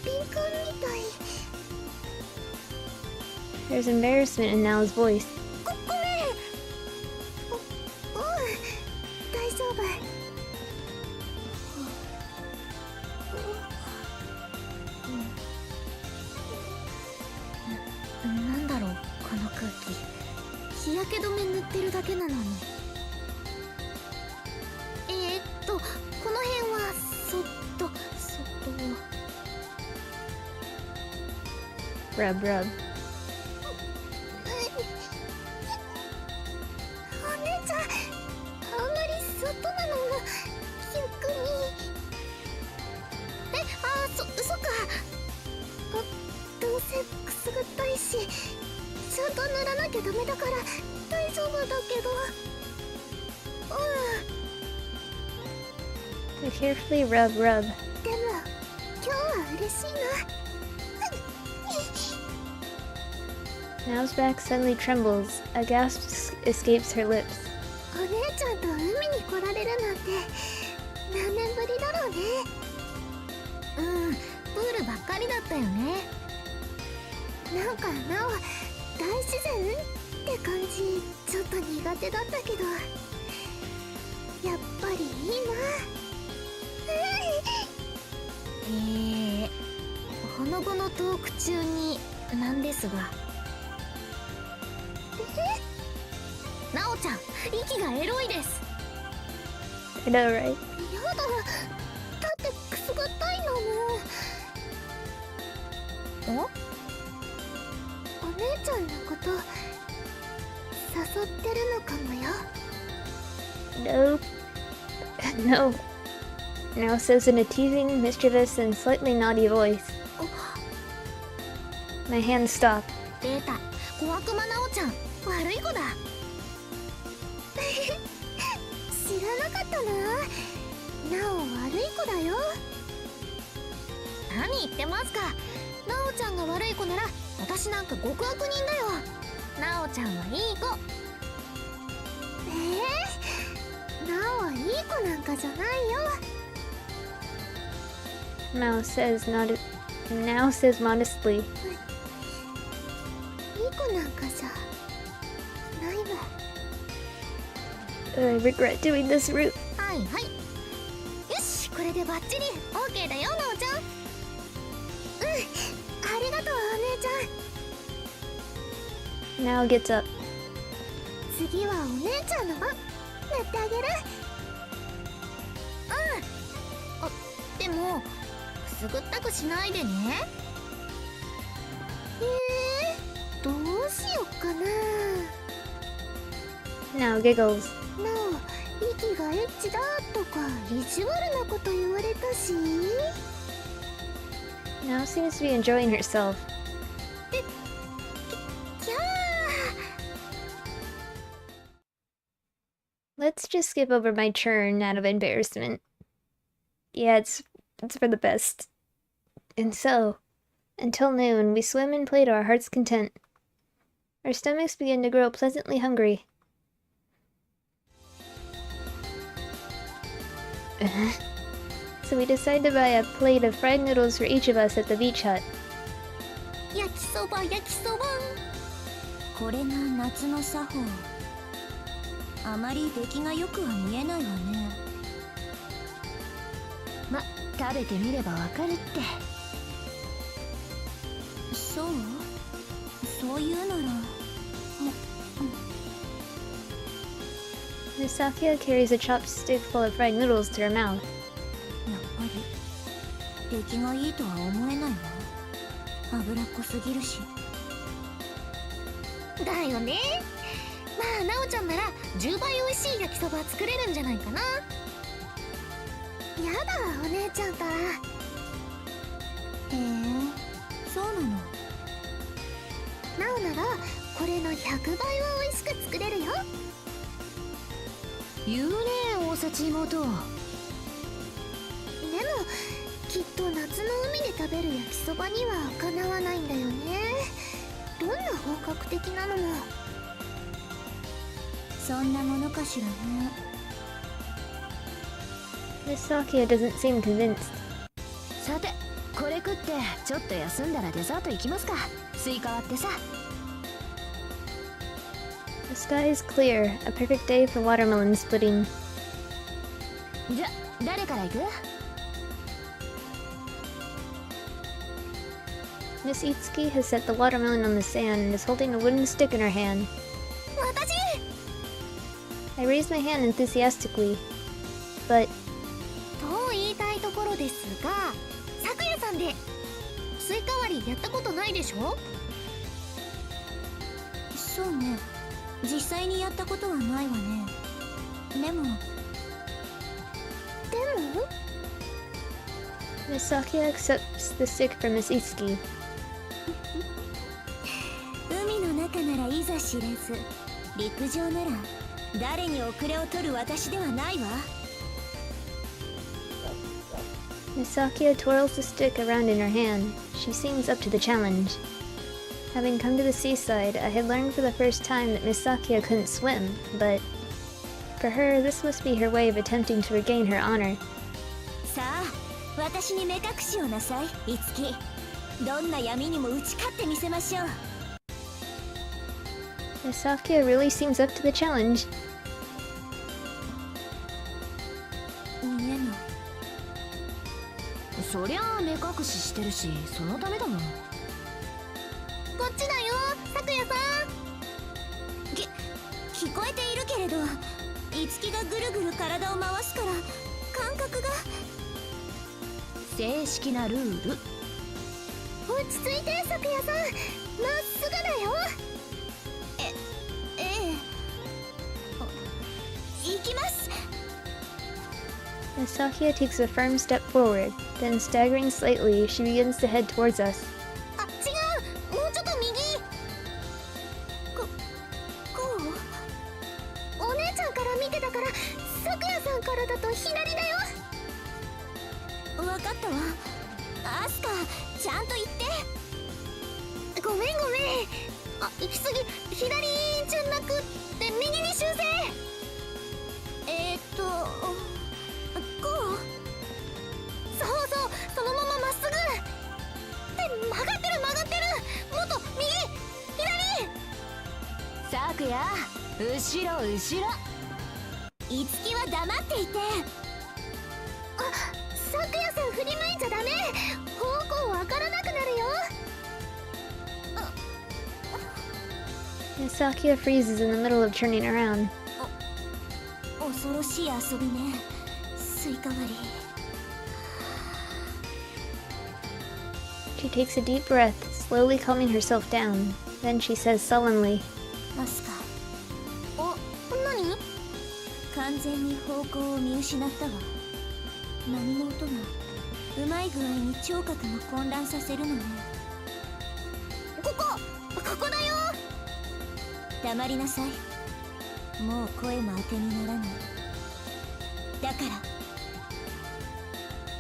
敏感みたい。 There's embarrassment in Nell's voice. ごめん。大丈夫。なんだろう、この空気。日焼け止め塗ってるだけなのに。この辺はそっと。 Rub, rub. お姉ちゃん、あんまりそっとなのも逆に。そっか。どうせくすぐったいし、ちゃんと塗らなきゃダメだから大丈夫だけど。I carefully rub, rub. でも今日は嬉しいな。 Nell's back suddenly trembles. A gasp escapes her lips. お姉ちゃんと海に来られるなんて何年ぶりだろうね。プールばっかりだったよね。なんかなお、大自然って感じちょっと苦手だったけど、やっぱりいいな。ほのぼのトーク中になんですが。なおちゃん、息がエロいです。 I know, right? やだ、だってくすぐったいのも。お姉ちゃんのこと誘ってるのかもよ。 Nope. No. Nell says in a teasing, mischievous, and slightly naughty voice. My hands stop. 出た、小悪魔なおちゃん、悪い子だ。知らなかったな。なお悪い子だよ。何言ってますか。なおちゃんが悪い子なら私なんか極悪人だよ。なおちゃんはいい子。なおはいい子なんかじゃないよ。 Mouse says, Now says modestly, いい子なんかじゃないもん。 I regret doing this route. はいはい。よし、これでバッチリ OK だよ、なおちゃん。うん、ありがとうお姉ちゃん。 Now gets up. 次はお姉ちゃんの番。塗ってあげる。うん。あ、でもくすぐったくしないでね。どうしよっかな。 Now giggles. なお、息がエッチだとか意地悪なこと言われたし。 Now seems to be enjoying herself. きゃ Let's just skip over my churn out of embarrassment. Yeah, it's for the best. And so, until noon, we swim and play to our heart's content. Our stomachs begin to grow pleasantly hungry. So we decide to buy a plate of fried noodles for each of us at the beach hut. ー、焼きそば焼きそば。これが夏の作法。あまり出来がよくは見えないわね。ま、食べてみればわかるって。そう？そういうなら。 Miss Sakia carries a chopstick full of fried noodles to her mouth. やっぱり出来がいいとは思えないわ。脂っこすぎるし。だよね。まあなおちゃんなら10倍美味しい焼きそば作れるんじゃないかな。やだお姉ちゃんたら。へえ、そうなの。なおならこれの100倍は美味しく作れるよ。言うね、大幸妹。でもきっと夏の海で食べる焼きそばにはかなわないんだよね。どんな本格的なのも。そんなものかしらね。 Miss Sakia doesn't seem convinced. さて、これ食ってちょっと休んだらデザート行きますか。スイカ割ってさ。 The sky is clear, a perfect day for watermelon splitting. じゃ、誰から行く？ Miss Itsuki has set the watermelon on the sand and is holding a wooden stick in her hand. 私 I raise my hand enthusiastically, but と言いたいところですが、咲夜さんでスイカ割りやったことないでしょ。そうね、実際にやったことはないわね。でも Miss Sakia accepts the stick from Miss Itsuki. 海の中ならいざ知れず、陸上なら誰に遅れを取る私ではないわ。 Miss Sakia twirls the stick around in her hand. She seems up to the challenge. Having come to the seaside, I had learned for the first time that Miss Sakia couldn't swim, but for her, this must be her way of attempting to regain her honor. さあ、私に目隠しをなさい、いつき。どんな闇にも打ち勝ってみせましょう。 Miss Sakia really seems up to the challenge. 見えない。そりゃあ目隠ししてるし、そのためだもん。こっちだよ、咲夜さん。聞こえているけれど、いつきがぐるぐる体を回すから感覚が。正式なルール。落ち着いて、咲夜さん。まっすぐだよ。ええ。行きます。 Miss Sakia takes a firm step forward, then staggering slightly, she begins to head towards us. あ、違う。もうちょっと右。こう。お姉ちゃんから見てたから、咲夜さんからだと左だよ。わかったわ。アスカ、ちゃんと言って。ごめんごめん。あ、行き過ぎ。左じゃなくって右に修正。こう。そうそう、そのまままっすぐ。くや後ろ後ろ。いつきは黙っていて。あ、さくやさん振り向いちゃダメ。方向わからなくなるよ。Sakia freezes in the middle of turning around. 恐ろしい遊びね、スイカ割り。She takes a deep breath, slowly calming herself down. Then she says sullenly, アスカ。何？完全に方向を見失ったわ。波の音がうまい具合に聴覚も混乱させるのね。ここだよ。黙りなさい。もう声も当てにならない。だか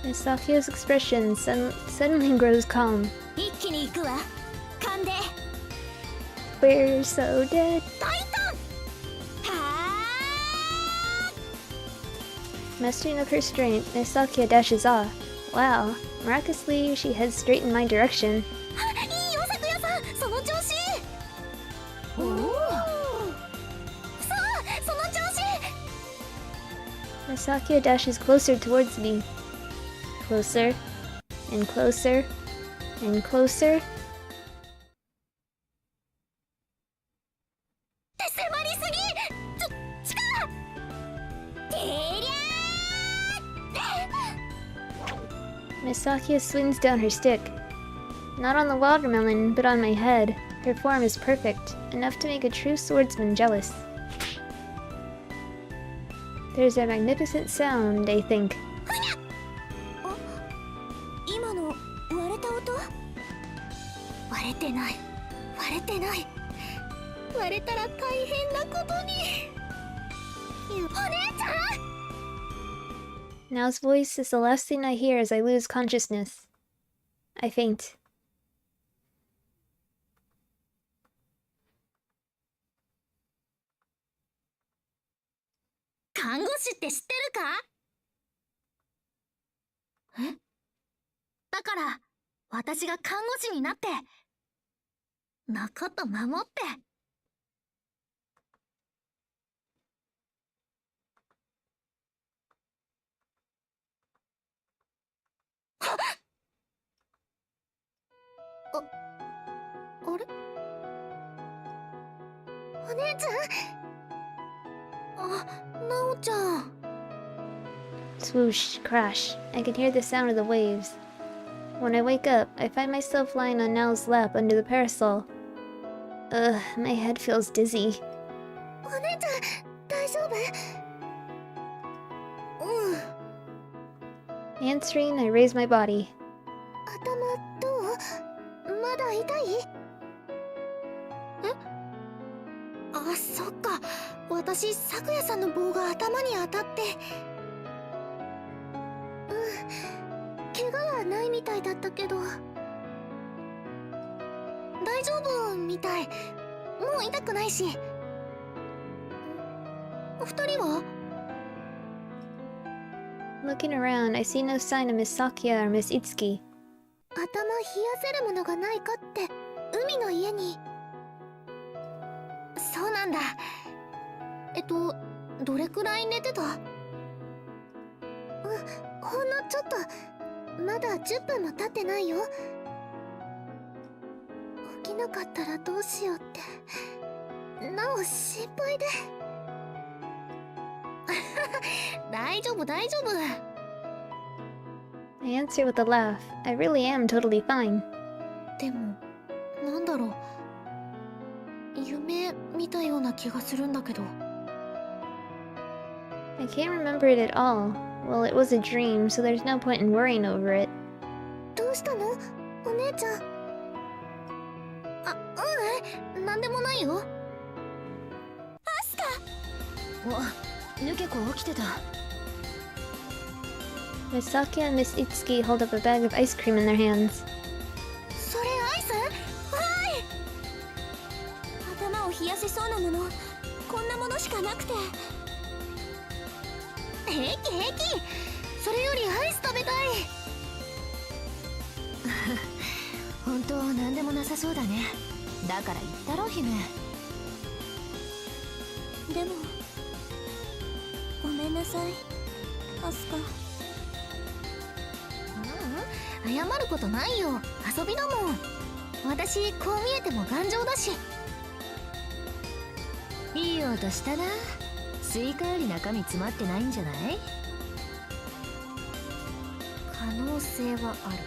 ら。Sakia's expression suddenly grows calm. 一気に行くわ。勘で。We're so dead. タイタン。はあ。 Mastering of her strength, Sakia dashes off. Wow, miraculously, she heads straight in my direction. いいよ、さくやさん、その調子。おお。さあ、その調子。Sakia dashes closer towards me. Closer, and closer, and closer. 迫りすぎ。力。てりゃー。 Miss Sakia swings down her stick. Not on the watermelon, but on my head. Her form is perfect, enough to make a true swordsman jealous. There's a magnificent sound, I think. 今の割れた音？割れてない。割れてない。割れたら大変なことに。お姉ちゃん。 Now's voice is the last thing I hear as I lose consciousness. I faint. 看護師って知ってるか？え？だから私が看護師になって中と守って。あれ？お姉ちゃん。なおちゃん。 Swoosh, crash. I can hear the sound of the waves. When I wake up, I find myself lying on Nao's lap under the parasol. Ugh, my head feels dizzy. お姉ちゃん、大丈夫？Answering, I raise my body. 頭どう？まだ痛い？え？あ、そっか。私、さくやさんの棒が頭に当たって。怪我はないみたいだったけど。大丈夫みたい。もう痛くないし。二人は？ Looking around, I see no sign of Miss Sakia or Miss Itsuki. 頭冷やせるものがないかって海の家に。そうなんだ。どれくらい寝てた？ほんのちょっと。まだ10分も経ってないよ。起きなかったらどうしようってなお心配で。大丈夫大丈夫。 I answer with a laugh. I really am totally fine. でもなんだろう、夢見たような気がするんだけど。 I can't remember it at all. Well, it was a dream, so there's no point in worrying over it. どうしたのお姉ちゃん？なんでもないよ。アスカ。お、抜け子起きてた。 Miss Sakia and Miss Itsuki hold up a bag of ice cream in their hands. それアイス？はい。頭を冷やせそうなもの、こんなものしかなくて。平気平気。それよりアイス食べたい。本当なんでもなさそうだね。だから言ったろ姫。でもごめんなさいアスカ。謝ることないよ、遊びだもん。私こう見えても頑丈だし。いい音したな。スイカより中身詰まってないんじゃない？可能性はある。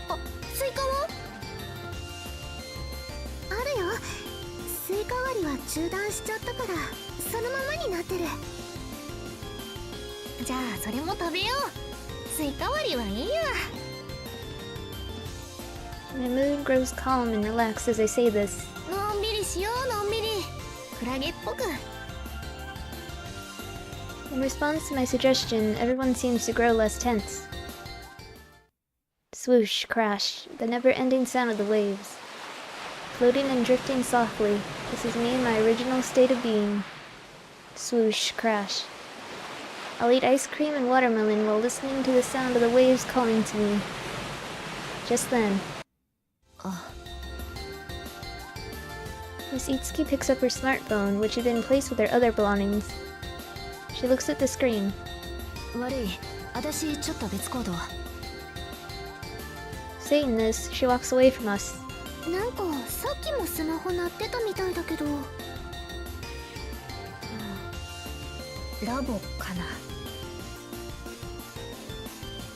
あ、スイカはあるよ。スイカ割りは中断しちゃったからそのままになってる。じゃあそれも食べよう。スイカ割りはいいや。 My mood grows calm and relaxed as I say this. のんびりしよう、のんびり。クラゲっぽく。 In response to my suggestion, everyone seems to grow less tense. Swoosh, crash, the never-ending sound of the waves. Floating and drifting softly, this is me in my original state of being. Swoosh, crash. I'll eat ice cream and watermelon while listening to the sound of the waves calling to me. Just then, Miss Itsuki picks up her smartphone, which had been placed with her other belongings. She looks at the screen. 悪い、私ちょっと別行動。Saying this, she walks away from us. なんかさっきもスマホ鳴ってたみたいだけど。ラボかな。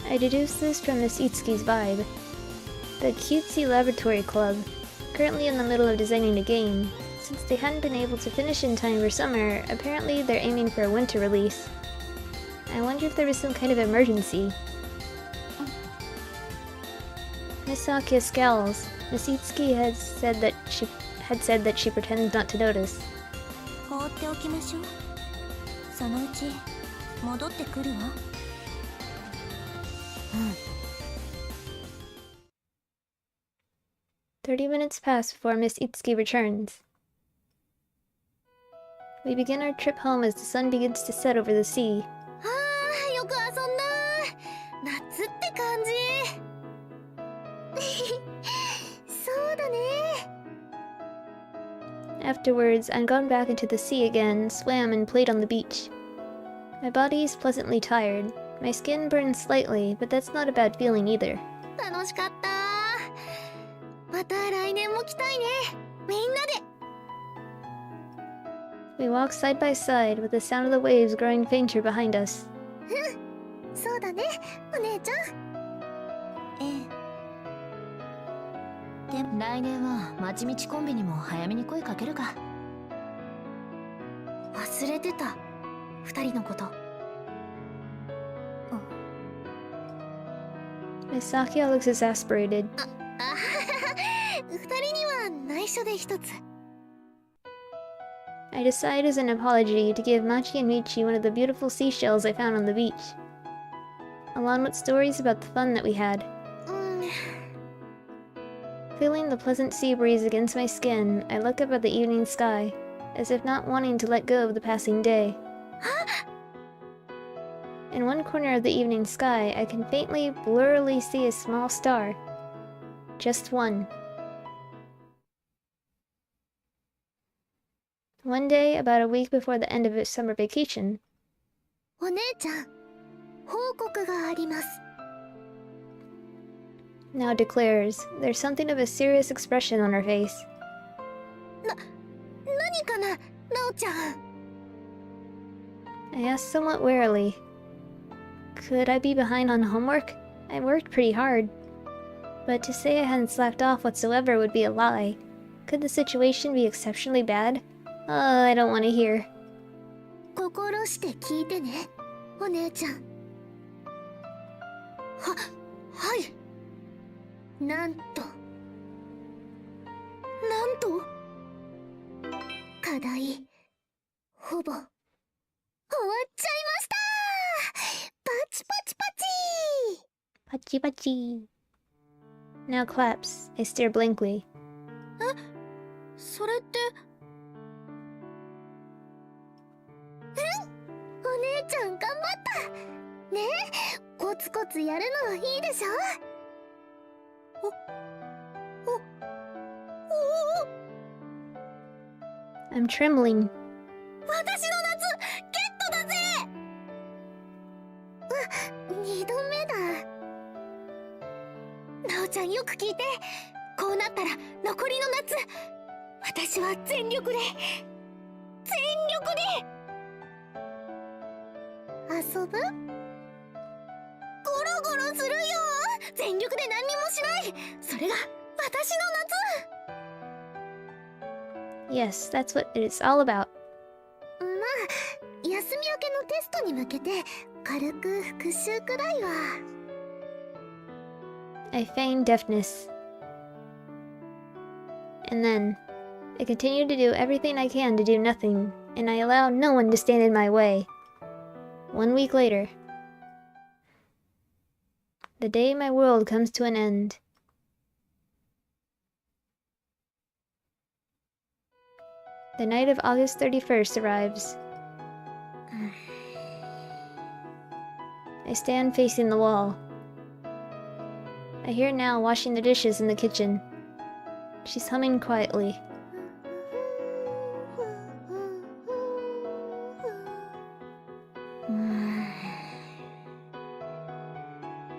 I deduce this from Miss Itsuki's vibe. The cutesy laboratory club, currently in the middle of designing a game. Since they hadn't been able to finish in time for summer, apparently they're aiming for a winter release. I wonder if there was some kind of emergency. Miss Sakia scowls. Miss Itsuki had said that she pretends not to notice. 放っておきましょう。そのうち戻ってくるわ。30 minutes pass before Miss Itsuki returns. We begin our trip home as the sun begins to set over the sea. ああ、よく遊んだ。夏って感じ。そうだね。 Afterwards, I've gone back into the sea again, swam and played on the beach. My body is pleasantly tired. My skin burns slightly, but that's not a bad feeling either. 楽しかった。また来年も来たいね。みんなで。 We walk side by side with the sound of the waves growing fainter behind us. そうだね、お姉ちゃん。ええ。でも来年は町道コンビニも早めに声かけるか。忘れてた。二人のこと。Miss Sakia looks exasperated. あはは。二人には内緒で一つ。 I decide as an apology to give Machi and Michi one of the beautiful seashells I found on the beach, along with stories about the fun that we had. Feeling the pleasant sea breeze against my skin, I look up at the evening sky, as if not wanting to let go of the passing day. In one corner of the evening sky, I can faintly, blurrily see a small star. Just one. One day, about a week before the end of its summer vacation, お姉ちゃん、報告があります。 now declares, there's something of a serious expression on her face. 何かな、なおちゃん。 I ask somewhat warily, could I be behind on homework? I worked pretty hard. But to say I hadn't slacked off whatsoever would be a lie. Could the situation be exceptionally bad? I don't want to hear. 心して聞いてね、お姉ちゃん。はい。なんと課題ほぼ終わっちゃいました。パチパチパチ。 Pachi pachi. Now claps. I stare blankly. それってお姉ちゃん頑張ったね。え、コツコツやるのいいでしょ。I'm trembling. ったら残りの夏私は全力で遊ぶ？ゴロゴロするよ。全力で何にもしない。それが私の夏。 Yes, that's what it's all about. まあ休み明けのテストに向けて軽く復習くらいは。 I feigned deafness. And then, I continue to do everything I can to do nothing, and I allow no one to stand in my way. 1 week later. The day my world comes to an end. The night of August 31st arrives. I stand facing the wall. I hear Nao washing the dishes in the kitchen. She's humming quietly.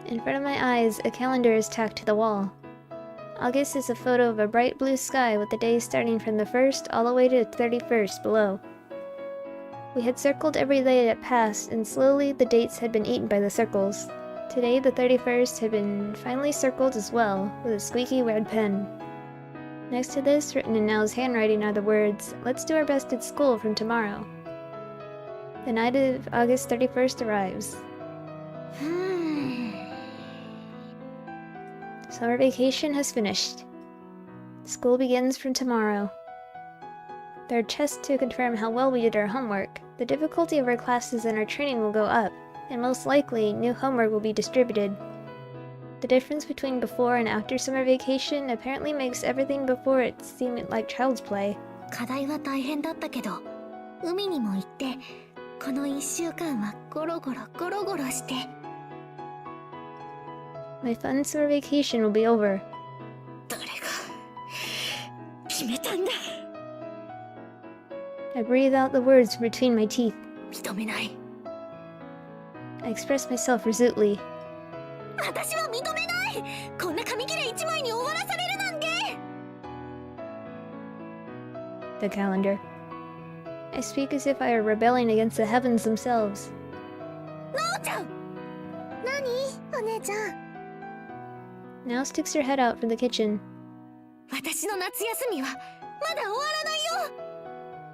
In front of my eyes, a calendar is tacked to the wall. August is a photo of a bright blue sky with the days starting from the 1st all the way to the 31st below. We had circled every day that passed, and slowly the dates had been eaten by the circles. Today, the 31st had been finally circled as well, with a squeaky red pen. Next to this, written in Nao's handwriting, are the words, "Let's do our best at school from tomorrow." The night of August 31st arrives. Summer vacation has finished. School begins from tomorrow. There are tests to confirm how well we did our homework. The difficulty of our classes and our training will go up, and most likely, new homework will be distributed. The difference between before and after summer vacation apparently makes everything before it seem like child's play. 課題は大変だったけど、海にも行って、この1週間はゴロゴロして。 My fun summer vacation will be over. 誰が決めたんだ。 I breathe out the words from between my teeth. 認めない。 I express myself resolutely. 私は認めない。こんな紙切れ1枚に終わらされるなんて。 The calendar. I speak as if I were rebelling against the heavens themselves. なおちゃん。何？お姉ちゃん。 Now sticks her head out from the kitchen. 私の夏休みはまだ終わらないよ。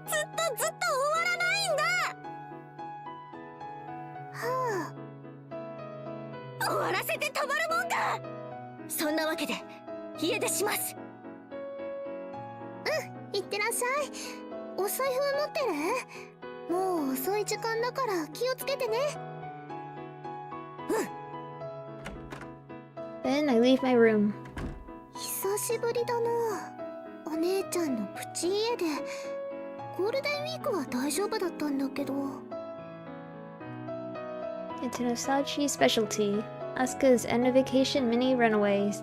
ずっと終わらないんだ。はあ。終わらせてたまるもんか。そんなわけで家出します。うん、いってらっしゃい。お財布持ってる？もう遅い時間だから気をつけてね。うん。 Then I leave my room. 久しぶりだな。お姉ちゃんのプチ家で。ゴールデンウィークは大丈夫だったんだけど。 It's an Osachi specialty. Asuka's end of vacation mini runaways.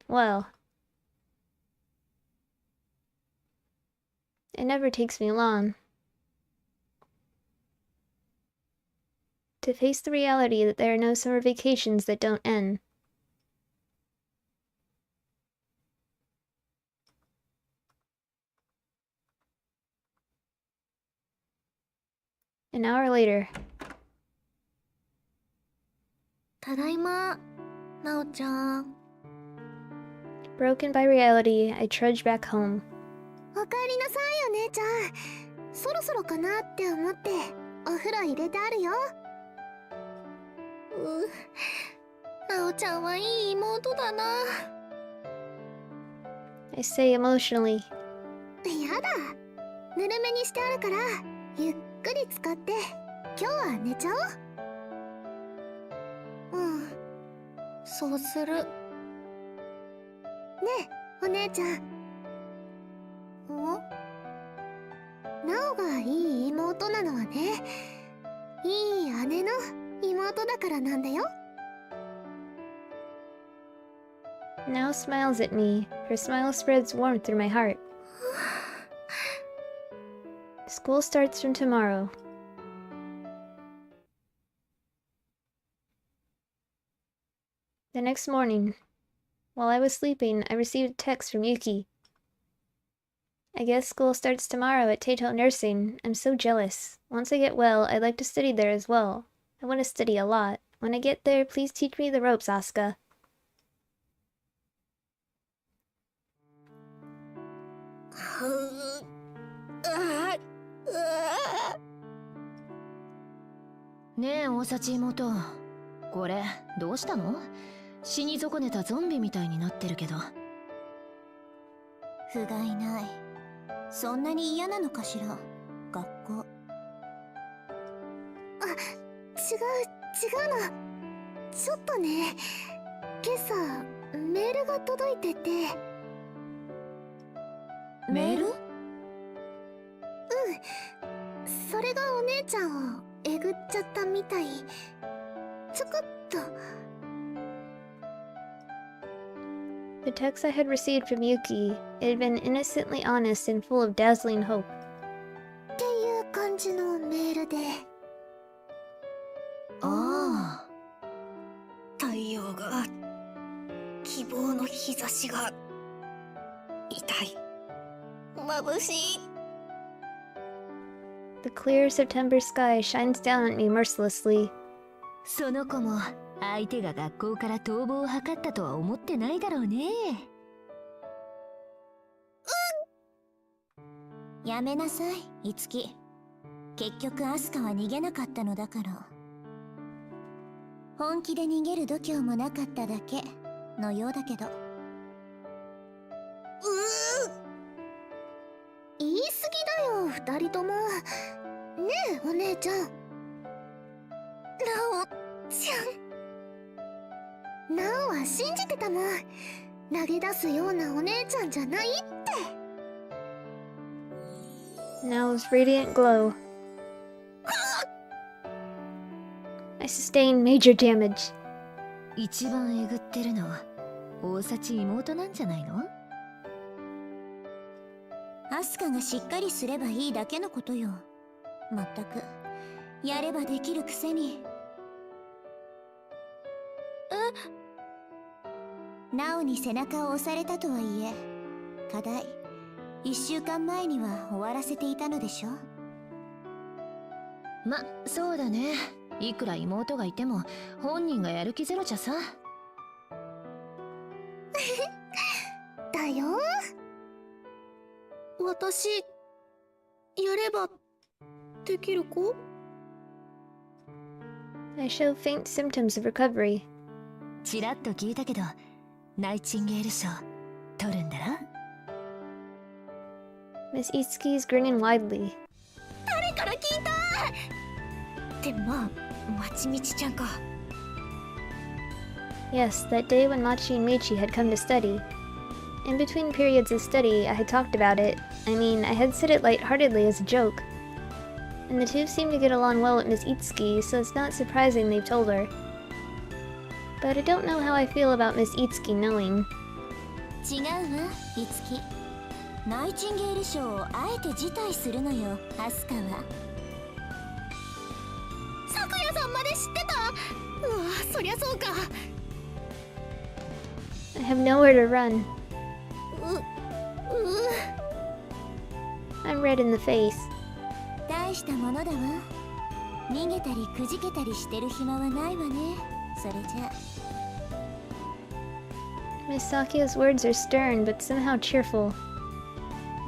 Well, it never takes me long to face the reality that there are no summer vacations that don't end. An hour later. ただいま、なおちゃん。 Broken by reality, I trudge back home. おかえりなさい、お姉ちゃん。そろそろかなって思ってお風呂入れてあるよ。なおちゃんはいい妹だな。 I say emotionally. やだ。ぬるめにしてあるからゆっくり使って今日は寝ちゃおう。うん、そうする。ねえ、お姉ちゃん。なおがいい妹なのはね、いい姉の妹だからなんだよ。 Now smiles at me. Her smile spreads warmth through my heart. School starts from tomorrow. The next morning, while I was sleeping, I received a text from Yuki. I guess school starts tomorrow at Taito Nursing. I'm so jealous. Once I get well, I'd like to study there as well. I want to study a lot. When I get there, please teach me the ropes, Asuka.ねえ大幸妹、これどうしたの？死に損ねたゾンビみたいになってるけど。不甲斐ない。そんなに嫌なのかしら、学校。あ、違うの。ちょっとね、今朝メールが届いてて。メール？それがお姉ちゃんをえぐっちゃったみたい。ちょこっと。The text I had received from Yuki, it had been innocently honest and full of dazzling hope. っていう感じのメールで。ああ。太陽が、希望の日差しが、痛い。眩しい。The clear September sky shines down at me mercilessly. その子も相手が学校から逃亡を図ったとは思ってないだろうね。やめなさい、いつき。結局アスカは逃げなかったのだから。本気で逃げる度胸もなかっただけのようだけど。言い過ぎだよ、二人とも。ねえ、お姉ちゃん。ラオちゃん。ナオは信じてたもん。投げ出すようなお姉ちゃんじゃないって。Nao's radiant glow. I sustained major damage. 一番えぐってるのは大幸妹なんじゃないの？アスカがしっかりすればいいだけのことよ。まったくやればできるくせに。ナオに背中を押されたとはいえ、課題1週間前には終わらせていたのでしょ。ま、そうだね。いくら妹がいても本人がやる気ゼロじゃさ。だよ。私やればできる子？ I show faint symptoms of recovery. ちらっと聞いたけど、ナイチンゲール賞取るんだろ？ Miss Itsuki is grinning widely. 誰から聞いた？ってまあ、まちみちちゃんか。Yes, that day when Machi and Michi had come to study. In between periods of study, I had talked about it. I mean, I had said it lightheartedly as a joke. And the two seem to get along well with Miss Itsuki, so it's not surprising they've told her. But I don't know how I feel about Miss Itsuki knowing. 違うわ、いつき。ナイチンゲール賞をあえて辞退するのよ、アスカは。咲夜さんまで知ってた？うわ、そりゃそうか。I have nowhere to run. I'm red in the face. 大したものだわ。逃げたりくじけたりしてる暇はないわね。それじゃ。Miss Sakia's words are stern, but somehow cheerful.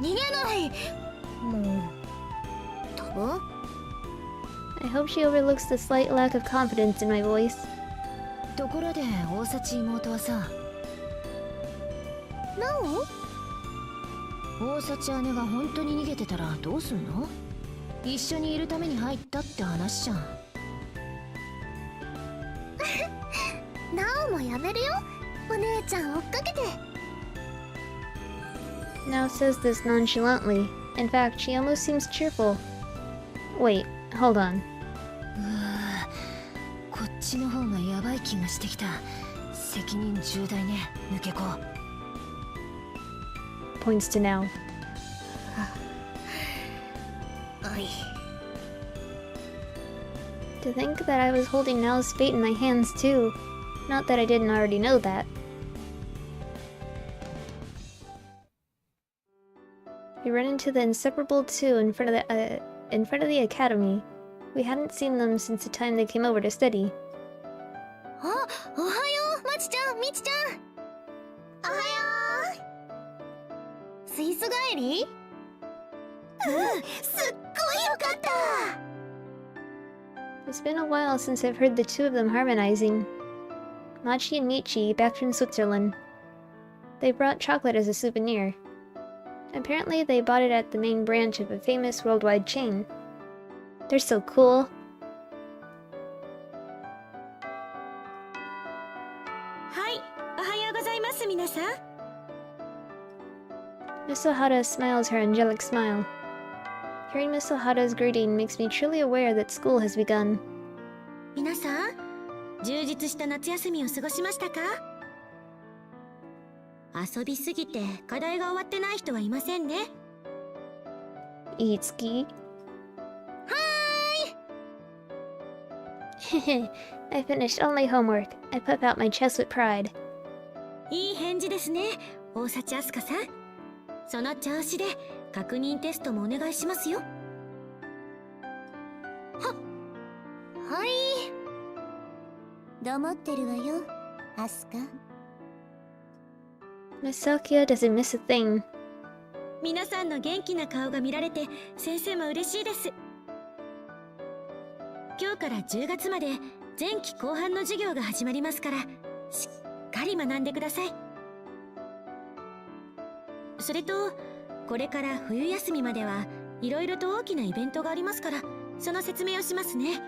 逃げない。もう。多分 I hope she overlooks the slight lack of confidence in my voice. ところで大幸妹はさ、なお？大幸姉が本当に逃げてたらどうすんの？一緒にいるために入ったって話じゃん。なおもやめるよ。お姉ちゃん追っかけて。Nao says this nonchalantly. In fact, she almost seems cheerful. Wait, hold on. こっちの方がヤバい気がしてきた。責任重大ね、抜け子。Points to Nao. おい。 To think that I was holding Nao's fate in my hands too. Not that I didn't already know that. We run into the inseparable two in front of the academy. We hadn't seen them since the time they came over to study. あ、おはよう、まちちゃん、みちちゃん。おはよう。スイス帰り？すっごいよかった。It's been a while since I've heard the two of them harmonizing. Machi and Michi, back from Switzerland. They brought chocolate as a souvenir. Apparently, they bought it at the main branch of a famous worldwide chain. They're so cool. Hi, おはようございます、皆さん。Miss Ohara smiles her angelic smile. Hearing Miss Ohara's greeting makes me truly aware that school has begun. 皆さん、充実した夏休みを過ごしましたか？遊びすぎて課題が終わってない人はいませんね。Itsuki. Hi! I finished all my homework. I puff out my chest with pride. いい返事ですね、大幸あすかさん。その調子で確認テストもお願いしますよ。はい。黙ってるわよ、アスカ。Miss Sakia doesn't miss a thing. 皆さんの元気な顔が見られて先生も嬉しいです。今日から10月まで前期後半の授業が始まりますから、しっかり学んでください。それとこれから冬休みまではいろいろと大きなイベントがありますから、その説明をしますね。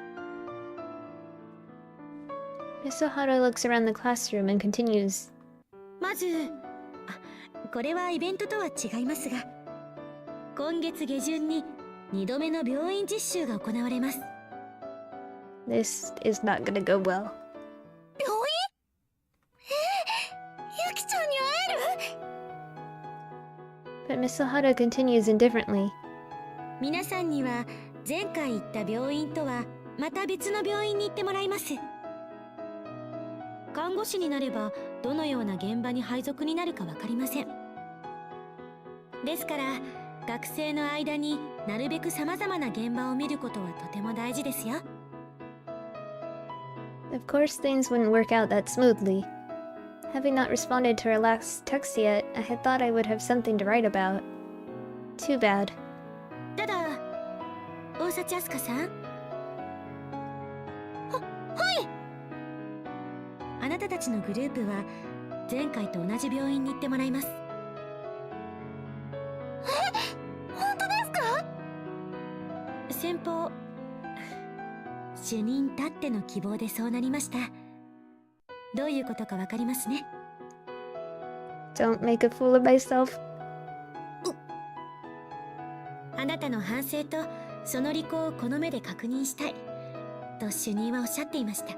Miss Ohara looks around the classroom and continues. まず、これはイベントとは違いますが、今月下旬に2度目の病院実習が行われます。This is not gonna go well. 病院？ゆきちゃんに会える？ But Miss Ohara continues indifferently. 皆さんには前回行った病院とはまた別の病院に行ってもらいます。看護師になればどのような現場に配属になるか分かりません。ですから学生の間になるべく様々な現場を見ることはとても大事ですよ。Of course, things wouldn't work out that smoothly. Having not responded to her last text yet, I had thought I would have something to write about. Too bad. ただ、大幸あすかさん。はい。あなたたちのグループは前回と同じ病院に行ってもらいます。本当ですか？先方、主任たっての希望でそうなりました。どういうことかわかりますね。Don't make a fool of myself. あなたの反省とその履行をこの目で確認したいと主任はおっしゃっていました。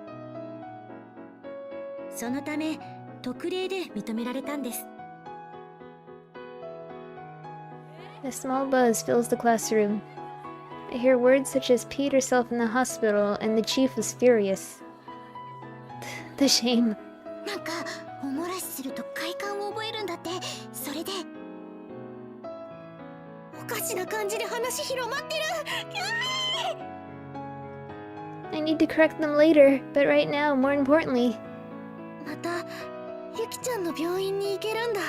そのため特例で認められたんです。A small buzz fills the classroom. I hear words such as peed herself in the hospital, and the chief was furious. The shame. なんかおもらしすると快感を覚えるんだって。それでおかしな感じで話広まってる。I need to correct them later, but right now, more importantly. またゆきちゃんの病院に行けるんだ。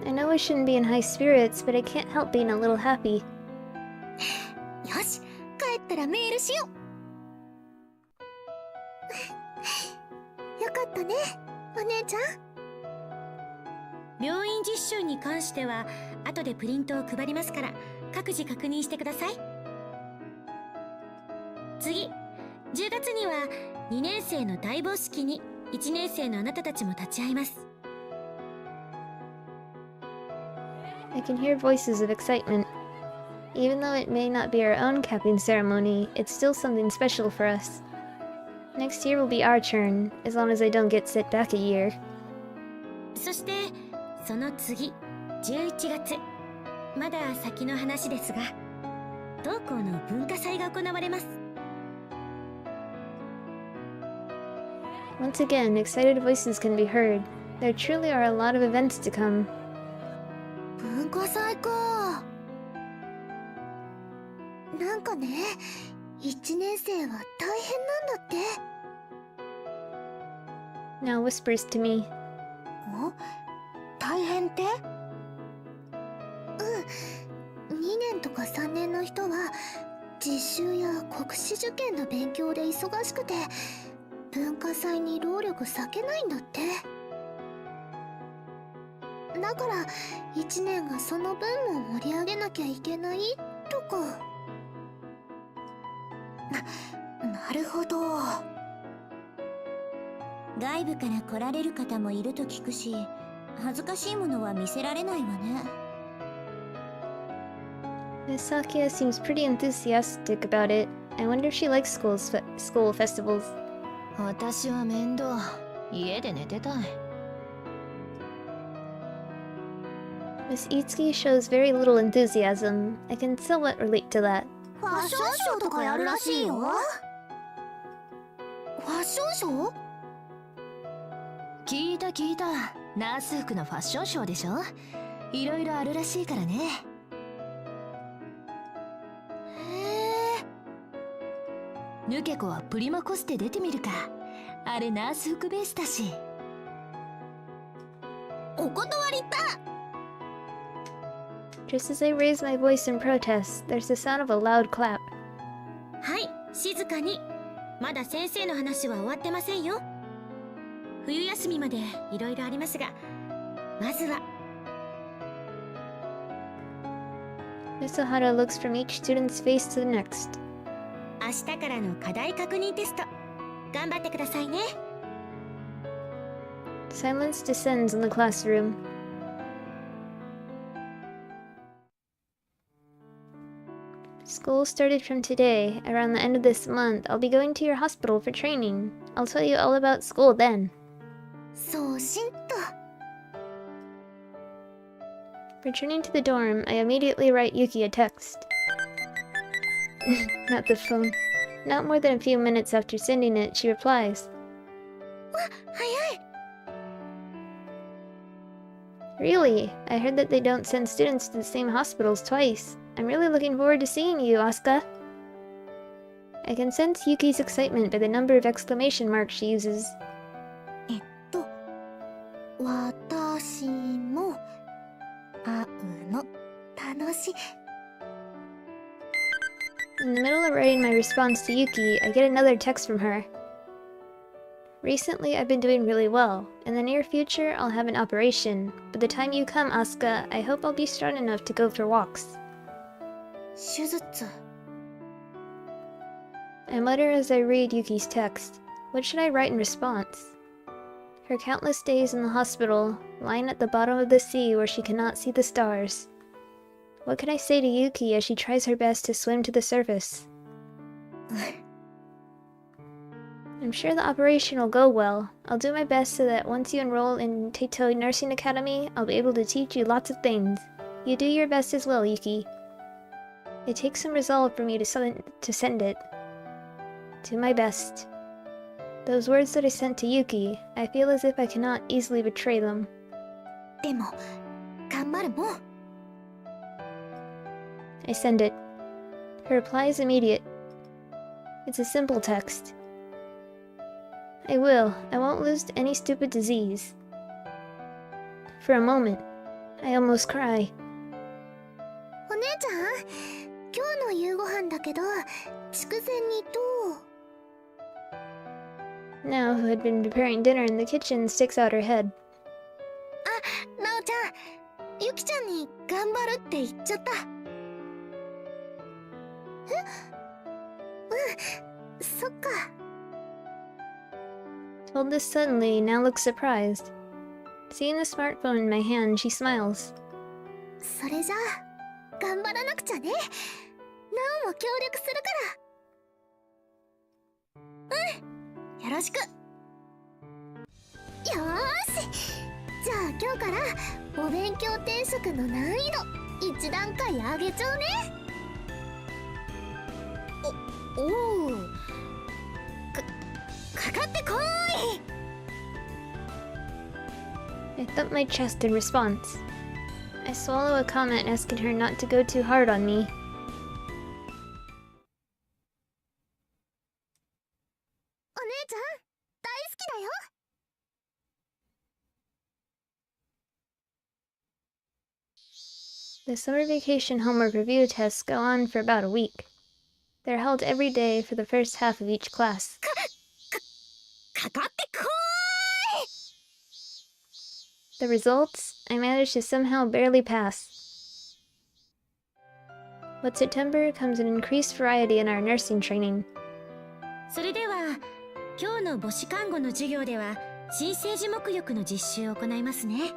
I know I shouldn't be in high spirits, but I can't help being a little happy. よし、帰ったらメールしよう。よかったね、お姉ちゃん。病院実習に関しては後でプリントを配りますから各自確認してください。次、10月には2年生の待望式に1年生のあなたたちも立ち会います。I can hear voices of excitement. Even though it may not be our own capping ceremony, it's still something special for us. Next year will be our turn, as long as I don't get set back a year. そしてその次、11月、まだ先の話ですが、当校の文化祭が行われます。Once again, excited voices can be heard. There truly are a lot of events to come. 文化祭か。なんかね、1年生は大変なんだって。Now whispers to me. お、大変って？うん。2年とか3年の人は実習や国試受験の勉強で忙しくて文化祭に労力割けないんだって。だから1年がその分も盛り上げなきゃいけないとか。なるほど。外部から来られる方もいると聞くし、恥ずかしいものは見せられないわね。Miss Sakia seems pretty enthusiastic about it. I wonder if she likes school festivals. 私は面倒。家で寝てたい。Miss Itsuki shows very little enthusiasm. I can somewhat relate to that. ファッションショーとかやるらしいよ。ファッションショー？聞いた。ナース服のファッションショーでしょ。いろいろあるらしいからね。へえ。ヌケコはプリマコステ出てみるか。あれナース服ベースだし。お断りだ。Just as I raise my voice in protest, there's the sound of a loud clap. はい、静かに。まだ先生の話は終わってませんよ。冬休みまでいろいろありますが、まずは Miss Ohara looks from each student's face to the next. 明日からの課題確認テスト頑張ってくださいね。 Silence descends in the classroom. School started from today. Around the end of this month, I'll be going to your hospital for training. I'll tell you all about school then. 送信と。Returning to the dorm, I immediately write Yuki a text. Not the phone. Not more than a few minutes after sending it, she replies. 早い。 Really? I heard that they don't send students to the same hospitals twice. I'm really looking forward to seeing you, Asuka. I can sense Yuki's excitement by the number of exclamation marks she uses. 私も会うの楽しい。 In the middle of writing my response to Yuki, I get another text from her. Recently, I've been doing really well. In the near future, I'll have an operation. By the time you come, Asuka, I hope I'll be strong enough to go for walks. 手術。 I mutter as I read Yuki's text. What should I write in response? Her countless days in the hospital, lying at the bottom of the sea where she cannot see the stars. What can I say to Yuki as she tries her best to swim to the surface? I'm sure the operation will go well. I'll do my best so that once you enroll in Teito Nursing Academy, I'll be able to teach you lots of things. You do your best as well, Yuki. It takes some resolve for me to send it. Do my best. Those words that I sent to Yuki, I feel as if I cannot easily betray them. でも頑張るもん。 I send it. Her reply is immediate. It's a simple text. I will. I won't lose to any stupid disease. For a moment, I almost cry. お姉ちゃん、今日の夕ご飯だけど筑前煮と。 Now, who had been preparing dinner in the kitchen, sticks out her head. あ、なおちゃん、ゆきちゃんに頑張るって言っちゃった。そっか。 Told this suddenly, now looks surprised. Seeing the smartphone in my hand, she smiles. それじゃあ頑張らなくちゃね。なおも協力するから。よろしく。よーし。じゃあ今日からお勉強定食の難易度1段階上げちゃうね。おお。かかってこーい。I thump my chest in response. I swallow a comment asking her not to go too hard on me. The summer vacation homework review tests go on for about a week. They're held every day for the first half of each class. The results? I managed to somehow barely pass. With September comes an increased variety in our nursing training. それでは今日の母子看護の授業では新生児沐浴の実習を行いますね。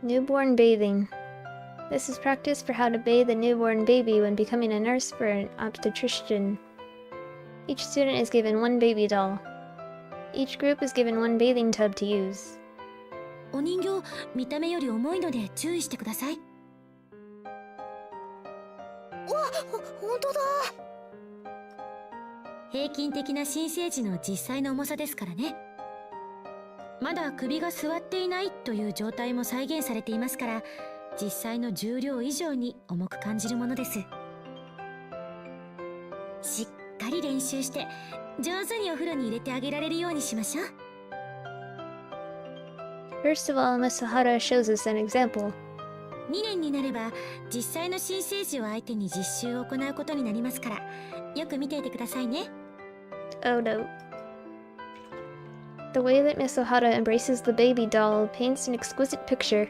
Newborn bathing. This is practice for how to bathe a newborn baby when becoming a nurse for an obstetrician. Each student is given one baby doll. Each group is given one bathing tub to use. お人形見た目より重いので注意してください。本当だ。平均的な新生児の実際の重さですからね。まだ首が座っていないという状態も再現されていますから、実際の重量以上に重く感じるものです。しっかり練習して上手にお風呂に入れてあげられるようにしましょう。 First of all, Miss Sahara shows us an example. 2年になれば実際の新生児を相手に実習を行うことになりますから、よく見ていてくださいね。 Oh no. The way that Miss Ohara embraces the baby doll paints an exquisite picture.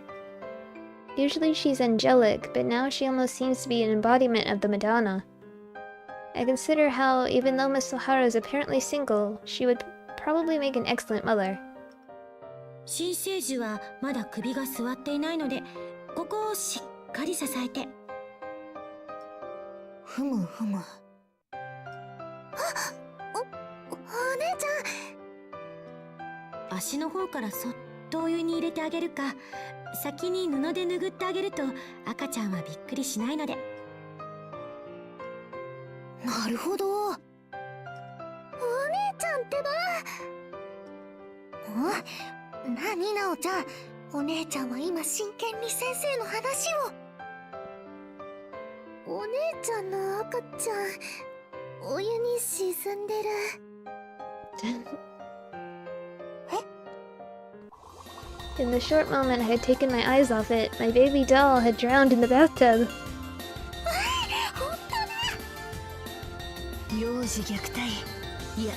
Usually she's angelic, but now she almost seems to be an embodiment of the Madonna. I consider how, even though Miss Ohara is apparently single, she would probably make an excellent mother. 新生児はまだ首が座っていないので、ここをしっかり支えて。ふむふむ。お姉ち足の方からそっとお湯に入れてあげるか、先に布で拭ってあげると赤ちゃんはびっくりしないので。ゃん。なるほど。お姉ちゃんってば。なになおちゃん。お姉ちゃんは今真剣に先生の話を。お姉ちゃんの赤ちゃん、お湯に沈んでる。In the short moment I had taken my eyes off it, my baby doll had drowned in the bathtub. 幼児虐待。いや、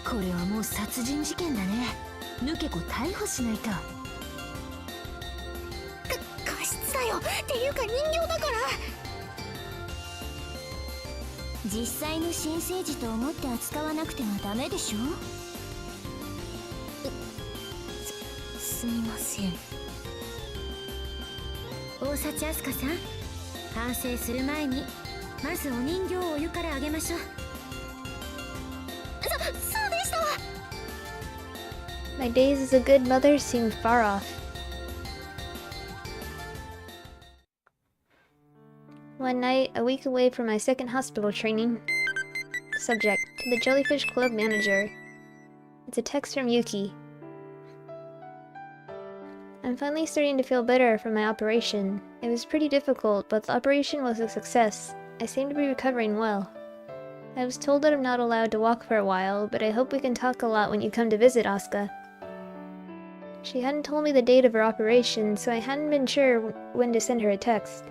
これはもう殺人事件だね。抜け子逮捕しないと。過失だよ。っていうか人形だから。実際の新生児と思って扱わなくてはダメでしょ。すみません。大幸あすかさん、反省する前にまずお人形をお湯からあげましょう。そうでした。 My days as a good mother seemed far off. One night, a week away from my second hospital training. Subject: to the Jellyfish Club manager. It's a text from Yuki. I'm finally starting to feel better from my operation. It was pretty difficult, but the operation was a success. I seem to be recovering well. I was told that I'm not allowed to walk for a while, but I hope we can talk a lot when you come to visit Asuka. She hadn't told me the date of her operation, so I hadn't been sure when to send her a text.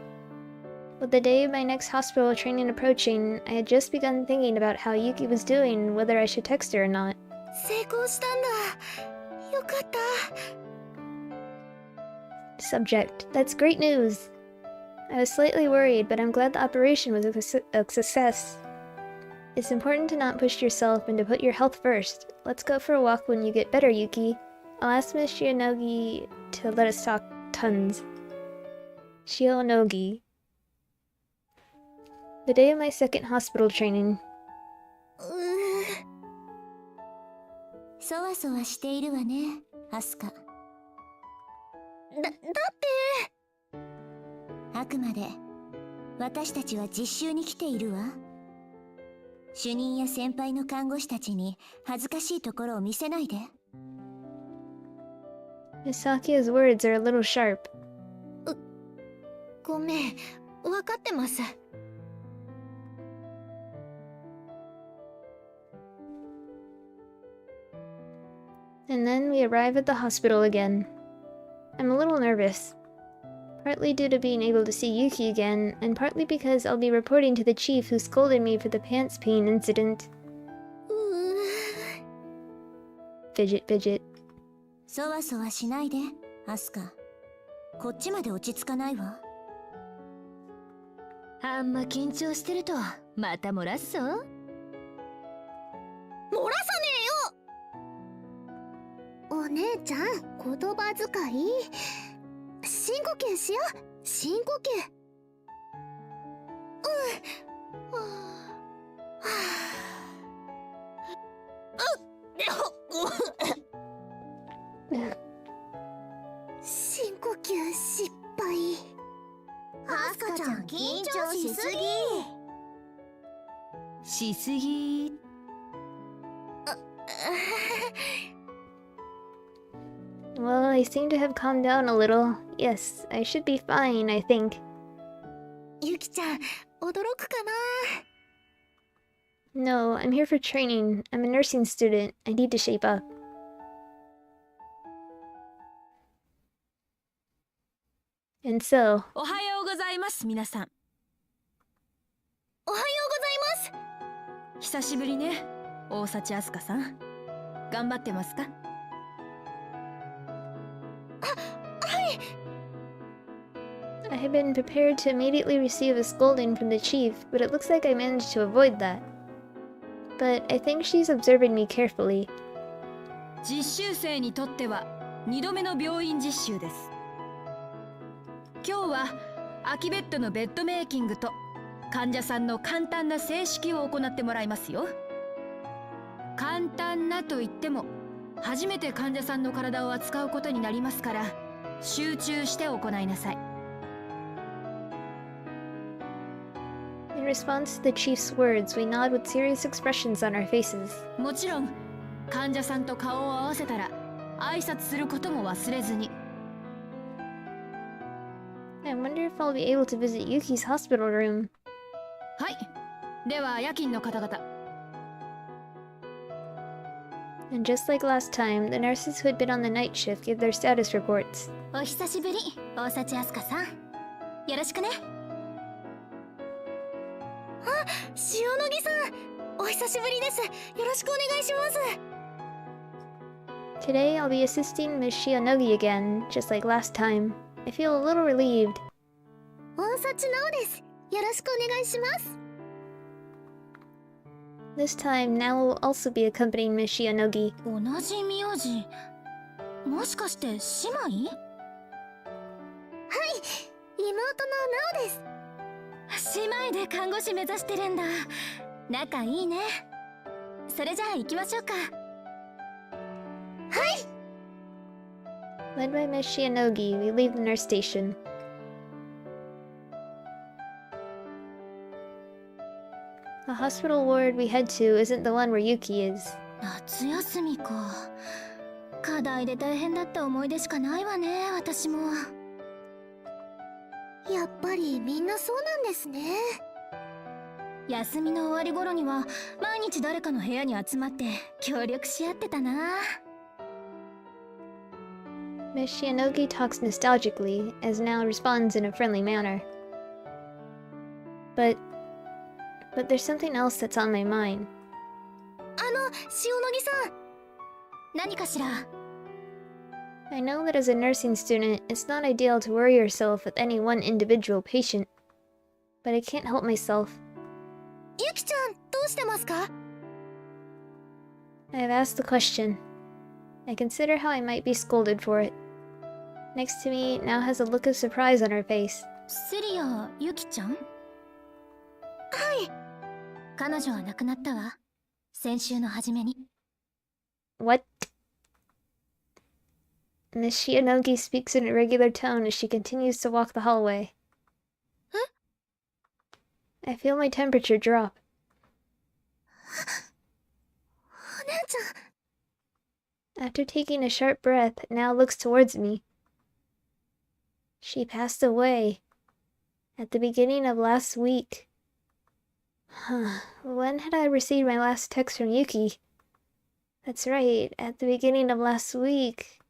With the day of my next hospital training approaching, I had just begun thinking about how Yuki was doing, whether I should text her or not. 成功したんだ。よかった。 Subject: that's great news! I was slightly worried, but I'm glad the operation was a success. It's important to not push yourself and to put your health first. Let's go for a walk when you get better, Yuki. I'll ask Miss Shionogi to let us talk tons. Shionogi. The day of my second hospital training. そわそわしているわね、アスカ。だってあくまで私たちは実習に来ているわ。主任や先輩の看護師たちに恥ずかしいところを見せないで。Misakia's words are a little sharp. ごめん、わかってます。And then we arrive at the hospital again. I'm a little nervous. Partly due to being able to see Yuki again, and partly because I'll be reporting to the chief who scolded me for the pants peeing incident. う Fidget, fidget. そわそわしないで、アスカ。こっちまで落ち着かないわ。あんま緊張してるとまた漏らすぞ。漏らさねえよ。お姉ちゃん、言葉遣い。深呼吸しよう。深呼吸。は深呼吸失敗。アスカちゃん緊張しすぎ。しすぎ。Well, I seem to have calmed down a little. Yes, I should be fine, I think. ゆきちゃん、驚くかな。 No, I'm here for training. I'm a nursing student. I need to shape up. And so, おはようございます皆さん。おはようございます。久しぶりね、大幸あすかさん。頑張ってますか？ I had been prepared to immediately receive a scolding from the chief, but it looks like I managed to avoid that. But I think she's observing me carefully. 実習生にとっては2度目の病院実習です。今日は空きベッドのベッドメイキングと患者さんの簡単な正式を行ってもらいますよ。簡単なと言っても初めて患者さんの体を扱うことになりますから集中して行いなさい。In response to the chief's words, we nod with serious expressions on our faces. もちろん患者さんと顔を合わせたら挨拶することも忘れずに。I wonder if I'll be able to visit Yuki's hospital room. はい、では夜勤の方々。And just like last time, the nurses who had been on the night shift give their status reports. お久しぶり、大幸あすかさん。よろしくね。あ、塩野義さん、お久しぶりです。よろしくお願いします。 Today, I'll be assisting Miss Shionogi again, just like last time. I feel a little relieved. 大幸直です。よろしくお願いします。 This time, Now will also be accompanying Miss Shionogi. 同じ名字。もしかして姉妹？はい、妹の直です。姉妹で看護師目指してるんだ。仲いいね。それじゃあ行きましょうか。はい。 Led by Miss Shionogi, we leave the nurse station. The hospital ward we head to isn't the one where Yuki is. 夏休みか。課題で大変だった思い出しかないわね、私も。やっぱりみんなそうなんですね。休みの終わり頃には毎日誰かの部屋に集まって協力し合ってたな。 Miss Shionogi talks nostalgically, as Now responds in a friendly manner. But there's something else that's on my mind. 塩野義さん、何かしら？ I know that as a nursing student, it's not ideal to worry yourself with any one individual patient. But I can't help myself. ゆきちゃん、どうしてますか？ I have asked the question. I consider how I might be scolded for it. Next to me, Now has a look of surprise on her face. セリア、ゆきちゃん？はい。彼女は亡くなったわ。先週の初めに。 What? Miss Shionogi speaks in a regular tone as she continues to walk the hallway. I feel my temperature drop. お姉ちゃん。After taking a sharp breath, now looks towards me. She passed away. At the beginning of last week. When had I received my last text from Yuki? That's right, at the beginning of last week.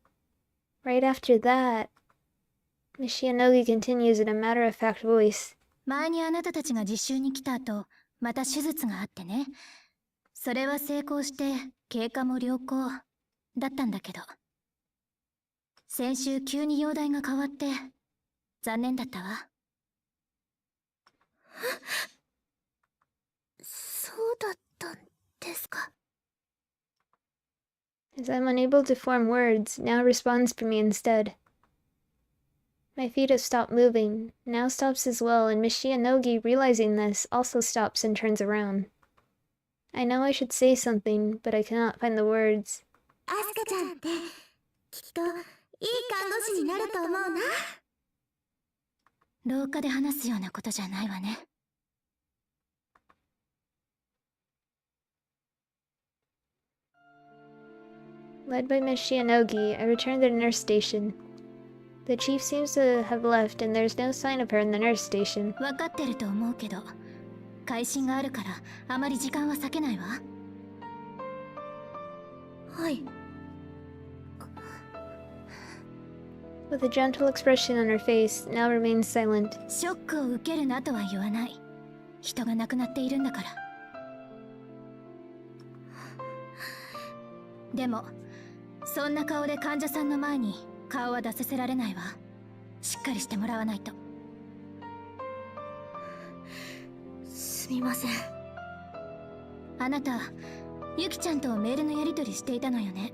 Right after that. Miss Shianogi continues in a matter-of-fact voice. 前にあなたたちが実習に来た後、また手術があってね。それは成功して経過も良好だったんだけど、先週急に容体が変わって残念だったわ。そうだったんですか。As I'm unable to form words, now responds for me instead. My feet have stopped moving, now stops as well, and Miss Shianogi, realizing this, also stops and turns around. I know I should say something, but I cannot find the words. アスカちゃんってきっといい看護師になると思うな。廊下で話すようなことじゃないわね。Led by Miss Shianogi, I return to the nurse station. The chief seems to have left, and there's no sign of her in the nurse station. 分かってると思うけど、会心があるからあまり時間は割けないわ。はい。With a gentle expression on her face, now remains silent. ショックを受けるなとは言わない。人が亡くなっているんだから。でも、そんな顔で患者さんの前に顔は出させられないわ。しっかりしてもらわないと。すみません。あなた、ユキちゃんとメールのやり取りしていたのよね。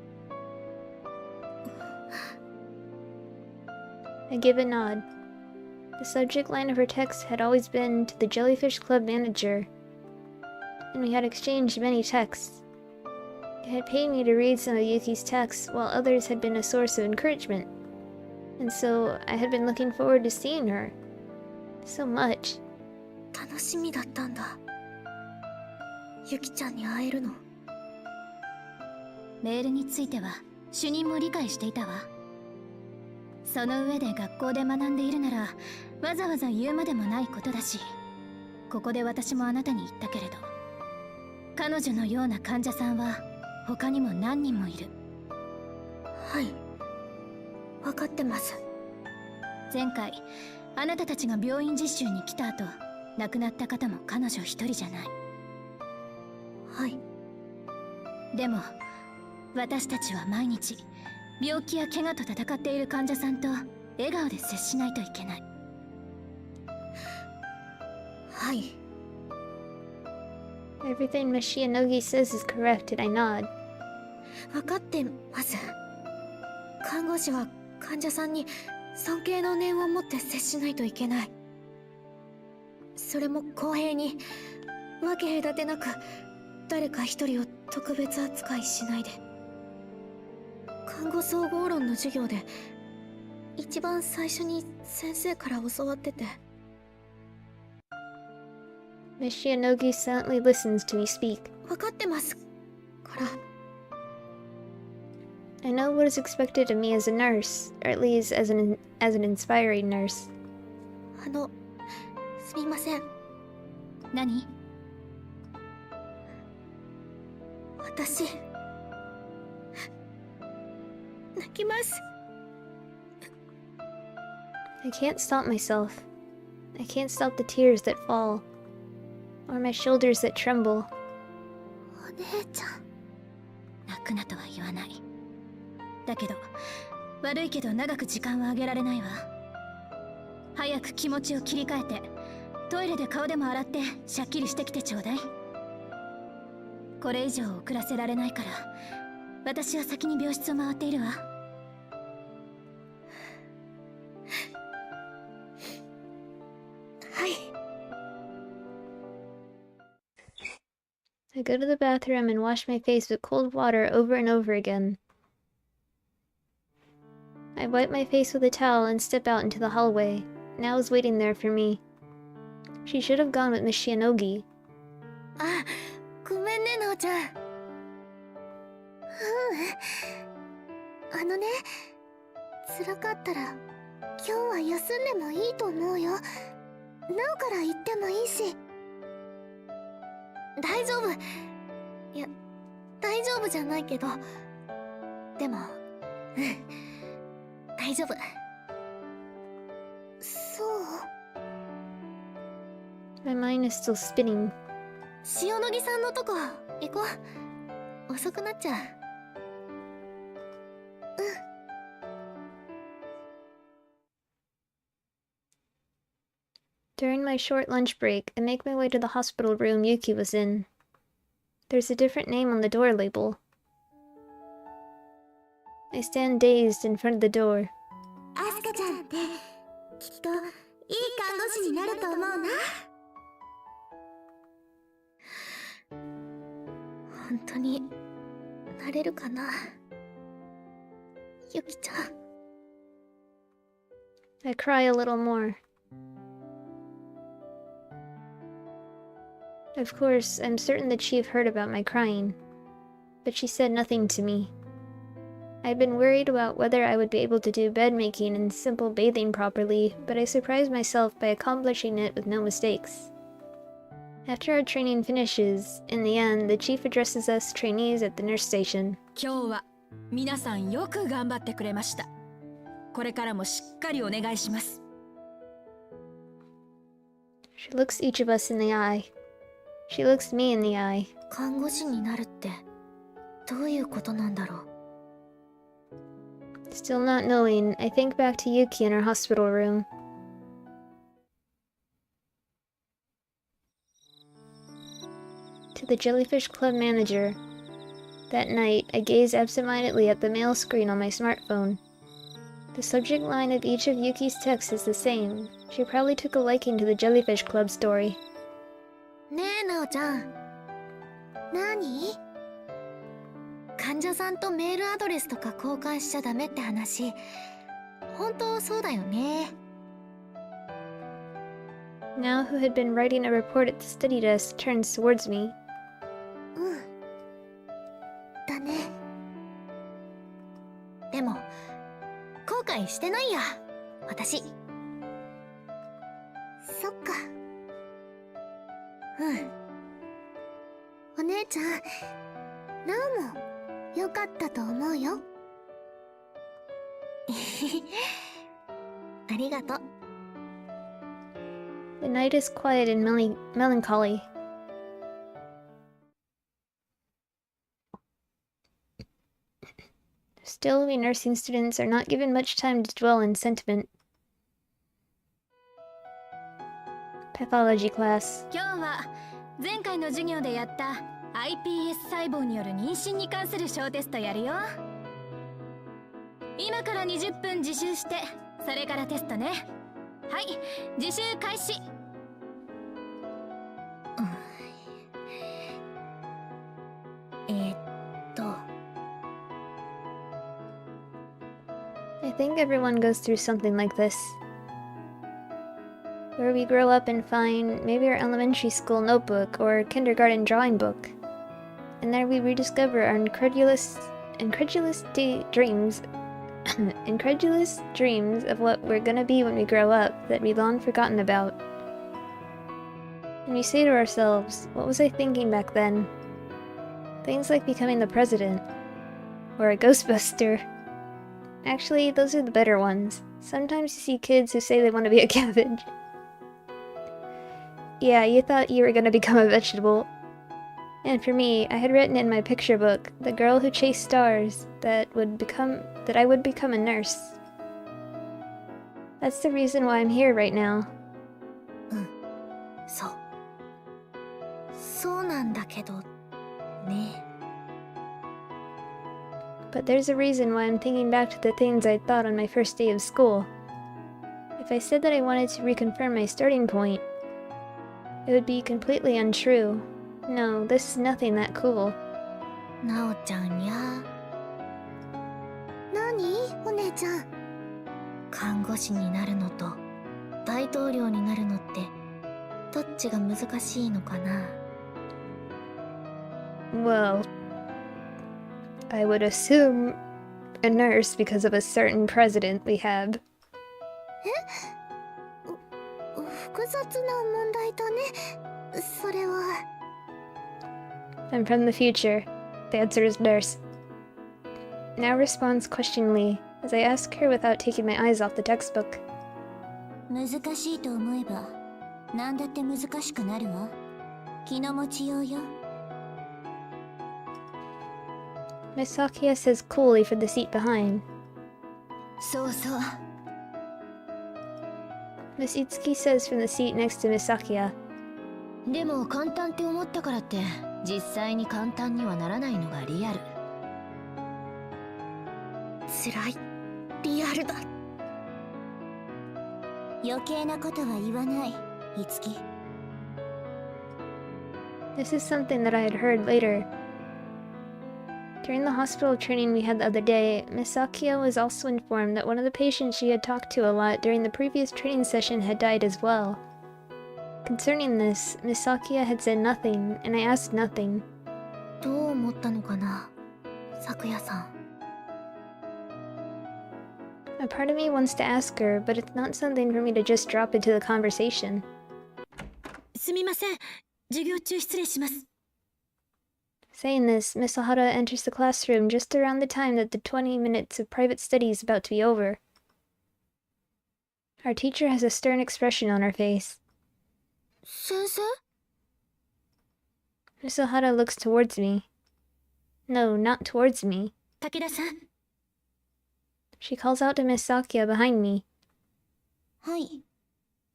I give a nod. The subject line of her text had always been to the Jellyfish Club manager, and we had exchanged many texts. It had paid me to read some of Yuki's texts, while others had been a source of encouragement, and so I had been looking forward to seeing her. So much. 楽しみだったんだ。ユキちゃんに会えるの。メールについては主任も理解していたわ。その上で学校で学んでいるならわざわざ言うまでもないことだし、ここで私もあなたに言ったけれど、彼女のような患者さんは他にも何人もいる。はい、分かってます。前回あなたたちが病院実習に来た後、亡くなった方も彼女一人じゃない。はい。でも私たちは毎日病気や怪我と戦っている患者さんと笑顔で接しないといけない。はい。Everything Miss Shianogi says is correct, and I nod. 分かってます。看護師は患者さんに尊敬の念を持って接しないといけない。それも公平に、分け隔てなく誰か一人を特別扱いしないで。看護総合論の授業で一番最初に先生から教わってて。Miss Shianogi silently listens to me speak. 分かってますから。I know what is expected of me as a nurse, or at least as an inspiring nurse. すみません。何？私泣きます。I can't stop myself. I can't stop the tears that fall, or my shoulders that tremble. お姉ちゃん。泣くなとは言わない。だけど悪いけど長く時間はあげられないわ。早く気持ちを切り替えてトイレで顔でも洗ってしゃっきりしてきてちょうだい。これ以上遅らせられないから私は先に病室を回っているわ。はい。I go to the bathroom and wash my face with cold water over and over again. I wipe my face with a towel and step out into the hallway. Nao is waiting there for me. She should have gone with Miss Shianogi. あ、ごめんね、なおちゃん。ね、辛かったら今日は休んでもいいと思うよ。なおから言ってもいいし。大丈夫。いや、大丈夫じゃないけど、でも大丈夫。そう。 My mind is still spinning. 塩野義さんのとこ行こう。遅くなっちゃう。During my short lunch break, I make my way to the hospital room Yuki was in. There's a different name on the door label. I stand dazed in front of the door. アスカちゃんってきっといい看護師になると思うな。本当になれるかな、ユキちゃん。 I cry a little more. Of course, I'm certain the chief heard about my crying, but she said nothing to me. I'd been worried about whether I would be able to do bed making and simple bathing properly, but I surprised myself by accomplishing it with no mistakes. After our training finishes, in the end, the chief addresses us trainees at the nurse station. 今日は皆さんよく頑張ってくれました。これからもしっかりお願いします。She looks each of us in the eye. She looks me in the eye. 看護師になるってどういうことなんだろう。 Still not knowing, I think back to Yuki in her hospital room. To the Jellyfish Club manager. That night, I gaze absentmindedly at the mail screen on my smartphone. The subject line of each of Yuki's texts is the same. She probably took a liking to the Jellyfish Club story. ねえ、なおちゃん。何？患者さんとメールアドレスとか交換しちゃダメって話、本当そうだよね。 Now who had been writing a report at the study desk turns towards me. うん。だね。でも、後悔してないや、私。そっか。うん。お姉ちゃん、なおもよかったと思うよ。ありがとう。 The night is quiet and melancholy. Still, we nursing students are not given much time to dwell in sentiment. Pathology class. 今日は前回の授業でやった iPS 細胞による妊娠に関する小テストやるよ。今から20分自習して、それからテストね。はい、自習開始。I think everyone goes through something like this. Where we grow up and find maybe our elementary school notebook or kindergarten drawing book. And there we rediscover our incredulous dreams incredulous dreams of what we're gonna be when we grow up that we'd long forgotten about. And we say to ourselves, what was I thinking back then? Things like becoming the president. Or a Ghostbuster. Actually, those are the better ones. Sometimes you see kids who say they want to be a cabbage. Yeah, you thought you were gonna become a vegetable. And for me, I had written in my picture book, the girl who chased stars, that I would become a nurse. That's the reason why I'm here right now. そう。そうなんだけど、ね。 But there's a reason why I'm thinking back to the things I thought on my first day of school. If I said that I wanted to reconfirm my starting point, it would be completely untrue. No, this is nothing that cool. なおちゃんや。何？お姉ちゃん。看護師になるのと大統領になるのってどっちが難しいのかな？ Well, I would assume a nurse because of a certain president we have. 複雑な問題だね。それは。I'm from the future. The answer is nurse. Now responds questioningly as I ask her without taking my eyes off the textbook. 難しいと思えば、何だって難しくなるわ。気の持ちようよ。Miss Sakia says coolly from the seat behind. そうそう。Miss Itsuki says from the seat next to Miss Sakia. でも簡単って思ったからって実際に簡単にはならないのがリアル。辛い。リアルだ。余計なことは言わない、いつき。This is something that I had heard later. During the hospital training we had the other day, Miss Sakia was also informed that one of the patients she had talked to a lot during the previous training session had died as well. Concerning this, Miss Sakia had said nothing, and I asked nothing. どう思ったのかな、咲夜さん。A part of me wants to ask her, but it's not something for me to just drop into the conversation. すみません。授業中失礼します。Saying this, Miss Ohara enters the classroom just around the time that the 20 minutes of private study is about to be over. Our teacher has a stern expression on her face. 先生？ Miss Ohara looks towards me. No, not towards me. 武田さん。She calls out to Miss Sakia behind me. はい。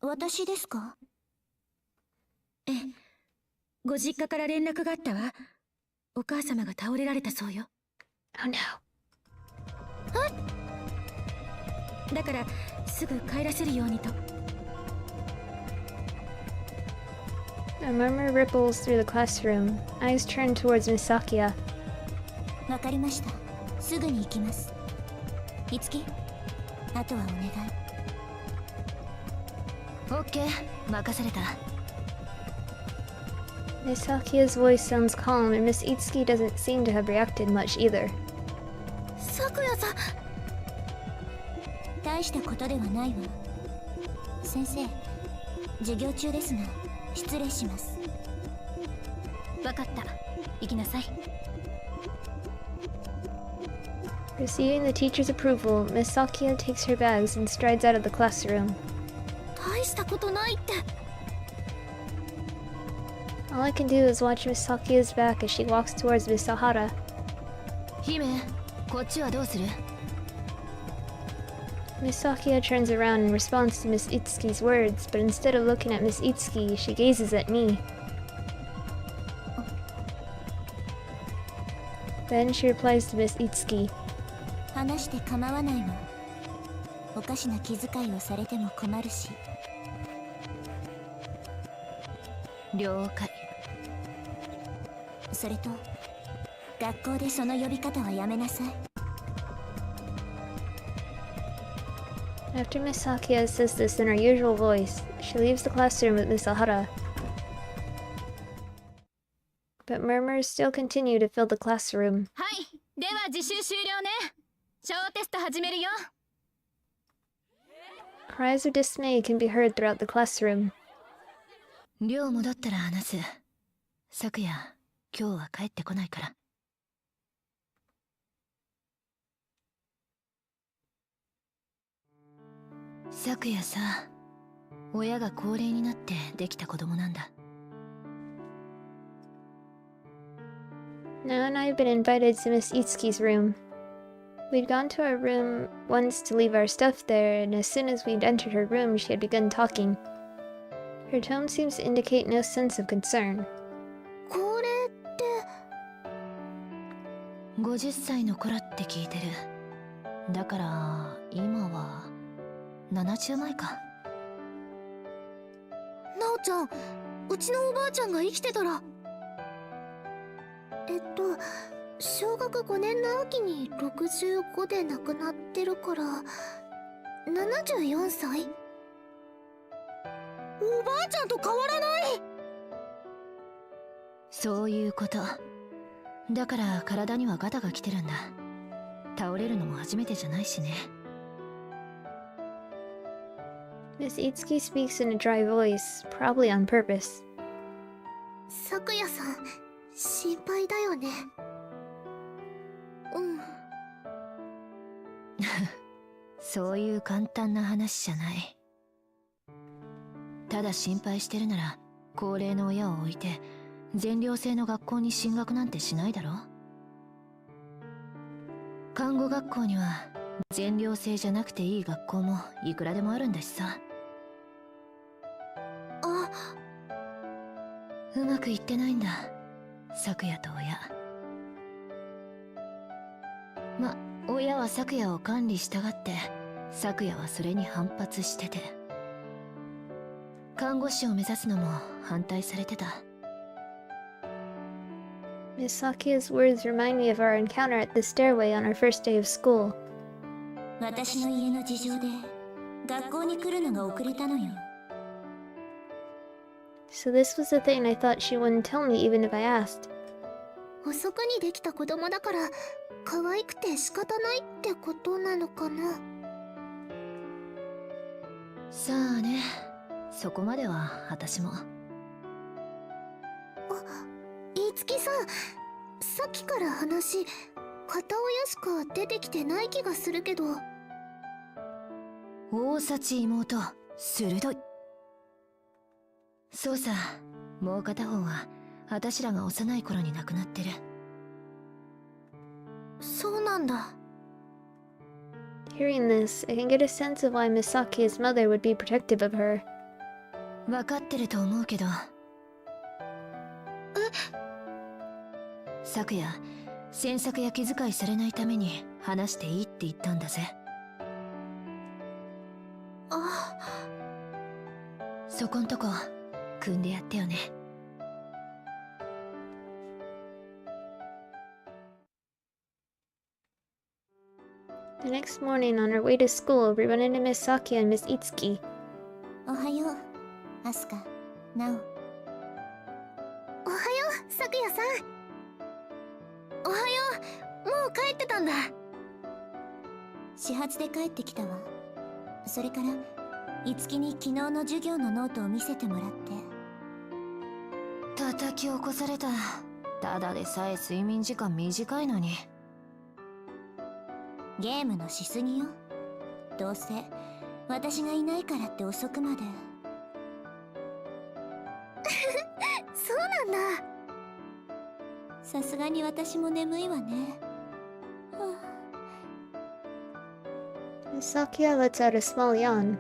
私ですか？ええ。ご実家から連絡があったわ。お母様が倒れられたそうよ。Oh no. だからすぐ帰らせるようにと。A murmur ripples through the classroom. Eyes turn towards Miss Sakia. わかりました。すぐに行きます。いつき、あとはお願い。オッケー、任された。Miss Sakia's voice sounds calm, and Miss Itsuki doesn't seem to have reacted much either. 咲夜さん。大したことではないわ。先生、授業中ですが、失礼します。わかった。行きなさい。Receiving the teacher's approval, Miss Sakia takes her bags and strides out of the classroom. 大したことないって。All I can do is watch Miss Sakia's back as she walks towards Miss Ohara. 姫、こっちはどうする？ Miss Sakia turns around in response to Miss Itsuki's words, but instead of looking at Miss Itsuki, she gazes at me. Then she replies to Miss Itsuki. 話して構わないわ。おかしな気遣いをされても困るし。了解。それと、学校でその呼び方はやめなさい。After Miss Sakia says this in her usual voice, she leaves the classroom with Miss Ohara. But murmurs still continue to fill the classroom. はい、では自習終了ね。小テスト始めるよ。Cries of dismay can be heard throughout the classroom. 寮戻ったら話す。昨夜、今日は帰ってこないから。昨夜さ、親が高齢になってできた子供なんだ。Now and I have been invited to Miss Itsuki's room. We'd gone to our room once to leave our stuff there, and as soon as we'd entered her room, she had begun talking. Her tone seems to indicate no sense of concern. これって50歳の頃って聞いてる。だから今は70前か。なおちゃん、うちのおばあちゃんが生きてたら。小学5年の秋に65で亡くなってるから74歳。おばあちゃんと変わらない。そういうこと。だから体にはガタが来てるんだ。倒れるのも初めてじゃないしね。Miss Itsuki speaks in a dry voice, probably on purpose. 咲夜さん、心配だよね。うん。そういう簡単な話じゃない。ただ心配してるなら、高齢の親を置いて全寮制の学校に進学なんてしないだろ。看護学校には全寮制じゃなくていい学校もいくらでもあるんだしさ。あ、うまくいってないんだ、咲夜と親。ま、親は咲夜を管理したがって、咲夜はそれに反発してて、看護師を目指すのも反対されてた。Miss Sakia's words remind me of our encounter at the stairway on our first day of school. 私の家の事情で学校に来るのが遅れたのよ。So this was the thing I thought she wouldn't tell me even if I asked. 遅くにできた子供だから可愛くて仕方ないってことなのかな。さあね、そこまでは私も。いつきさん、さっきから話片親しか出てきてない気がするけど。大幸妹、鋭い。そうさ、もう片方は私らが幼い頃に亡くなってる。そうなんだ。Hearing this, I can get a sense of why Miss Sakia's mother would be protective of her. 分かってると思うけど。昨夜、詮索や気遣いされないために話していいって言ったんだぜ。あ、そこんとこ組んでやってよね。The next morning, on our way to school, we run into Miss Sakia and Miss Itsuki. おはよう、アスカ、ナオ。おはよう、さくやさん。おはよう、もう帰ってたんだ。始発で帰ってきたわ。それからいつきに昨日の授業のノートを見せてもらって。叩き起こされた。ただでさえ睡眠時間短いのに。ゲームのしすぎよ。どうせ私がいないからって遅くまで。そうなんだ。さすがに私も眠いわね。はあ、Miss Sakia lets out a small yawn.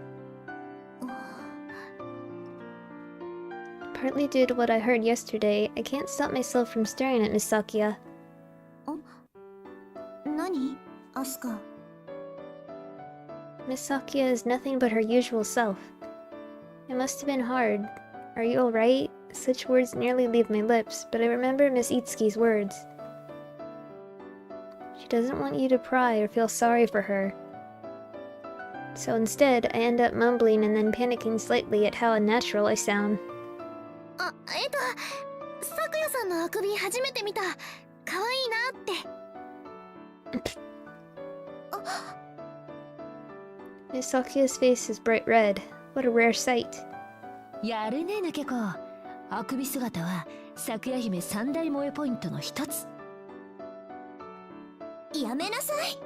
Partly due to what I heard yesterday, I can't stop myself from staring at Miss Sakia. 何？アスカ。 Miss Sakia is nothing but her usual self. It must have been hard. Are you alright? Such words nearly leave my lips, but I remember Miss Itsuki's words. She doesn't want you to cry or feel sorry for her. So instead, I end up mumbling and then panicking slightly at how unnatural I sound. あ、さくやさんのあくび初めて見た。可愛いなって。Miss Sakia's face is bright red. What a rare sight. やるね、抜け子。あくび姿は咲夜姫三大萌えポイントの一つ。やめなさい。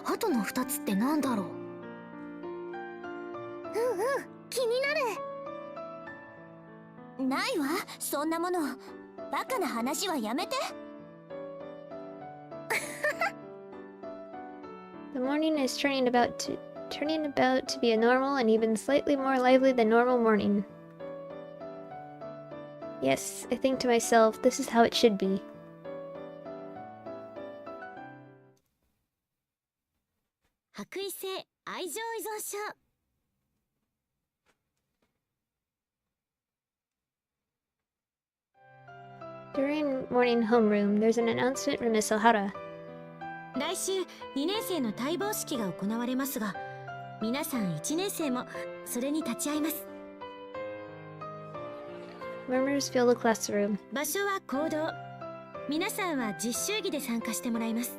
あとの二つってなんだろう。気になる。ないわ、そんなもの。バカな話はやめて。The morning is turning about to be a normal and even slightly more lively than normal morning. Yes, I think to myself, this is how it should be. 白衣性愛情依存症。During morning homeroom, there's an announcement from Miss Ohara. 来週2年生の待望式が行われますが、皆さん1年生もそれに立ち会います。Murmurs fill the classroom. 場所は講堂。皆さんは実習着で参加してもらいます。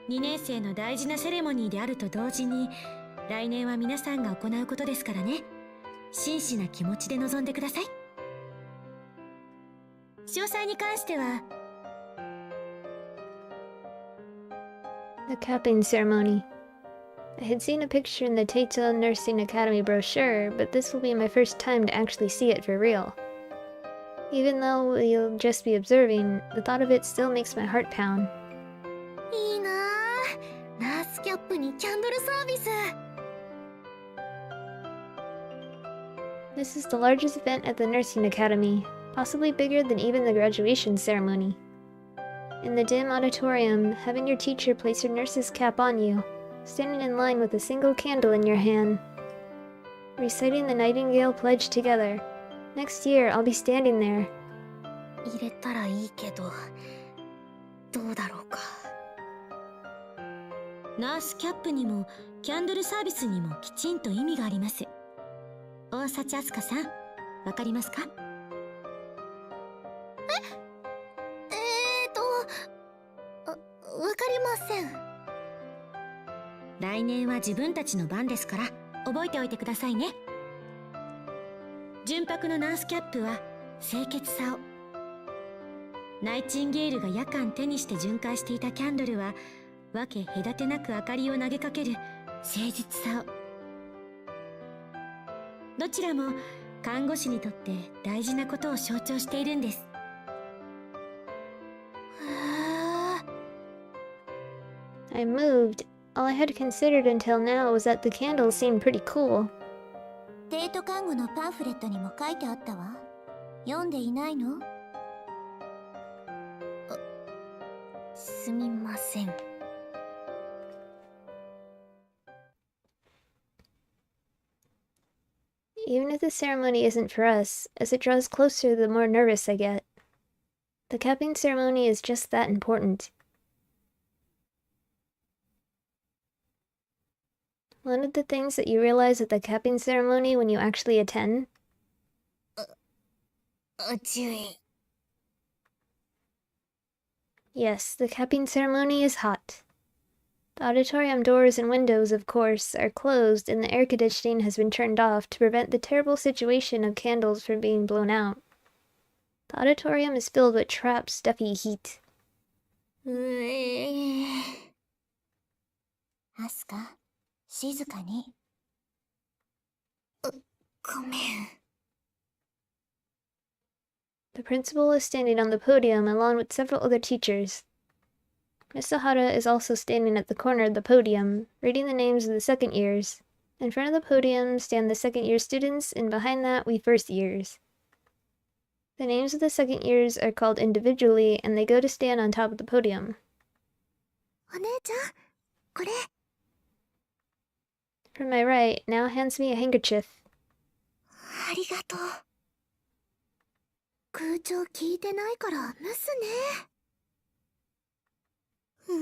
2年生の大事なセレモニーであると同時に、来年は皆さんが行うことですからね。真摯な気持ちで臨んでください。詳細に関しては The capping ceremony. I had seen a picture in the Taito Nursing Academy brochure, but this will be my first time to actually see it for real. Even though you'll just be observing, the thought of it still makes my heart pound. いいなぁ。ナースキャップにキャンドルサービス。This is the largest event at the Nursing Academy, possibly bigger than even the graduation ceremony. In the dim auditorium, having your teacher place her nurse's cap on you, standing in line with a single candle in your hand, reciting the Nightingale Pledge together. Next year, I'll be standing there. 入れたらいいけど、どうだろうか。ナースキャップにもキャンドルサービスにもきちんと意味があります。大幸あすかさん、わかりますか？わかりません。来年は自分たちの番ですから覚えておいてくださいね。純白のナースキャップは清潔さを、ナイチンゲールが夜間手にして巡回していたキャンドルは分け隔てなく明かりを投げかける誠実さを。どちらも看護師にとって大事なことを象徴しているんです。I'm moved. All I had considered until now was that the candles seemed pretty cool. 帝都看護のパンフレットにも書いてあったわ。読んでいないの？すみません。Even if the ceremony isn't for us, as it draws closer the more nervous I get. The capping ceremony is just that important. One of the things that you realize at the capping ceremony when you actually attend? 注意。 Yes, the capping ceremony is hot. The auditorium doors and windows, of course, are closed and the air conditioning has been turned off to prevent the terrible situation of candles from being blown out. The auditorium is filled with trapped, stuffy heat. アスカ、静かに。ごめん。 The principal is standing on the podium along with several other teachers. Miss Ohara is also standing at the corner of the podium, reading the names of the second years. In front of the podium stand the second year students, and behind that we first years. The names of the second years are called individually, and they go to stand on top of the podium. お姉ちゃん、これ。 From my right, now hands me a handkerchief. ありがとう。空調聞いてないから蒸すね。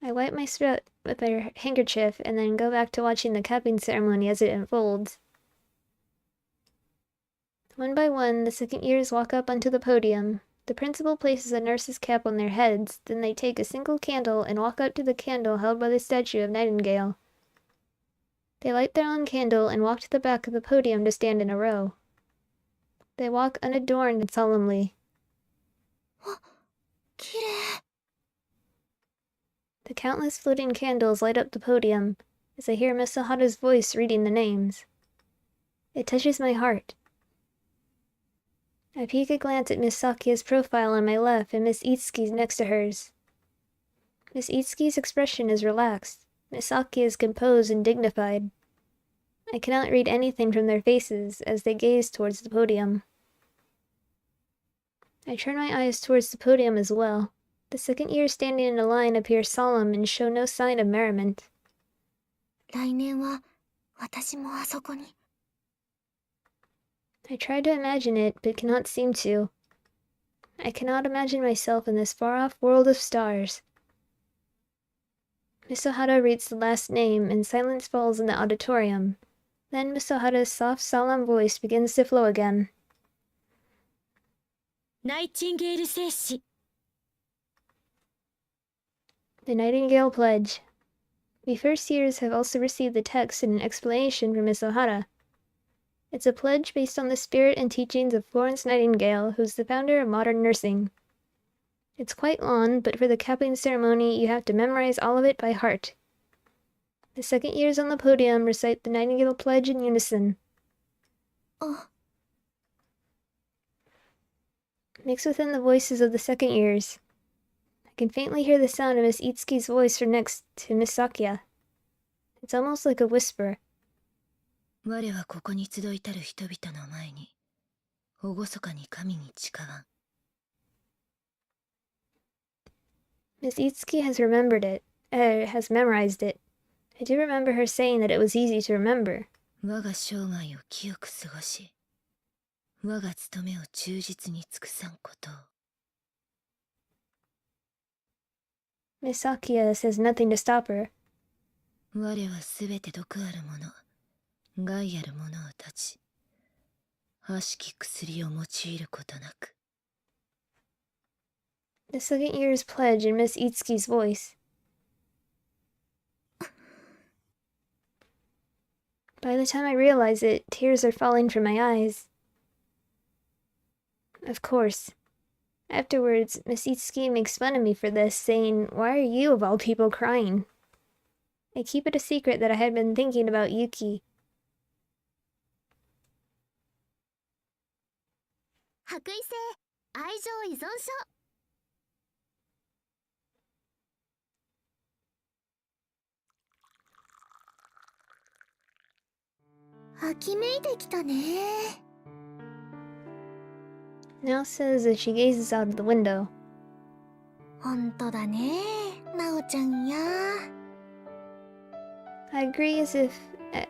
I wipe my throat with my handkerchief and then go back to watching the capping ceremony as it unfolds. One by one, the second years walk up onto the podium. The principal places a nurse's cap on their heads, then they take a single candle and walk up to the candle held by the statue of Nightingale. They light their own candle and walk to the back of the podium to stand in a row. They walk unadorned and solemnly. きれい。 The countless floating candles light up the podium as I hear Miss Ohara's voice reading the names. It touches my heart. I peek a glance at Miss Sakia's profile on my left and Miss Itsuki's next to hers. Miss Itsuki's expression is relaxed. Miss Sakia is composed and dignified. I cannot read anything from their faces as they gaze towards the podium. I turn my eyes towards the podium as well. The second years standing in a line appear solemn and show no sign of merriment. 来年は私もあそこに。 I try to imagine it, but cannot seem to. I cannot imagine myself in this far-off world of stars. Miss Ohara reads the last name, and silence falls in the auditorium. Then Miss Ohara's soft, solemn voice begins to flow again. ナイチンゲール聖詩。 The Nightingale Pledge. We first years have also received the text and an explanation from Miss O'Hara. It's a pledge based on the spirit and teachings of Florence Nightingale, who's the founder of modern nursing. It's quite long, but for the capping ceremony you have to memorize all of it by heart. The second years on the podium recite the Nightingale Pledge in unison. Oh. Mixed within the voices of the second years, I can faintly hear the sound of Miss Itsuki's voice from next to Miss Sakia. It's almost like a whisper. 我はここに集いたる人々の前に、厳かに神に誓わん。Miss Itsuki has remembered it, has memorized it. I do remember her saying that it was easy to remember. 我が生涯を清く過ごし、我が務めを忠実に尽くさんことを。Miss Sakia says nothing to stop her. 我はすべて毒あるもの、害あるものを断ち、悪しき薬を用いることなく。The second year's pledge in Miss Itsuki's voice. By the time I realize it, tears are falling from my eyes. Of course. Afterwards, Miss Itsuki makes fun of me for this, saying, "Why are you, of all people, crying?" I keep it a secret that I had been thinking about Yuki. 白衣性愛情依存症。秋めいてきたね。Now says as she gazes out of the window. ほんとだね、なおちゃんや。I agree as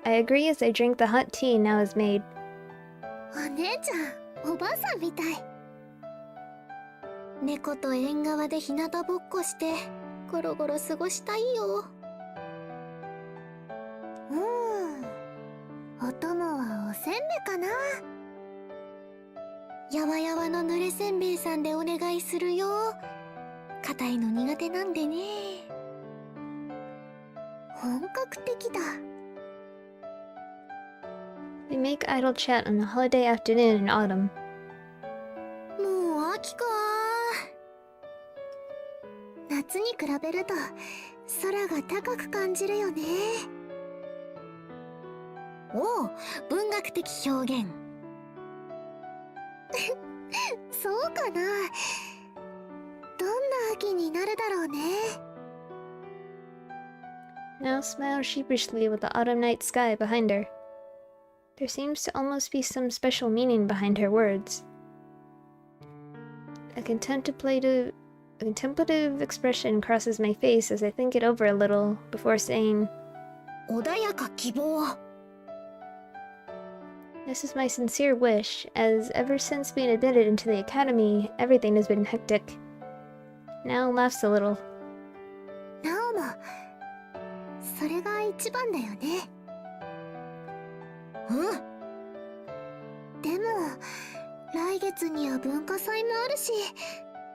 I drink the hot tea now is made. お姉ちゃん、おばあさんみたい。猫と縁側で日向ぼっこしてゴロゴロ過ごしたいよ。お供はおせんべかな。やわやわの濡れせんべいさんでお願いするよ。硬いの苦手なんでね。本格的だ。We make idle chat on a holiday afternoon in autumn. もう秋か。夏に比べると空が高く感じるよね。おお、文学的表現。そうかな。どんな秋になるだろうね。Now smiles sheepishly with the autumn night sky behind her. There seems to almost be some special meaning behind her words. A contemplative expression crosses my face as I think it over a little before saying, 穏やか希望。"This is my sincere wish, as ever since being admitted into the academy, everything has been hectic." Now laughs a little. なおもそれが一番だよね。でも来月には文化祭もあるし、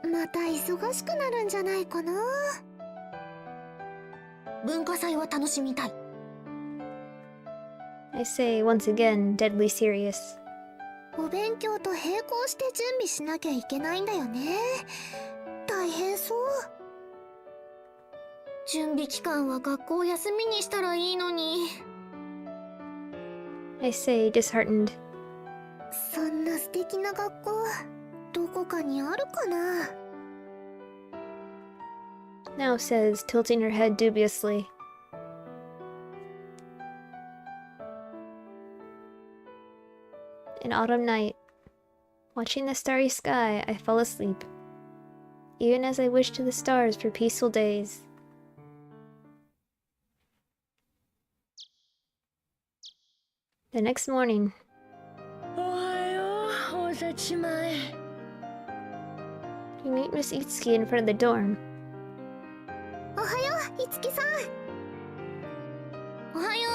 また忙しくなるんじゃないかな。文化祭は楽しみたい。I say once again, deadly serious. お勉強と並行して準備しなきゃいけないんだよね。大変そう。準備期間は学校休みにしたらいいのに。I say, disheartened. そんな素敵な学校どこかにあるかな。Now says, tilting her head dubiously. An autumn night. Watching the starry sky, I fall asleep, even as I wish to the stars for peaceful days. The next morning, おはよう、お立ち前。we meet Miss Itsuki in front of the dorm. おはよう、いつきさん。おはよ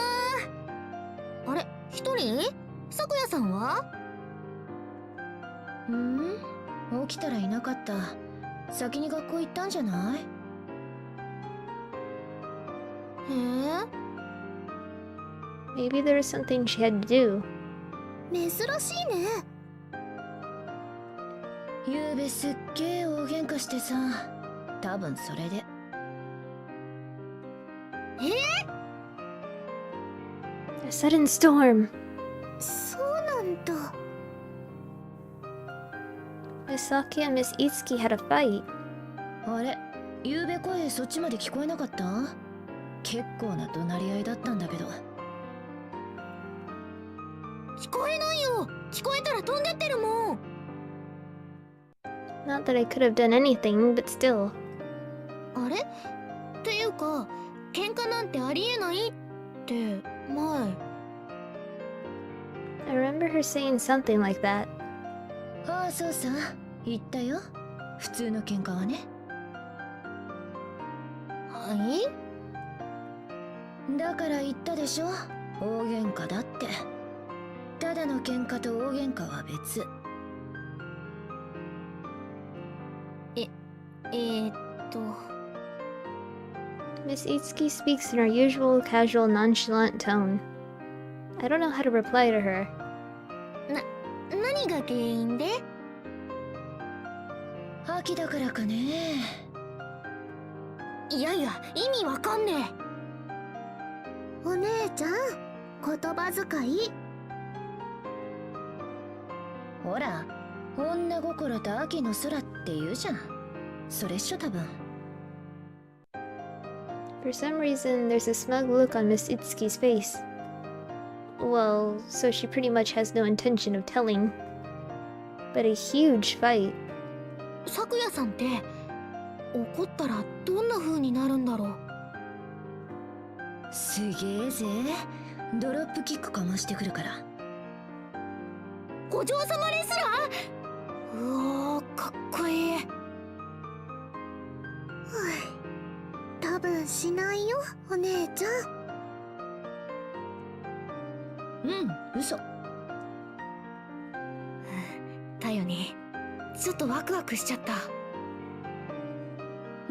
う。あれ、一人？さくやさんは？起きたらいなかった。先に学校行ったんじゃない？へえ、 Maybe there was something she had to do. 珍しいね。ゆうべすっげえ大喧嘩してさ、多分それで。A sudden storm. そうなんだ。Misaki and Miss Itsuki had a fight. あれ、ゆうべ声そっちまで聞こえなかった？結構な怒鳴り合いだったんだけど。聞こえないよ。聞こえたら飛んでってるもん。Not that I could have done anything, but still. あれっていうか、喧嘩なんてありえないって前。I remember her saying something like that. ああ、そうさ、言ったよ。普通の喧嘩はね。はい。だから言ったでしょ、大喧嘩だって。ただの喧嘩と大喧嘩は別。Miss Itsuki speaks in her usual casual, nonchalant tone. I don't know how to reply to her. 何が原因で？秋だからかね。いやいや、意味わかんねえ。お姉ちゃん、言葉遣い。ほら、女心と秋の空って言うじゃん。それっしょ多分。For some reason, there's a smug look on Miss Itsuki's face. Well, so she pretty much has no intention of telling. But a huge fight. 咲夜さんって怒ったらどんな風になるんだろう。すげえぜ。ドロップキックかましてくるから。お嬢様レスラー？うおー、かっこいい。多分しないよ、お姉ちゃん。うん、嘘。だよね。ちょっとワクワクしちゃった。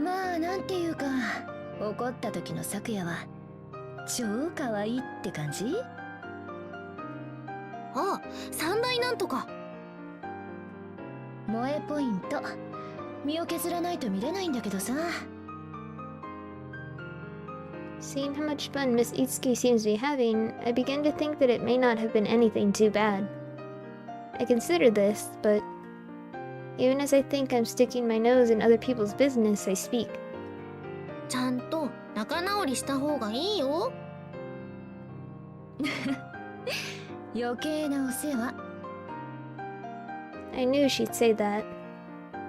まあなんていうか、怒った時の咲夜は超可愛いって感じ？あ、三大なんとか。萌えポイント。身を削らないと見れないんだけどさ。Seeing how much fun Miss Itsuki seems to be having, I begin to think that it may not have been anything too bad. I consider this, but even as I think I'm sticking my nose in other people's business, I speak. ちゃんと仲直りした方がいいよ。余計なお世話。I knew she'd say that.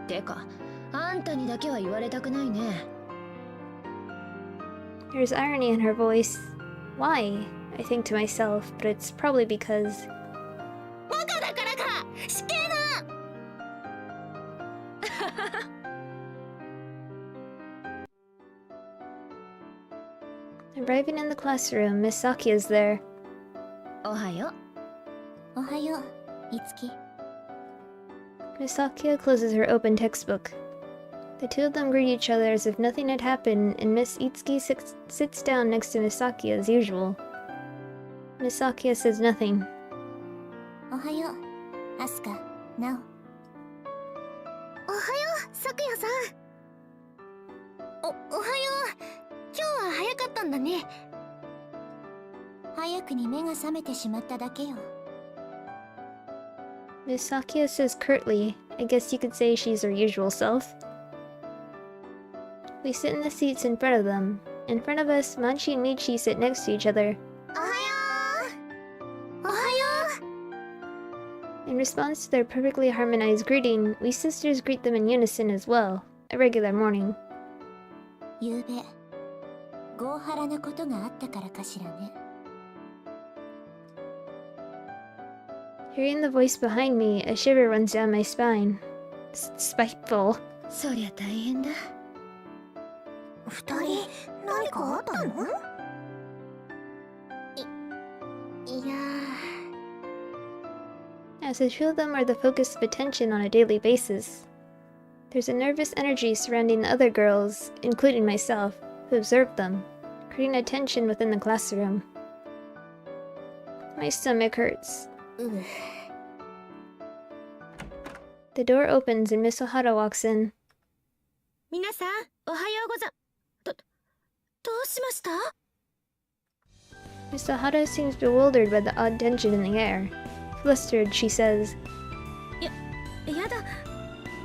てか、あんたにだけは言われたくないね。There's irony in her voice. Why? I think to myself, but it's probably because... バカだからか。死刑だ。Arriving in the classroom, Miss Saki is there. おはよう。おはよう、いつき。 Miss Sakia closes her open textbook. The two of them greet each other as if nothing had happened, and Miss Itsuki sits down next to Miss Sakia as usual. Miss Sakia says nothing. おはよう、アスカ、ナオ。おはよう、咲夜さん。おはよう。今日は早かったんだね。早くに目が覚めてしまっただけよ。Miss Sakia says curtly, I guess you could say she's her usual self. We sit in the seats in front of them. In front of us, Manchi and Michi sit next to each other. おはよう。おはよう。 In response to their perfectly harmonized greeting, we sisters greet them in unison as well, a regular morning. ゆうべ、ゴーハラなことがあったからかしらね。Hearing the voice behind me, a shiver runs down my spine. Spiteful. そりゃ大変だ。二人、何かあったの？いや as the two of them are the focus of attention on a daily basis. There's a nervous energy surrounding the other girls, including myself, who observe them, creating a tension within the classroom. My stomach hurts. The door opens and Miss Ohara walks in. 皆さん、おはようござどうしました？ Miss Ohara seems bewildered by the odd tension in the air. Flustered, she says, やだ。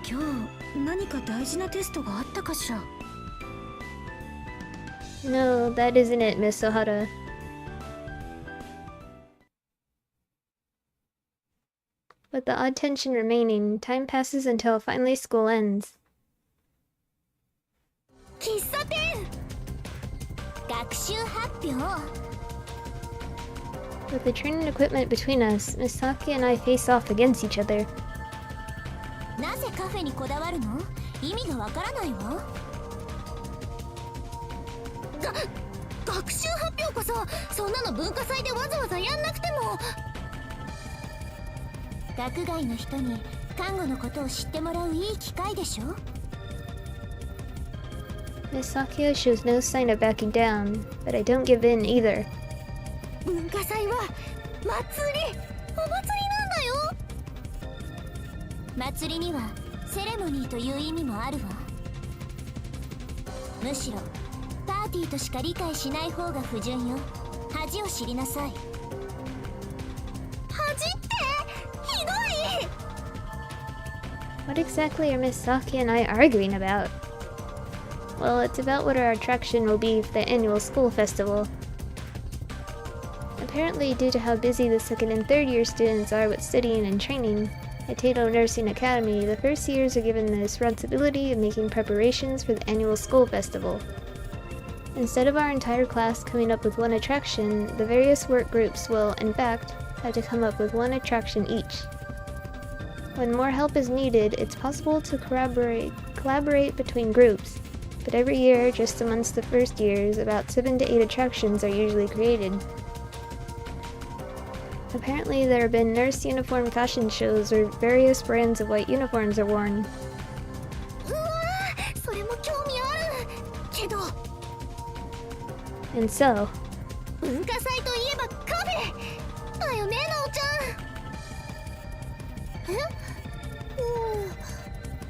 今日何か大事なテストがあったかしら？ No, that isn't it, Miss Ohara. With the odd tension remaining, time passes until finally school ends. 喫茶店学習発表 With the training equipment between us, Miss Saki and I face off against each other. なぜカフェにこだわるの？意味がわからないわ。学習発表こそそんなの文化祭でわざわざやんなくても。学外の人に看護のことを知ってもらういい機会でしょ。 Miss Sakio shows no sign of backing down, but I don't give in either. 文化祭はお祭りなんだよ。祭りにはセレモニーという意味もあるわ。むしろパーティーとしか理解しない方が不純よ。恥を知りなさい。恥ってひどい。 What exactly are Miss Saki and I arguing about? Well, it's about what our attraction will be for the annual school festival. Apparently, due to how busy the second and third year students are with studying and training, at Tato Nursing Academy, the first years are given the responsibility of making preparations for the annual school festival. Instead of our entire class coming up with one attraction, the various work groups will, in fact, have to come up with one attraction each. When more help is needed, it's possible to collaborate between groups, but every year, just amongst the first years, about 7 to 8 attractions are usually created. Apparently, there have been nurse uniform fashion shows where various brands of white uniforms are worn. うわー、それも興味あるけど。 And so, 文化祭といえばカフェだよね、なおちゃ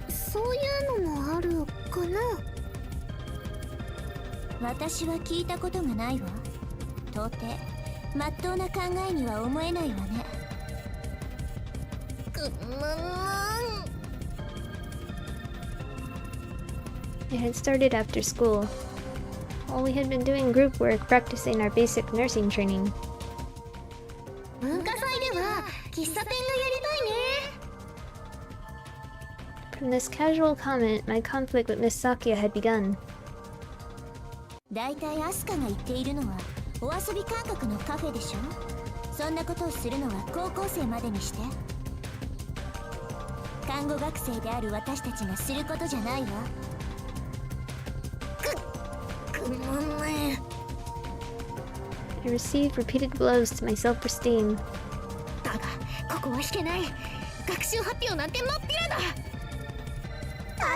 ん。そういうのもあるかな。私は聞いたことがないわ。到底まっとうな考えには思えないわね。it had started after school. While we had been doing group work practicing our basic nursing training. 文化祭では喫茶店がやりたいね。 From this casual comment, my conflict with Miss Sakia had begun. だいたいアスカが言っているのはお遊び感覚のカフェでしょ。そんなことをするのは高校生までにして。看護学生である私たちがすることじゃないわ。I received repeated blows to my self-esteem. だがここは引けない。学習発表なんてまっぴらだ。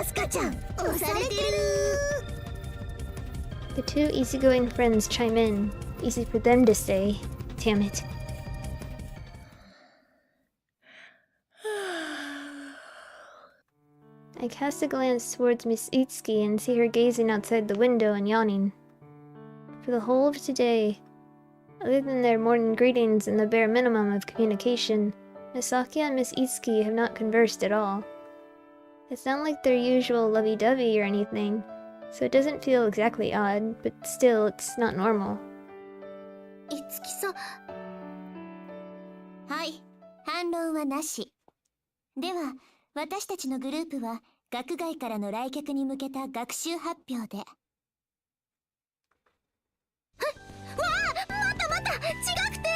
アスカちゃん押されてる。 The two easygoing friends chime in. Easy for them to say. Damn it. I cast a glance towards Miss Itsuki and see her gazing outside the window and yawning. For the whole of today, other than their morning greetings and the bare minimum of communication, Misaki and Miss Itsuki have not conversed at all. It's not like their usual lovey-dovey or anything, so it doesn't feel exactly odd, but still, it's not normal. いつきさん。はい、反論はなし。では、私たちのグループは学外からの来客に向けた学習発表で。わあ、また違くて。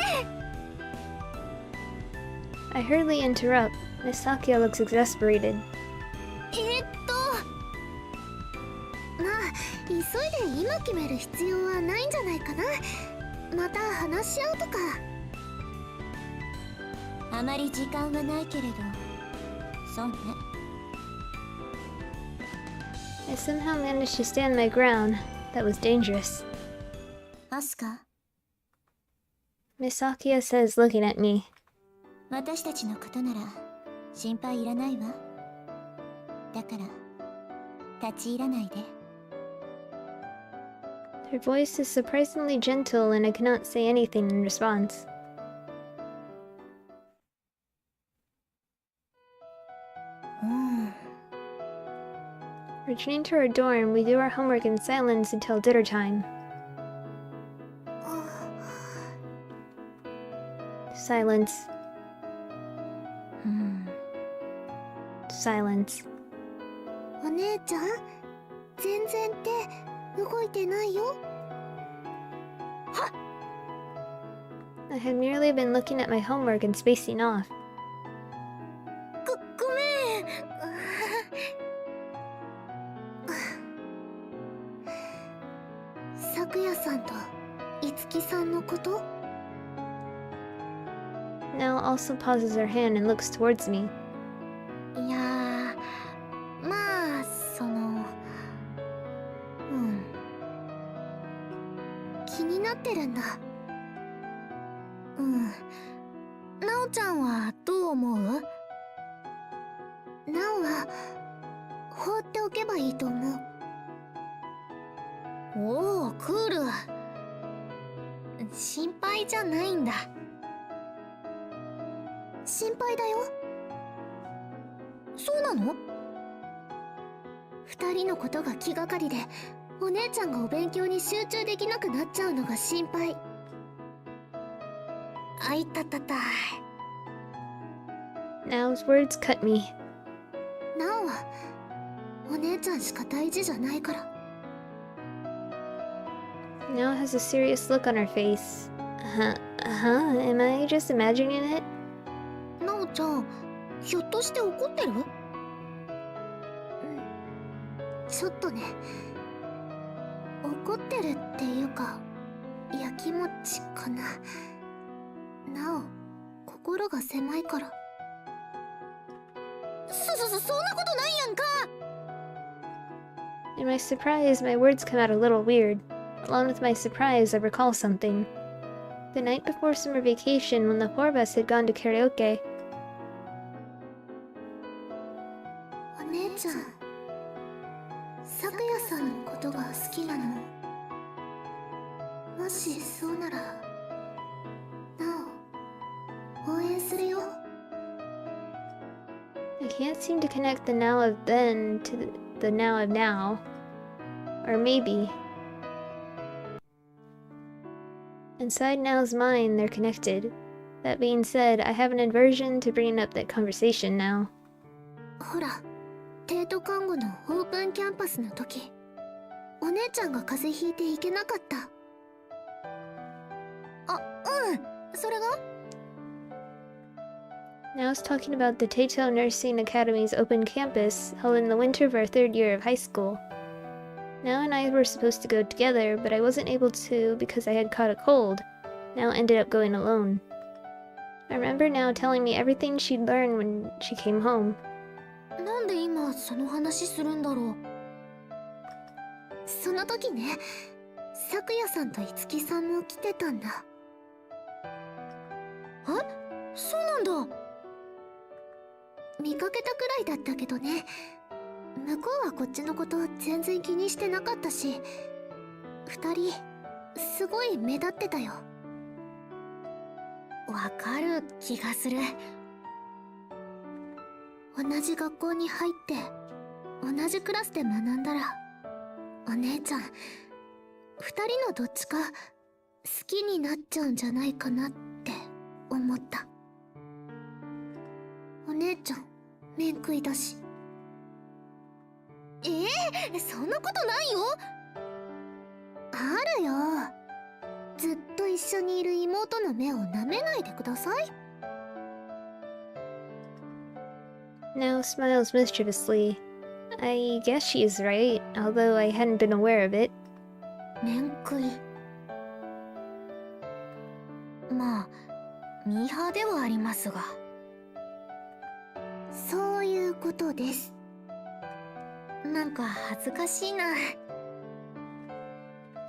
I hurriedly interrupt. Miss Sakia looks exasperated. まあ、急いで今決める必要はないんじゃないかな。また話し合うとか。あまり時間はないけれど、そうね。 I somehow managed to stand my ground. That was dangerous. アスカ、 Miss Sakia says, looking at me. 私たちのことなら心配いらないわ。だから立ち入らないで。 Her voice is surprisingly gentle, and I cannot say anything in response. Returning to our dorm, we do our homework in silence until dinner time. Silence. Silence. お姉ちゃん、全然手動いてないよ。 I had merely been looking at my homework and spacing off. ごめん。咲夜さんと樹さんのこと？ Now also pauses her hand and looks towards me. いやー、まあ気になってるんだ。なおちゃんはどう思う？なおは放っておけばいいと思う。おお、クール。心配じゃないんだ。心配だよ。そうなの？二人のことが気がかりで、お姉ちゃんがお勉強に集中できなくなっちゃうのが心配。あいたたた。 Now's words cut me. なおはお姉ちゃんしか大事じゃないから。 Now has a serious look on her face. Am I just imagining it? なおちゃん、ひょっとして怒ってる？ちょっとね。怒ってるっていうか、やきもちかな。なお、心が狭いから。そんなことないやんか。 In my surprise, my words come out a little weird. Along with my surprise, I recall something. The night before summer vacation, when the four of us had gone to karaoke. お姉ちゃん、咲夜さんのことが好きなの？もしそうなら、なお、応援するよ。 I can't seem to connect the now of then to the now of now. Or maybe. Inside Now's mind, they're connected. That being said, I have an aversion to bringing up that conversation now. ほら、帝都看護のオープンキャンパスの時、お姉ちゃんが風邪ひいて行けなかった。それが？ Now's talking about the Taito Nursing Academy's open campus held in the winter of our third year of high school. Now and I were supposed to go together, but I wasn't able to because I had caught a cold. Now ended up going alone. I remember Now telling me everything she'd learned when she came home. なんで今その話するんだろう。その時ね、咲夜さんと樹さんも来てたんだ。そうなんだ。見かけたくらいだったけどね。向こうはこっちのこと全然気にしてなかったし、二人すごい目立ってたよ。わかる気がする。同じ学校に入って同じクラスで学んだら、お姉ちゃん二人のどっちか好きになっちゃうんじゃないかなって思った。お姉ちゃん面食いだし。そんなことないよ。あるよ。ずっと一緒にいる妹の目を舐めないでください。 Now smiles mischievously. I guess she's right, although I hadn't been aware of it. 面食い。まあミーハーではありますが。ことです。なんか恥ずかしいな。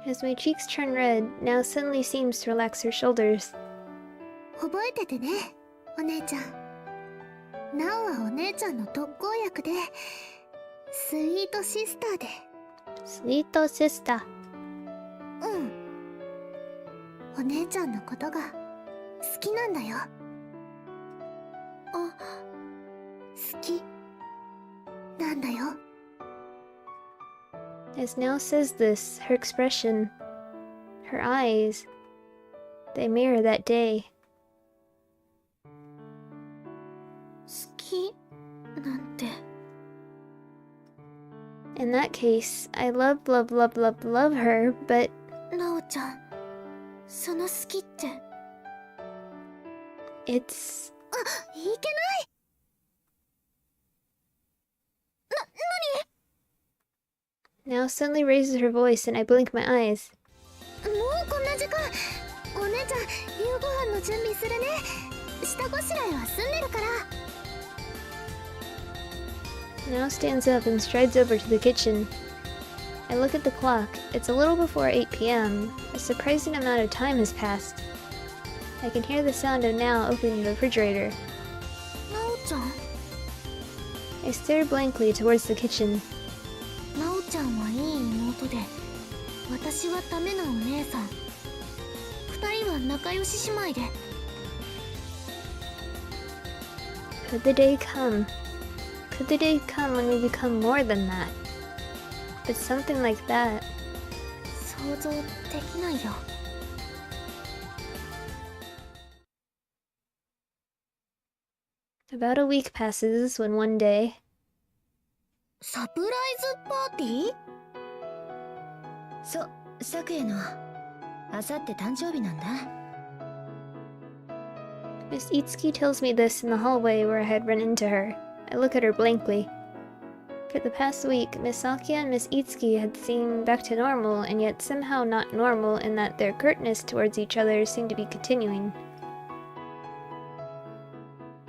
As my cheeks turn red, Now suddenly seems to relax her shoulders. 覚えててね、お姉ちゃん。ナオはお姉ちゃんの特効薬で、スイートシスターで。Sweet sister. うん。お姉ちゃんのことが好きなんだよ。あ、好きなんだよ。As Now says this, her expression, her eyes, they mirror that day. 好きなんて。In that case, I love her, but ナオちゃん、その好きって。it's... いけない。Now suddenly raises her voice and I blink my eyes. もうこんな時間。お姉ちゃん、夕ご飯の準備するね。下ごしらえは済んでるから。Now stands up and strides over to the kitchen. I look at the clock. It's a little before 8 p.m. A surprising amount of time has passed. I can hear the sound of Now opening the refrigerator. ナオちゃん。I stare blankly towards the kitchen. ナオちゃんはいい妹で、私はダメなお姉さん。二人は仲良し姉妹で。Could the day come? Could the day come when we become more than that? But something like that. 想像できないよ。About a week passes when one day, サプライズパーティー？そう、昨夜のあさって誕生日なんだ。 Miss Itsuki tells me this in the hallway where I had run into her. I look at her blankly. For the past week, Miss Sakia and Miss Itsuki had seemed back to normal, and yet somehow not normal in that their curtness towards each other seemed to be continuing.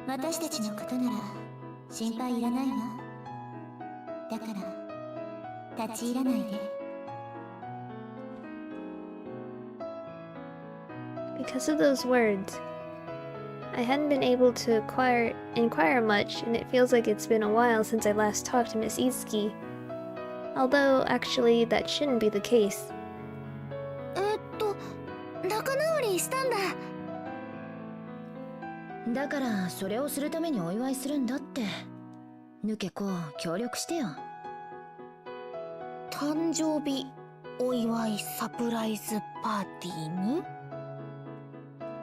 私たちのことなら心配いらないわ。だから立ち入らないで。Because of those words, I hadn't been able to inquire much, and it feels like it's been a while since I last talked to Miss Itsuki. Although, actually, that shouldn't be the case. 仲直りしたんだ。だからそれをするためにお祝いするんだって。抜け子協力してよ。誕生日お祝いサプライズパーティーに？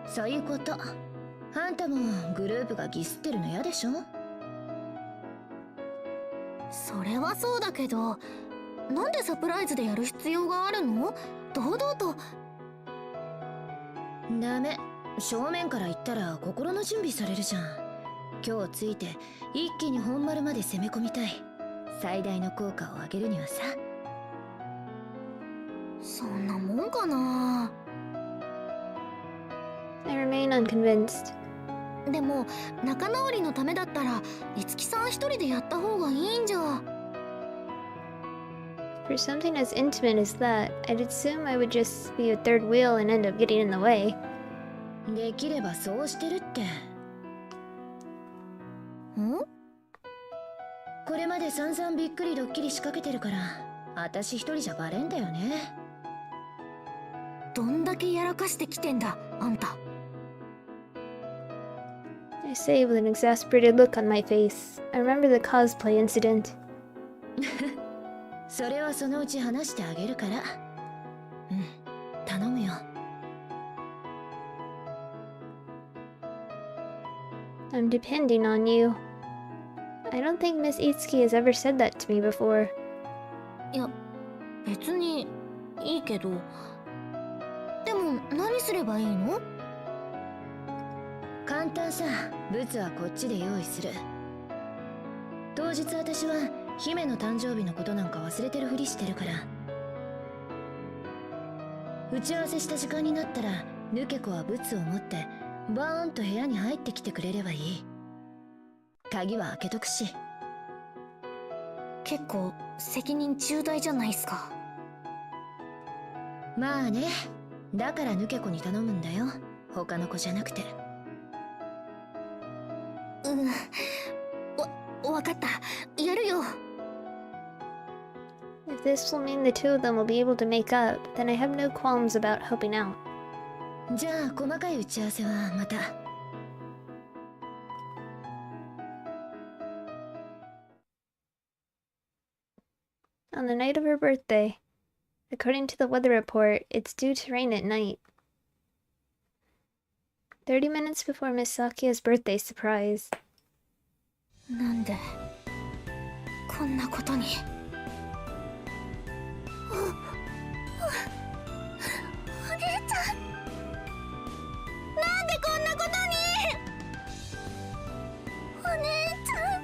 そういうこと。あんたもグループがギスってるの嫌でしょ？それはそうだけど、なんでサプライズでやる必要があるの？堂々と。ダメ。正面から言ったら心の準備されるじゃん。今日ついて一気に本丸まで攻め込みたい。最大の効果を上げるにはさ。そんなもんかな。I remain unconvinced. でも仲直りのためだったら五木さん一人でやった方がいいんじゃ。 For something as intimate as that, I'd assume I would just be a third wheel and end up getting in the way. できればそうしてるって。ん？これまで散々びっくりドッキリ仕掛けてるから、私一人じゃバレんだよね。どんだけやらかしてきてんだ、あんた。I say with an exasperated look on my face. I remember the cosplay incident. それはそのうち話してあげるから。うん、頼むよ。I'm depending on you. I don't think Miss Itsuki has ever said that to me before. いや、別にいいけど。でも何すればいいの？簡単さ。ブツはこっちで用意する。当日私は姫の誕生日のことなんか忘れてるふりしてるから。打ち合わせした時間になったらヌケ子はブツを持ってバーンと部屋に入ってきてくれればいい。鍵は開けとくし。結構責任重大じゃないっすか。まあね、だから抜け子に頼むんだよ、他の子じゃなくて。わかった。やるよ。If this will mean the two of them will be able to make up, then I have no qualms about helping out. じゃあ細かい打ち合わせはまた。On the night of her birthday, according to the weather report, it's due to rain at night. 30 minutes before Miss Sakia's birthday surprise. なんでこんなことに。お姉ちゃん、なんでこんなことに。お姉ちゃん、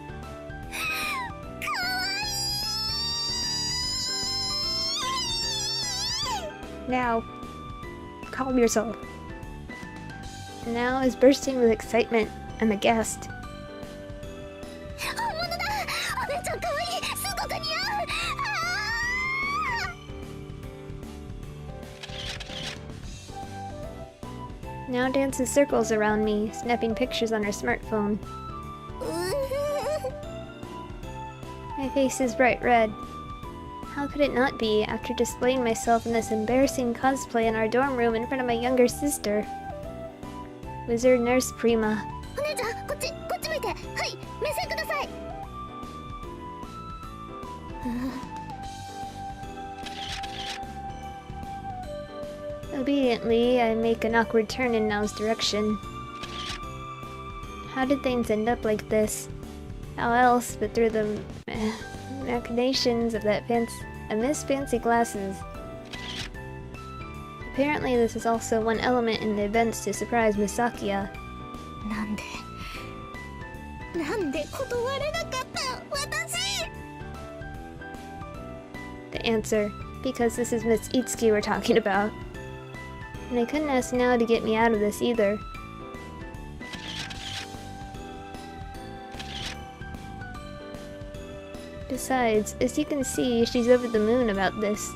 かわいい。 Now, calm yourself. Now is bursting with excitement. I'm aghast. 本物だ。お姉ちゃんかわいい。すごく似合う。Now dances circles around me, snapping pictures on her smartphone. My face is bright red. How could it not be after displaying myself in this embarrassing cosplay in our dorm room in front of my younger sister? Wizard Nurse Prima. お姉ちゃん、こっち向いて。はい、目線ください。Obediently, I make an awkward turn in Nao's direction. How did things end up like this? How else but through the machinations of Miss Fancy Glasses? Apparently, this is also one element in the events to surprise Miss Sakia. なんで断れなかった私。 The answer, because this is Miss Itsuki we're talking about. And I couldn't ask Nao to get me out of this either. Besides, as you can see, she's over the moon about this.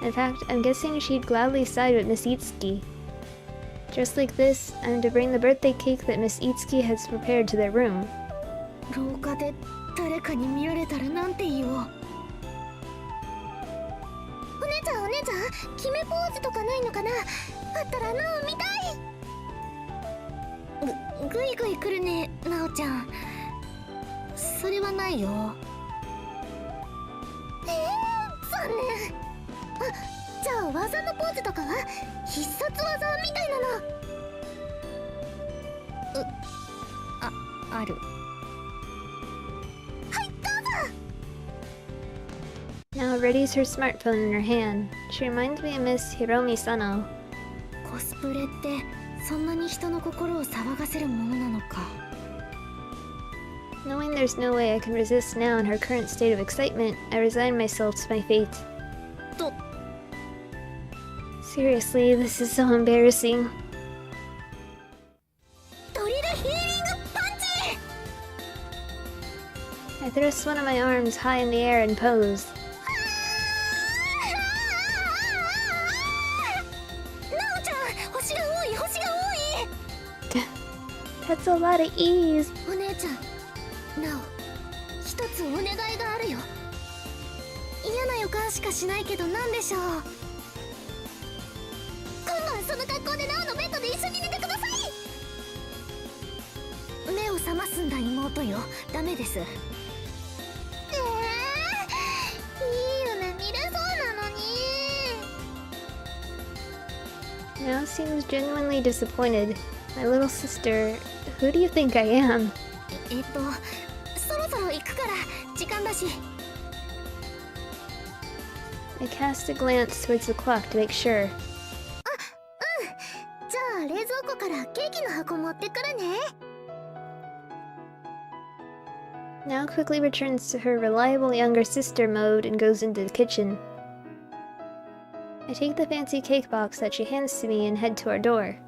In fact, I'm guessing she'd gladly side with Miss Itsuki. Just like this, I'm to bring the birthday cake that Miss Itsuki has prepared to their room. 廊下で誰かに見られたらなんて言おう。お姉ちゃん、決めポーズとかないのかな。あったらナオ見たい。ぐいぐい来るね、ナオちゃん。それはないよ。残念。あ、じゃあ技のポーズとかは必殺技みたいなの。ある。 Now readies her smartphone in her hand. She reminds me of Miss Hiromi Sano. コスプレってそんなに人の心を騒がせるものなのか。 Knowing there's no way I can resist now in her current state of excitement, I resign myself to my fate. Seriously, this is so embarrassing. ドリルヒーリングパンチ。 I thrust one of my arms high in the air and pose. ナオちゃん、星が多い。 That's a lot of ease. お姉ちゃん、ナオ、一つお願いがあるよ。嫌な予感しかしないけどなんでしょう。今晩その格好でナオのベッドで一緒に寝てください。目を覚ますんだ妹よ。ダメです。いい夢見れそうなのに。 Now seems genuinely disappointed. My little sister, who do you think I am? そろそろ行くから時間だし。 I cast a glance towards the clock to make sure. じゃあ冷蔵庫からケーキの箱持ってくるね。 Now quickly returns to her reliable younger sister mode and goes into the kitchen. I take the fancy cake box that she hands to me and head to our door.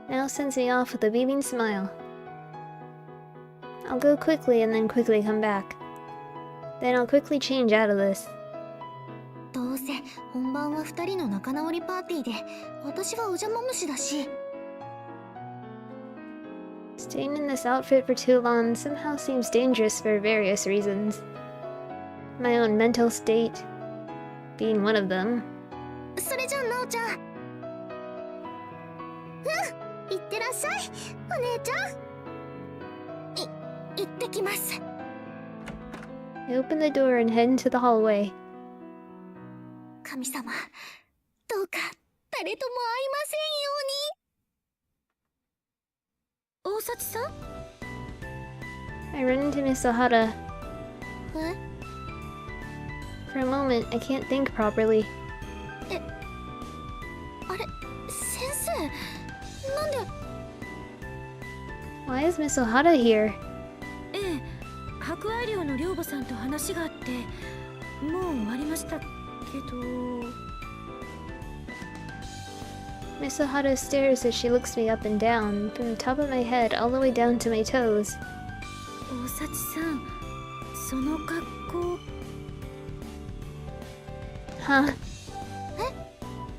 Now sends me off with a beaming smile. I'll go quickly and then quickly come back. Then I'll quickly change out of this. どうせ本番は2人の仲直りパーティーで、私はお邪魔虫だし。Staying in this outfit for too long somehow seems dangerous for various reasons. My own mental state being one of them. それじゃあなおちゃん。いってらっしゃい、お姉ちゃん。行ってきます。I open the door and head into the hallway. 神様、どうか誰とも会いませんように。大幸さん？ I run into Miss Ohara. え？ For a moment, I can't think properly. あれ、先生、なんで？ Why is Miss Ohara here? ええ、博愛寮の寮母さんと話があって、もう終わりましたけど。Miss Ohara stares as she looks me up and down, from the top of my head all the way down to my toes. 大幸さん、その格好。Huh?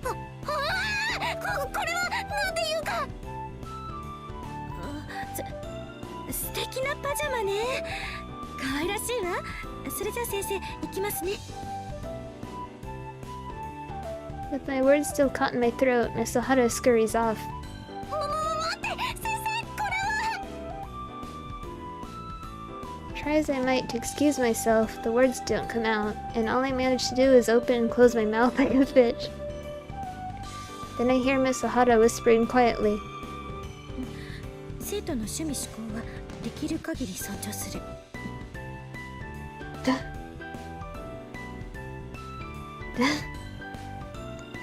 これはなんていうか。素敵なパジャマね。可愛らしいわ。それじゃあ先生、行きますね。With my words still caught in my throat, Miss Ohara scurries off. 待って、先生、これは。 Try as I might to excuse myself, the words don't come out, and all I manage to do is open and close my mouth like a fish. Then I hear Miss Ohara whispering quietly. 生徒の趣味嗜好はできる限り尊重する。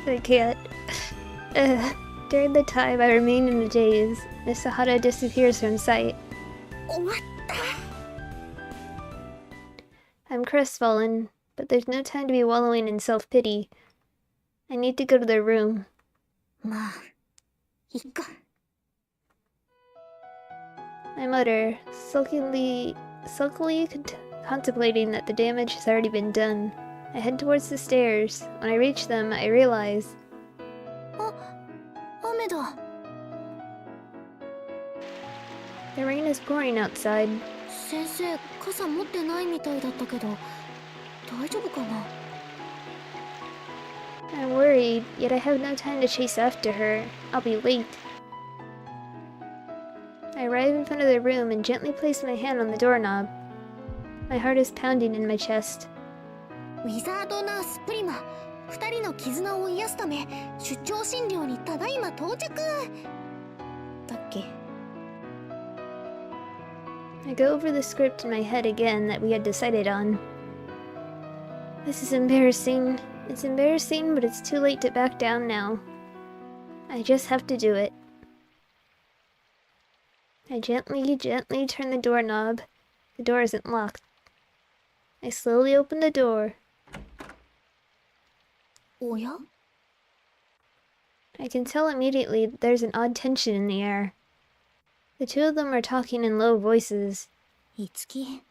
I can't. During the time I remain in a daze, Miss Ohara disappears from sight. 終わった。 I'm crestfallen, but there's no time to be wallowing in self-pity. I need to go to their room. まあ、いっか。I mutter, sulkily contemplating that the damage has already been done. I head towards the stairs. When I reach them, I realize 雨だ。 the rain is pouring outside. 先生、傘持ってないみたいだったけど、大丈夫かな？ I'm worried, yet I have no time to chase after her. I'll be late. I arrive in front of the room and gently place my hand on the doorknob. My heart is pounding in my chest. ウィザードナースプリマ、2人の絆を癒すため出張診療にただいま到着だっけ。 I go over the script in my head again that we had decided on. This is embarrassing. It's embarrassing, but it's too late to back down now. I just have to do it. I gently turn the doorknob. The door isn't locked. I slowly open the door. おや？ I can tell immediately that there's an odd tension in the air. The two of them are talking in low voices. いつき、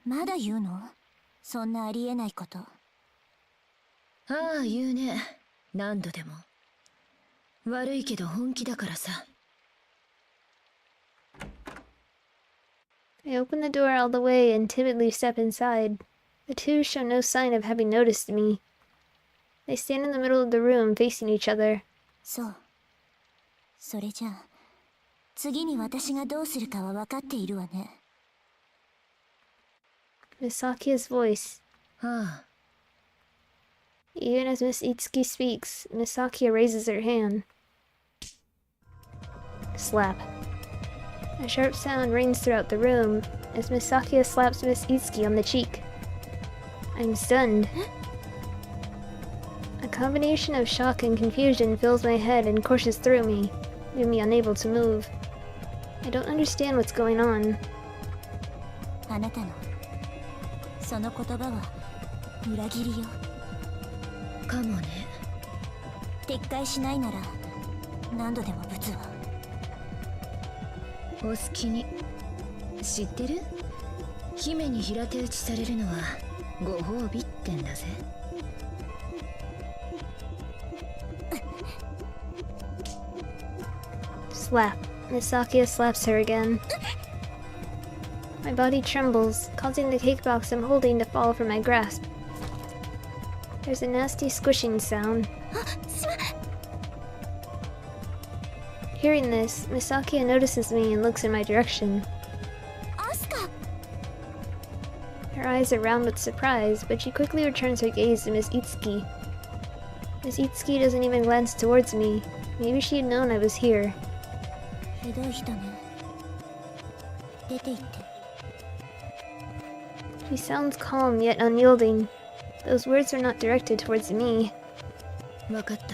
まだ言うの？そんなありえないこと。ああ、言うね。何度でも。悪いけど本気だからさ。I open the door all the way and timidly step inside. The two show no sign of having noticed me. They stand in the middle of the room facing each other. そう。それじゃあ、次に私がどうするかは分かっているわね。Miss Sakia's voice. ああ。 Even as Miss Itsuki speaks, Miss Sakia raises her hand. Slap. A sharp sound rings throughout the room as Miss Sakia slaps Miss Itsuki on the cheek. I'm stunned. A combination of shock and confusion fills my head and courses through me, leaving me unable to move. I don't understand what's going on. あなたのその言葉は裏切りよ。かもね。撤回しないなら何度でもブツは。お好きに。知ってる？姫に平手打ちされるのはご褒美ってんだぜ。Slap. Misakia slaps her again. My body trembles, causing the cake box I'm holding to fall from my grasp. There's a nasty squishing sound. Hearing this, Misakia notices me and looks in my direction. Asuka! Her eyes are round with surprise, but she quickly returns her gaze to Miss Itsuki. Miss Itsuki doesn't even glance towards me. Maybe she had known I was here. ひどい人ね。出て行って。 She sounds calm yet unyielding. Those words are not directed towards me. わかった。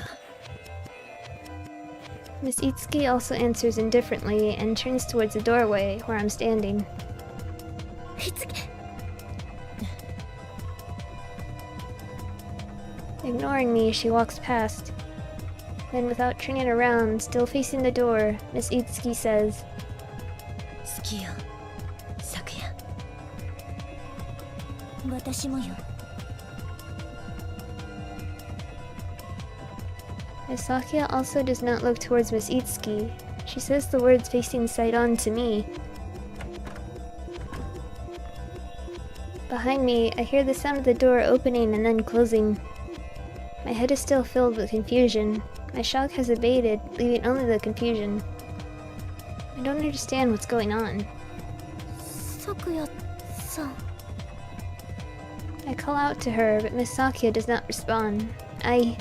Miss Itsuki also answers indifferently and turns towards the doorway where I'm standing. Ignoring me, she walks past. Then, without turning around, still facing the door, Miss Itsuki says, 好きよ、昨夜。私もよ。 Misakia also does not look towards Miss Itsuki. She says the words facing side-on to me. Behind me, I hear the sound of the door opening and then closing. My head is still filled with confusion. My shock has abated, leaving only the confusion. I don't understand what's going on. 咲夜さん。 I call out to her, but Miss Sakia does not respond. I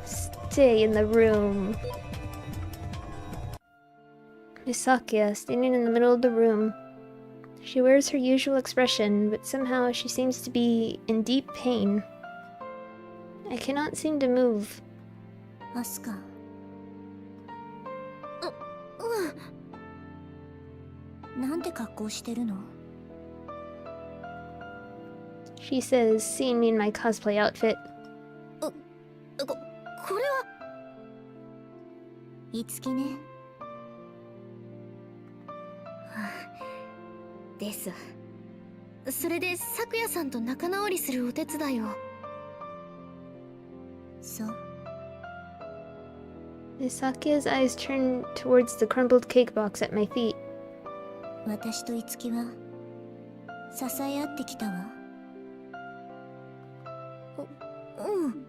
stay in the room. Miss Sakia, standing in the middle of the room. She wears her usual expression, but somehow she seems to be in deep pain. I cannot seem to move. アスカ。なんて格好してるの？ She says, seeing me in my cosplay outfit. これは。いつきね。ですわ。それで咲夜さんと仲直りするお手伝いを。そう。 Misakia's eyes turn towards the crumbled cake box at my feet. 私といつきは支え合ってきたわ。うん。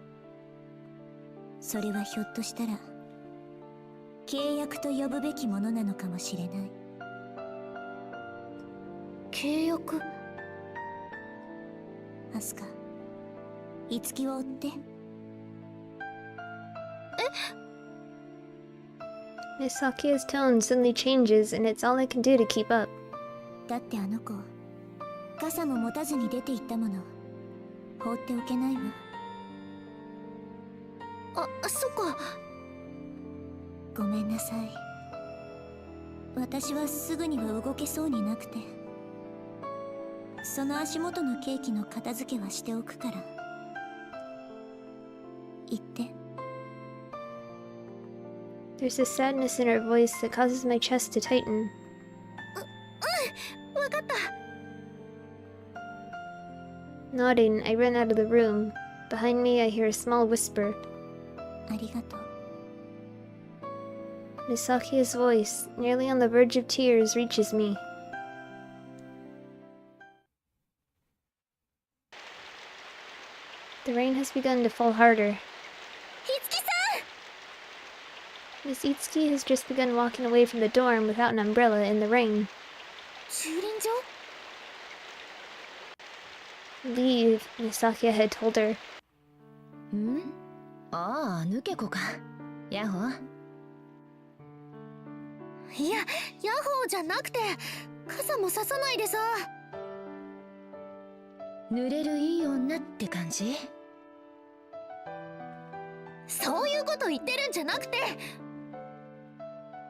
それはひょっとしたら契約と呼ぶべきものなのかもしれない。契約？アスカ、いつきを追って。Miss Sakia's tone suddenly changes, and it's all I can do to keep up. だってあの子傘も持たずに出て行ったもの。放っておけないわ。そっか。ごめんなさい。私はすぐには動けそうになくて。その足元のケーキの片付けはしておくから。言って。 There's a sadness in her voice that causes my chest to tighten. わかった。 Nodding, I run out of the room. Behind me, I hear a small whisper. ありがとう。 Miss Sakia's voice, nearly on the verge of tears, reaches me. The rain has begun to fall harder. いつきさん。 Miss Itsuki has just begun walking away from the dorm without an umbrella in the rain. 駐輪場？ Leave, Miss Sakia had told her. ん？ああ、抜け子か。ヤホー。いや、ヤホーじゃなくて、傘もささないでさ。濡れるいい女って感じ？そういうこと言ってるんじゃなくて。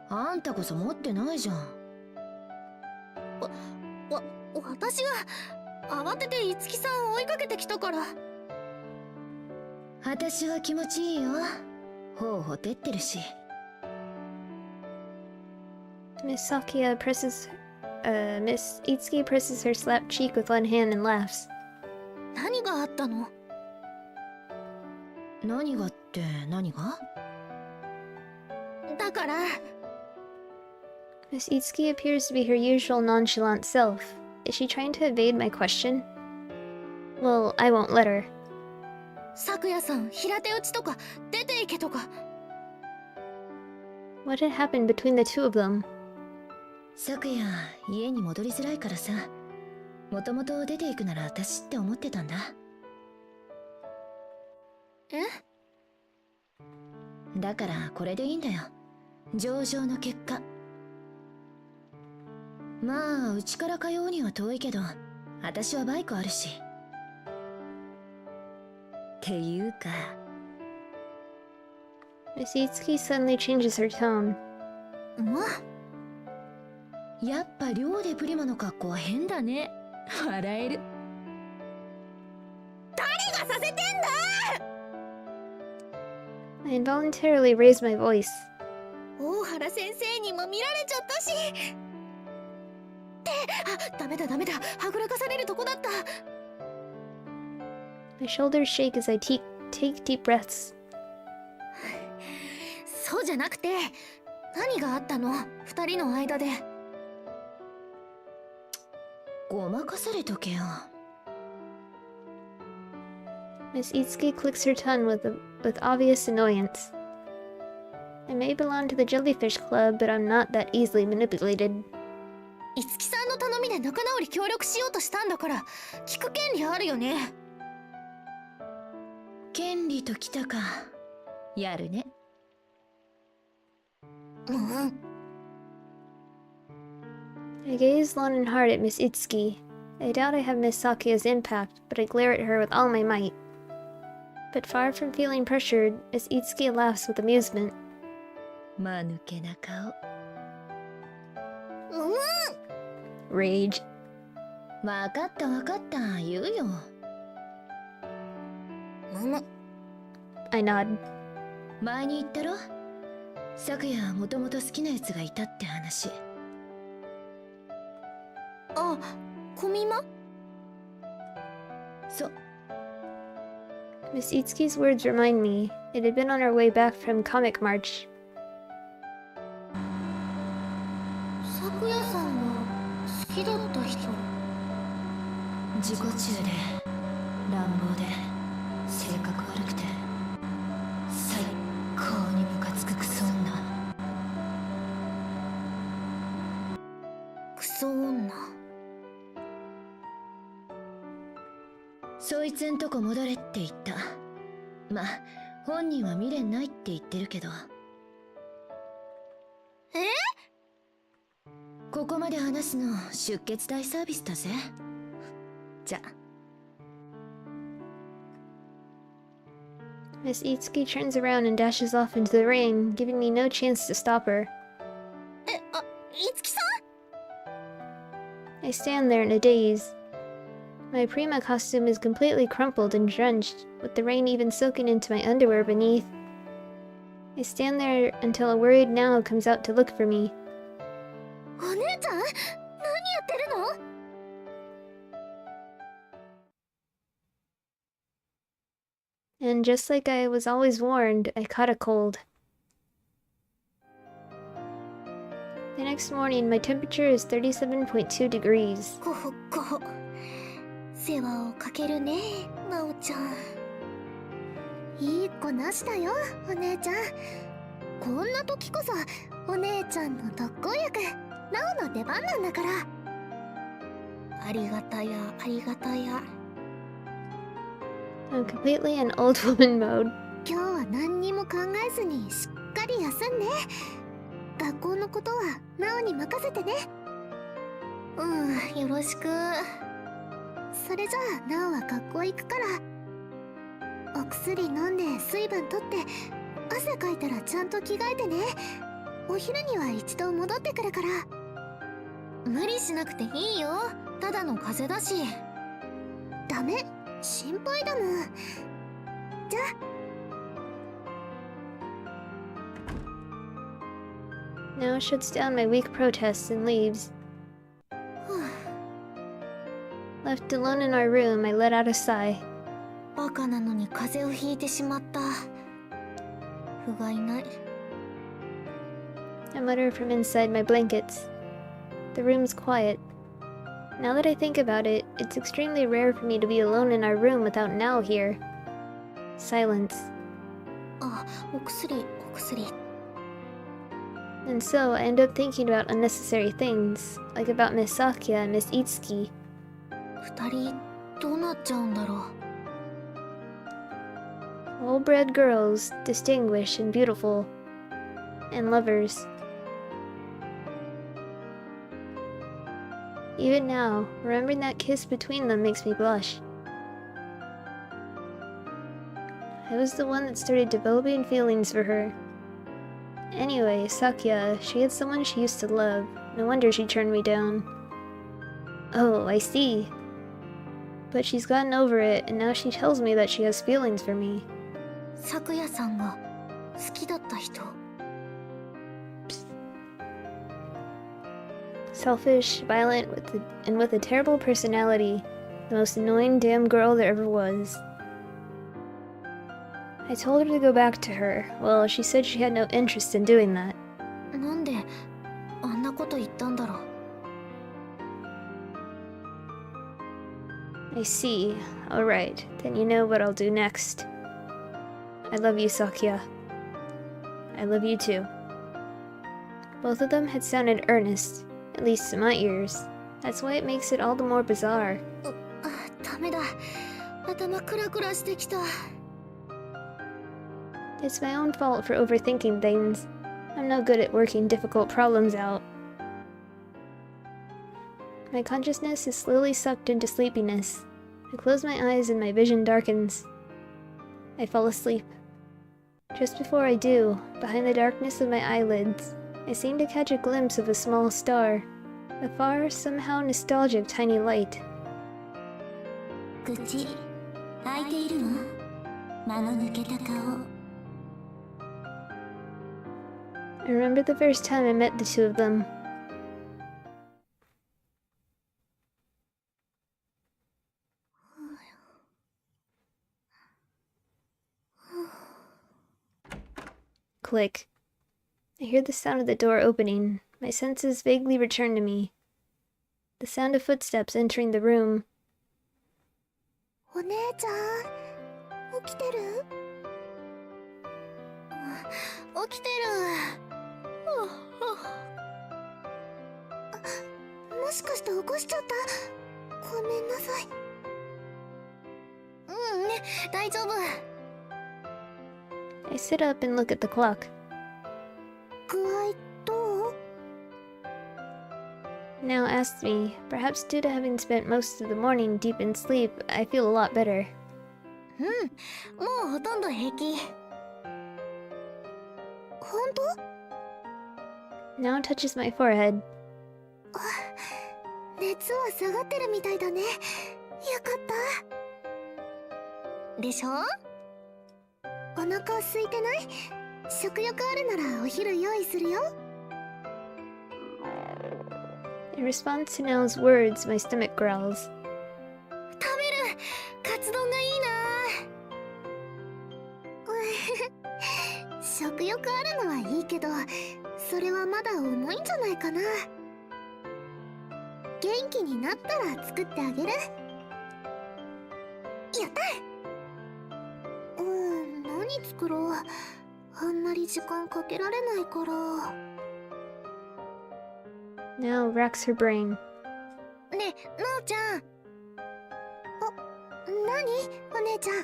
あんたこそ持ってないじゃん。私が慌てていつきさんを追いかけてきたから。私は気持ちいいよ。頬ほてってるし。Miss Sakia presses Miss Itsuki presses her slapped cheek with one hand and laughs. 何があったの？何がって何が？だから。 Miss Itsuki appears to be her usual nonchalant self. Is she trying to evade my question? Well, I won't let her. 咲夜さん、平手打ちとか出ていけとか。 What had happened between the two of them? 昨夜家に戻りづらいからさ、もともと出ていくなら私って思ってたんだ。え？だからこれでいいんだよ。上々の結果。まあうちから通うには遠いけど、私はバイクあるし。っていうか。Miss Itsuki suddenly changes her tone. やっぱ寮でプリマの格好は変だね。笑える。誰がさせてんだ！ I involuntarily raise my voice. 大原先生にも見られちゃったし。あ、ダメだダメだ。はぐらかされるとこだった。 My shoulders shake as I take deep breaths. そうじゃなくて、何があったの？二人の間で。ごまかされとけよ。Miss Itsuki clicks her tongue with obvious annoyance. I may belong to the Jellyfish Club, but I'm not that easily manipulated. いつきさんの頼みで仲直り協力しようとしたんだから、聞く権利あるよね。権利ときたか。やるね。I gaze long and hard at Miss Itsuki. I doubt I have Miss Sakuya's impact, but I glare at her with all my might. But far from feeling pressured, Miss Itsuki laughs with amusement. 間抜けな顔。Rage. わかったわかった、言うよ。I nod. 前に言ったろ。昨夜もともと好きなやつがいたって話。あ、小見間？そう。Miss Itsuki's words remind me. It had been on our way back from Comic March. 咲夜さんが好きだった人。自己中で乱暴で性格悪くて最高にムカつくクソ女。クソ女。そいつんとこ戻れって言った。まあ本人は未練ないって言ってるけど。ここまで話すの出血大サービスだぜ。じゃ。Miss Itsuki turns around and dashes off into the rain, giving me no chance to stop her. あ、いつきさん？ I stand there in a daze. My Prima costume is completely crumpled and drenched, with the rain even soaking into my underwear beneath. I stand there until a worried Nao comes out to look for me. お姉ちゃん？何やってるの？ And just like I was always warned, I caught a cold. The next morning, my temperature is 37.2 degrees. ここ世話をかけるね、なおちゃん。いい子なしだよ、お姉ちゃん。こんな時こそお姉ちゃんの特効薬、なおの出番なんだから。ありがたや、ありがたや。 I'm completely in old woman mode. 今日は何にも考えずにしっかり休んで。学校のことはなおに任せてね。よろしく。それじゃあなおは学校行くから。お薬飲んで水分とって汗かいたらちゃんと着替えてね。お昼には一度戻ってくるから。無理しなくていいよ。ただの風邪だし。ダメ、心配だもん。じゃあ。 Now shuts down my weak protests and leaves. Left alone in our room, I let out a sigh. バカなのに風邪をひいてしまった。不甲斐ない。I mutter from inside my blankets. The room's quiet. Now that I think about it, it's extremely rare for me to be alone in our room without Nao here. Silence. あ、お薬。And so I end up thinking about unnecessary things, like about Miss Sakya and Miss Itsuki. 二人どうなっちゃうんだろう。Well-bred girls, distinguished and beautiful. And lovers. Even now, remembering that kiss between them makes me blush. I was the one that started developing feelings for her. Anyway, Sakya, she had someone she used to love. No wonder she turned me down. Oh, I see. But she's gotten over it, and now she tells me that she has feelings for me. 咲夜さんが好きだった人。Selfish, violent, with a terrible personality. The most annoying damn girl there ever was. I told her to go back to her. Well, she said she had no interest in doing that. なんであんなこと言ったんだろう。I see. Alright, then you know what I'll do next. I love you, Sakya. I love you too. Both of them had sounded earnest, at least to my ears. That's why it makes it all the more bizarre. ダメだ。頭クラクラしてきた。It's my own fault for overthinking things. I'm no good at working difficult problems out. My consciousness is slowly sucked into sleepiness. I close my eyes and my vision darkens. I fall asleep. Just before I do, behind the darkness of my eyelids, I seem to catch a glimpse of a small star. A far, somehow nostalgic tiny light. 口開いているわ。間の抜けた顔。I remember the first time I met the two of them. Click. I hear the sound of the door opening. My senses vaguely return to me. The sound of footsteps entering the room. お姉ちゃん、起きてる？起きてる。もしかして起こしちゃった？ごめんなさい。ね、大丈夫。I sit up and look at the clock. 具合どう？ Now asked me, perhaps due to having spent most of the morning deep in sleep, I feel a lot better. もうほとんど平気。本当？ Now touches my forehead. 熱は下がってるみたいだね。よかった。でしょ？お腹空いてない？食欲あるならお昼用意するよ。In response to Nao's words, my stomach growls. 食べる！カツ丼がいいな。食欲あるのはいいけど、それはまだ重いんじゃないかな。元気になったら作ってあげる。やった！何作ろう。あんまり時間かけられないから。Nao racks her brain. ねえ、なおちゃん。何？お姉ちゃん。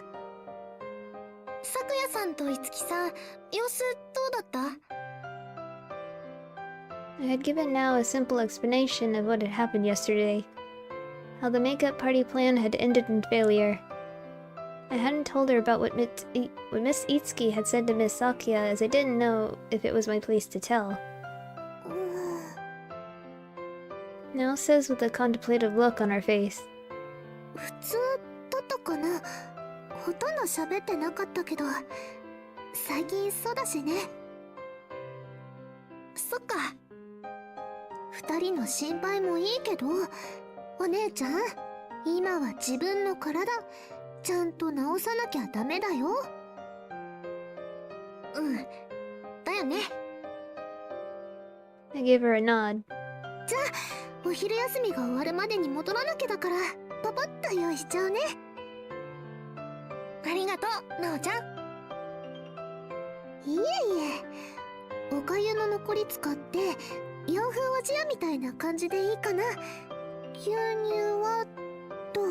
咲夜さんといつきさん、様子どうだった？ I had given Nao a simple explanation of what had happened yesterday. How the makeup party plan had ended in failure. I hadn't told her about what Miss Itsuki had said to Miss Sakya, as I didn't know if it was my place to tell. Nao says with a contemplative look on her face. 普通だったかな。ほとんど喋ってなかったけど、最近そうだしね。そっか。二人の心配もいいけど、お姉ちゃん、今は自分の体ちゃんと治さなきゃダメだよ。うんだよね。 I give her a nod. お昼休みが終わるまでに戻らなきゃだからパパッと用意しちゃうね。ありがとうなおちゃん。いえいえ、おかゆの残り使って洋風おじやみたいな感じでいいかな。牛乳はどう？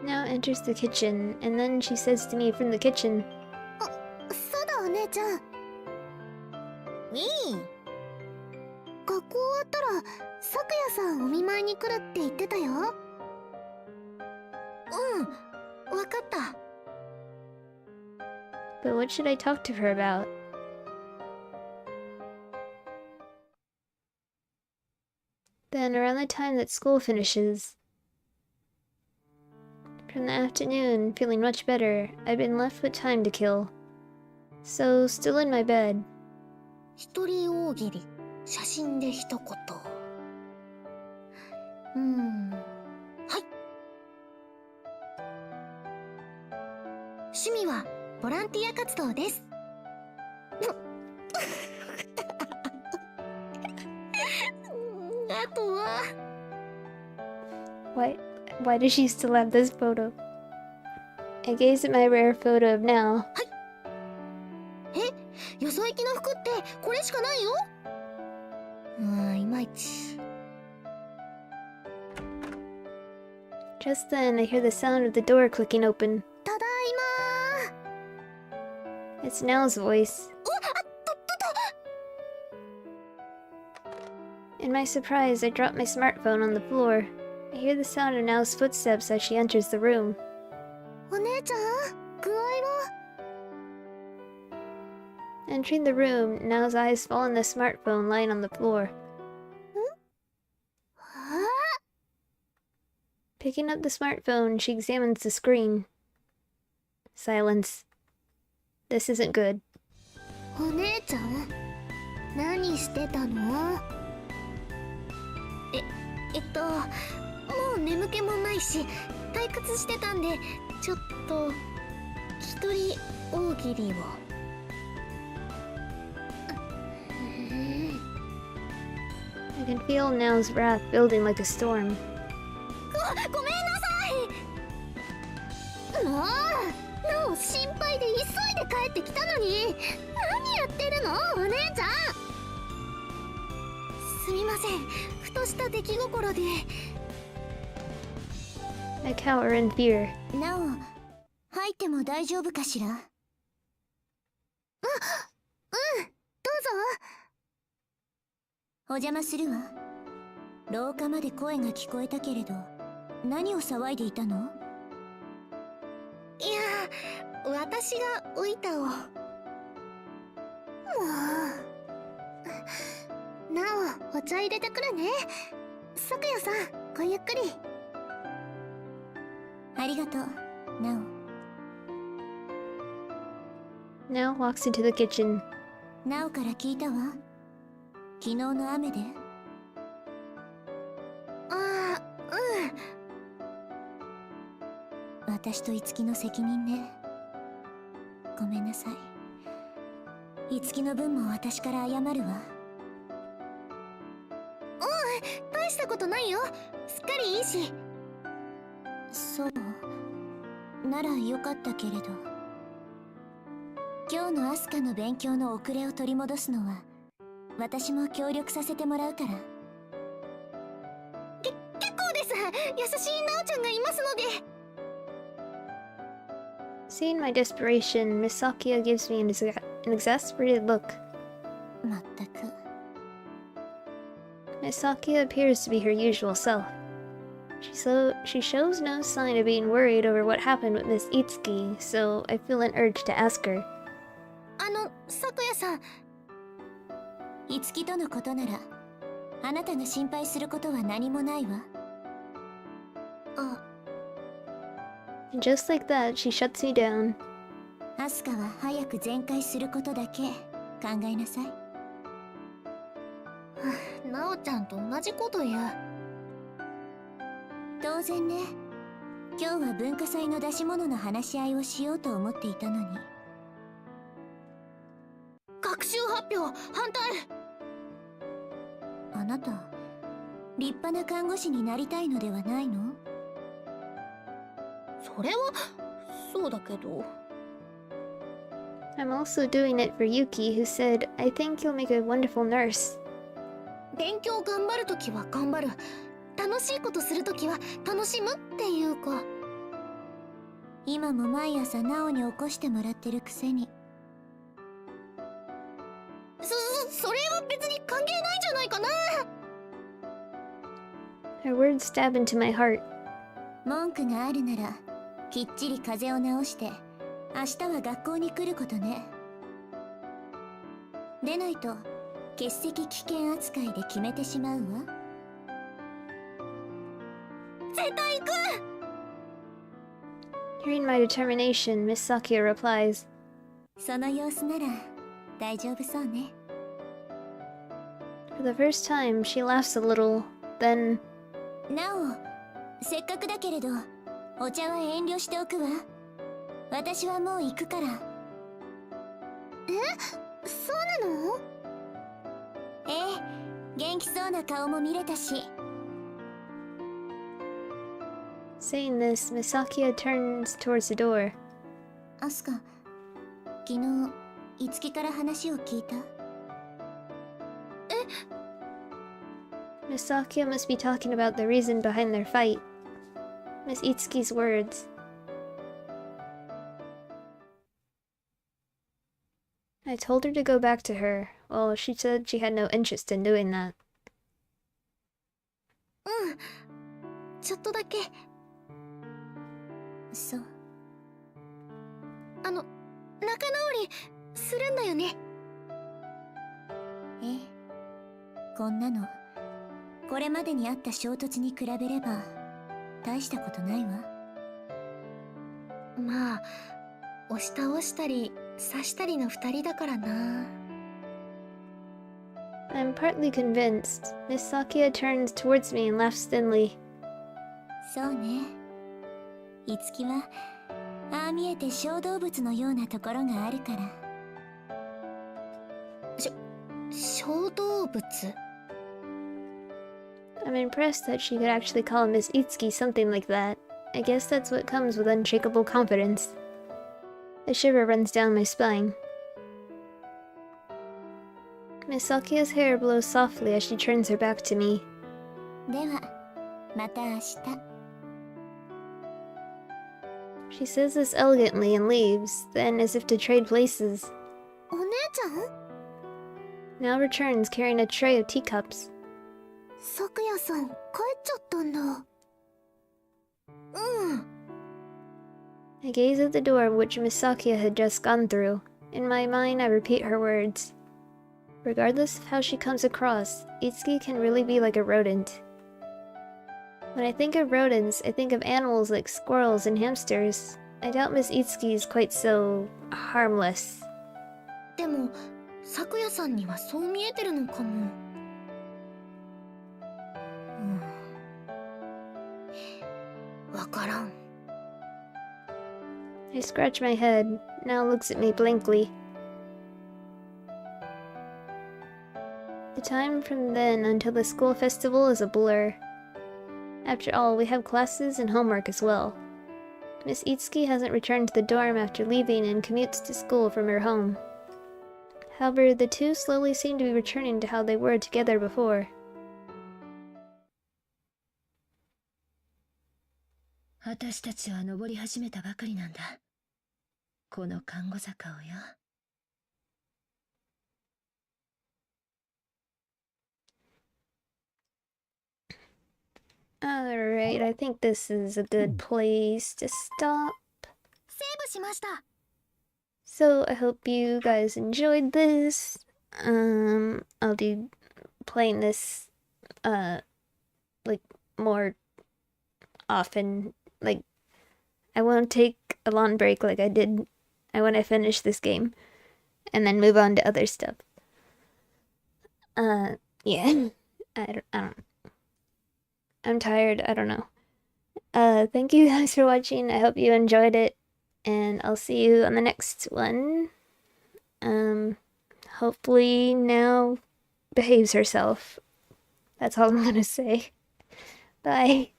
Now enters the kitchen, and then she says to me from the kitchen, そうだお姉ちゃん。いい。学校終わったら咲夜さんお見舞いに来るって言ってたよ。うん、わかった。 but what should I talk to her about? Then, around the time that school finishes, from the afternoon, feeling much better, I've been left with time to kill. So, still in my bed, 一人大喜利、写真で一言。はい。趣味はボランティア活動です。あとは why does she still have this photo? I gaze at my rare photo of now. よそ行きの服ってこれしかないよ。いまいち。 Just then, I hear the sound of the door clicking open. ただいま It's Nell's voice. In my surprise, I drop my smartphone on the floor. I hear the sound of Nell's footsteps as she enters the room. お姉ちゃん、具合は？ Entering the room, Nell's eyes fall on the smartphone lying on the floor. Picking up the smartphone, she examines the screen. Silence. This isn't good. お姉ちゃん、何してたの？もう眠気もないし退屈してたんで、ちょっと一人大喜利を。I can feel Nell's wrath building like a storm. ごめんなさい。もう、なお心配で急いで帰ってきたのに、何やってるのお姉ちゃん。すみません、ふとした出来心で。 I cower in fear. なお、入っても大丈夫かしら？どうぞ。お邪魔するわ。廊下まで声が聞こえたけれど、何を騒いでいたの？いや、私がお板を。もう。なお、お茶入れてくるね。咲夜さん、ごゆっくり。ありがとう、なお。Nell walks into the kitchen. なおから聞いたわ。昨日の雨で。私と樹の責任ね。ごめんなさい。樹の分も私から謝るわ。大したことないよ。すっかりいいし。そうならよかったけれど、今日のアスカの勉強の遅れを取り戻すのは私も協力させてもらうから。結構です。優しいなおちゃんがいますので。 Seeing my desperation, Miss Sakia gives me an exasperated look. まったく。 Miss Sakia appears to be her usual self. She shows no sign of being worried over what happened with Miss Itsuki, so I feel an urge to ask her. 咲夜さん。樹とのことなら、あなたが心配することは何もないわ。And just like that, she shuts me down. アスカは早く全開することだけ考えなさい。なおちゃんと同じこと言う。当然ね。今日は文化祭の出し物の話し合いをしようと思っていたのに。学習発表反対。あなた、立派な看護師になりたいのではないの？それはそうだけど。I'm also doing it for Yuki, who said, I think you'll make a wonderful nurse. 勉強頑張るときは頑張る。楽しいことするときは楽しむっていうか。今も毎朝ナオに起こしてもらってるくせに。それは別に関係ないんじゃないかな。Her words stab into my heart. 文句があるならきっちり風邪を治して明日は学校に来ることね。でないと欠席危険扱いで決めてしまうわ。絶対行く。 Hearing my determination, Miss Sakia replies, その様子なら大丈夫そうね。 For the first time, she laughs a little, then, なお、せっかくだけれどお茶は遠慮しておくわ。私はもう行くから。そうなの？ええ、元気そうな顔も見れたし。 saying this, Miss Sakia turns towards the door. アスカ、昨日いつきから話を聞いた？ Miss Sakia must be talking about the reason behind their fight. Miss Itsuki's words. I told her to go back to her. Well, she said she had no interest in doing that. うん。ちょっとだけ。そう。仲直りするんだよね。ええ、こんなのこれまでにあった衝突に比べれば大したことないわ。まあ、押し倒したり刺したりの二人だからな。I'm partly convinced. Miss Sakia turns towards me and laughs thinly. そうね。いつきはああ見えて小動物のようなところがあるから。小動物？ I'm impressed that she could actually call Miss Itsuki something like that. I guess that's what comes with unshakable confidence. A shiver runs down my spine. Miss Sakia's hair blows softly as she turns her back to me. ではまた明日。 She says this elegantly and leaves, then, as if to trade places, お姉ちゃん？ now returns carrying a tray of teacups. 咲夜さん帰っちゃったんだ。うん。 I gaze at the door which Miss Sakia had just gone through. In my mind, I repeat her words. Regardless of how she comes across, Itsuki can really be like a rodent. When I think of rodents, I think of animals like squirrels and hamsters. I doubt Miss Itsuki is quite so harmless. でも咲夜さんにはそう見えてるのかも。わからん。 I scratch my head, now looks at me blankly. The time from then until the school festival is a blur. After all, we have classes and homework as well. Miss Itsuki hasn't returned to the dorm after leaving and commutes to school from her home. However, the two slowly seem to be returning to how they were together before. 私たちは登り始めたばかりなんだ。この看護坂をよ。Alright, I think this is a good place to stop. セーブしました。 So I hope you guys enjoyed this. I'll be playing this like more often. Like I won't take a long break like I did when I finish this game and then move on to other stuff. Yeah. I don't I'm tired, I don't know. thank you guys for watching. I hope you enjoyed it, and I'll see you on the next one. Hopefully now behaves herself. That's all I'm gonna say. Bye.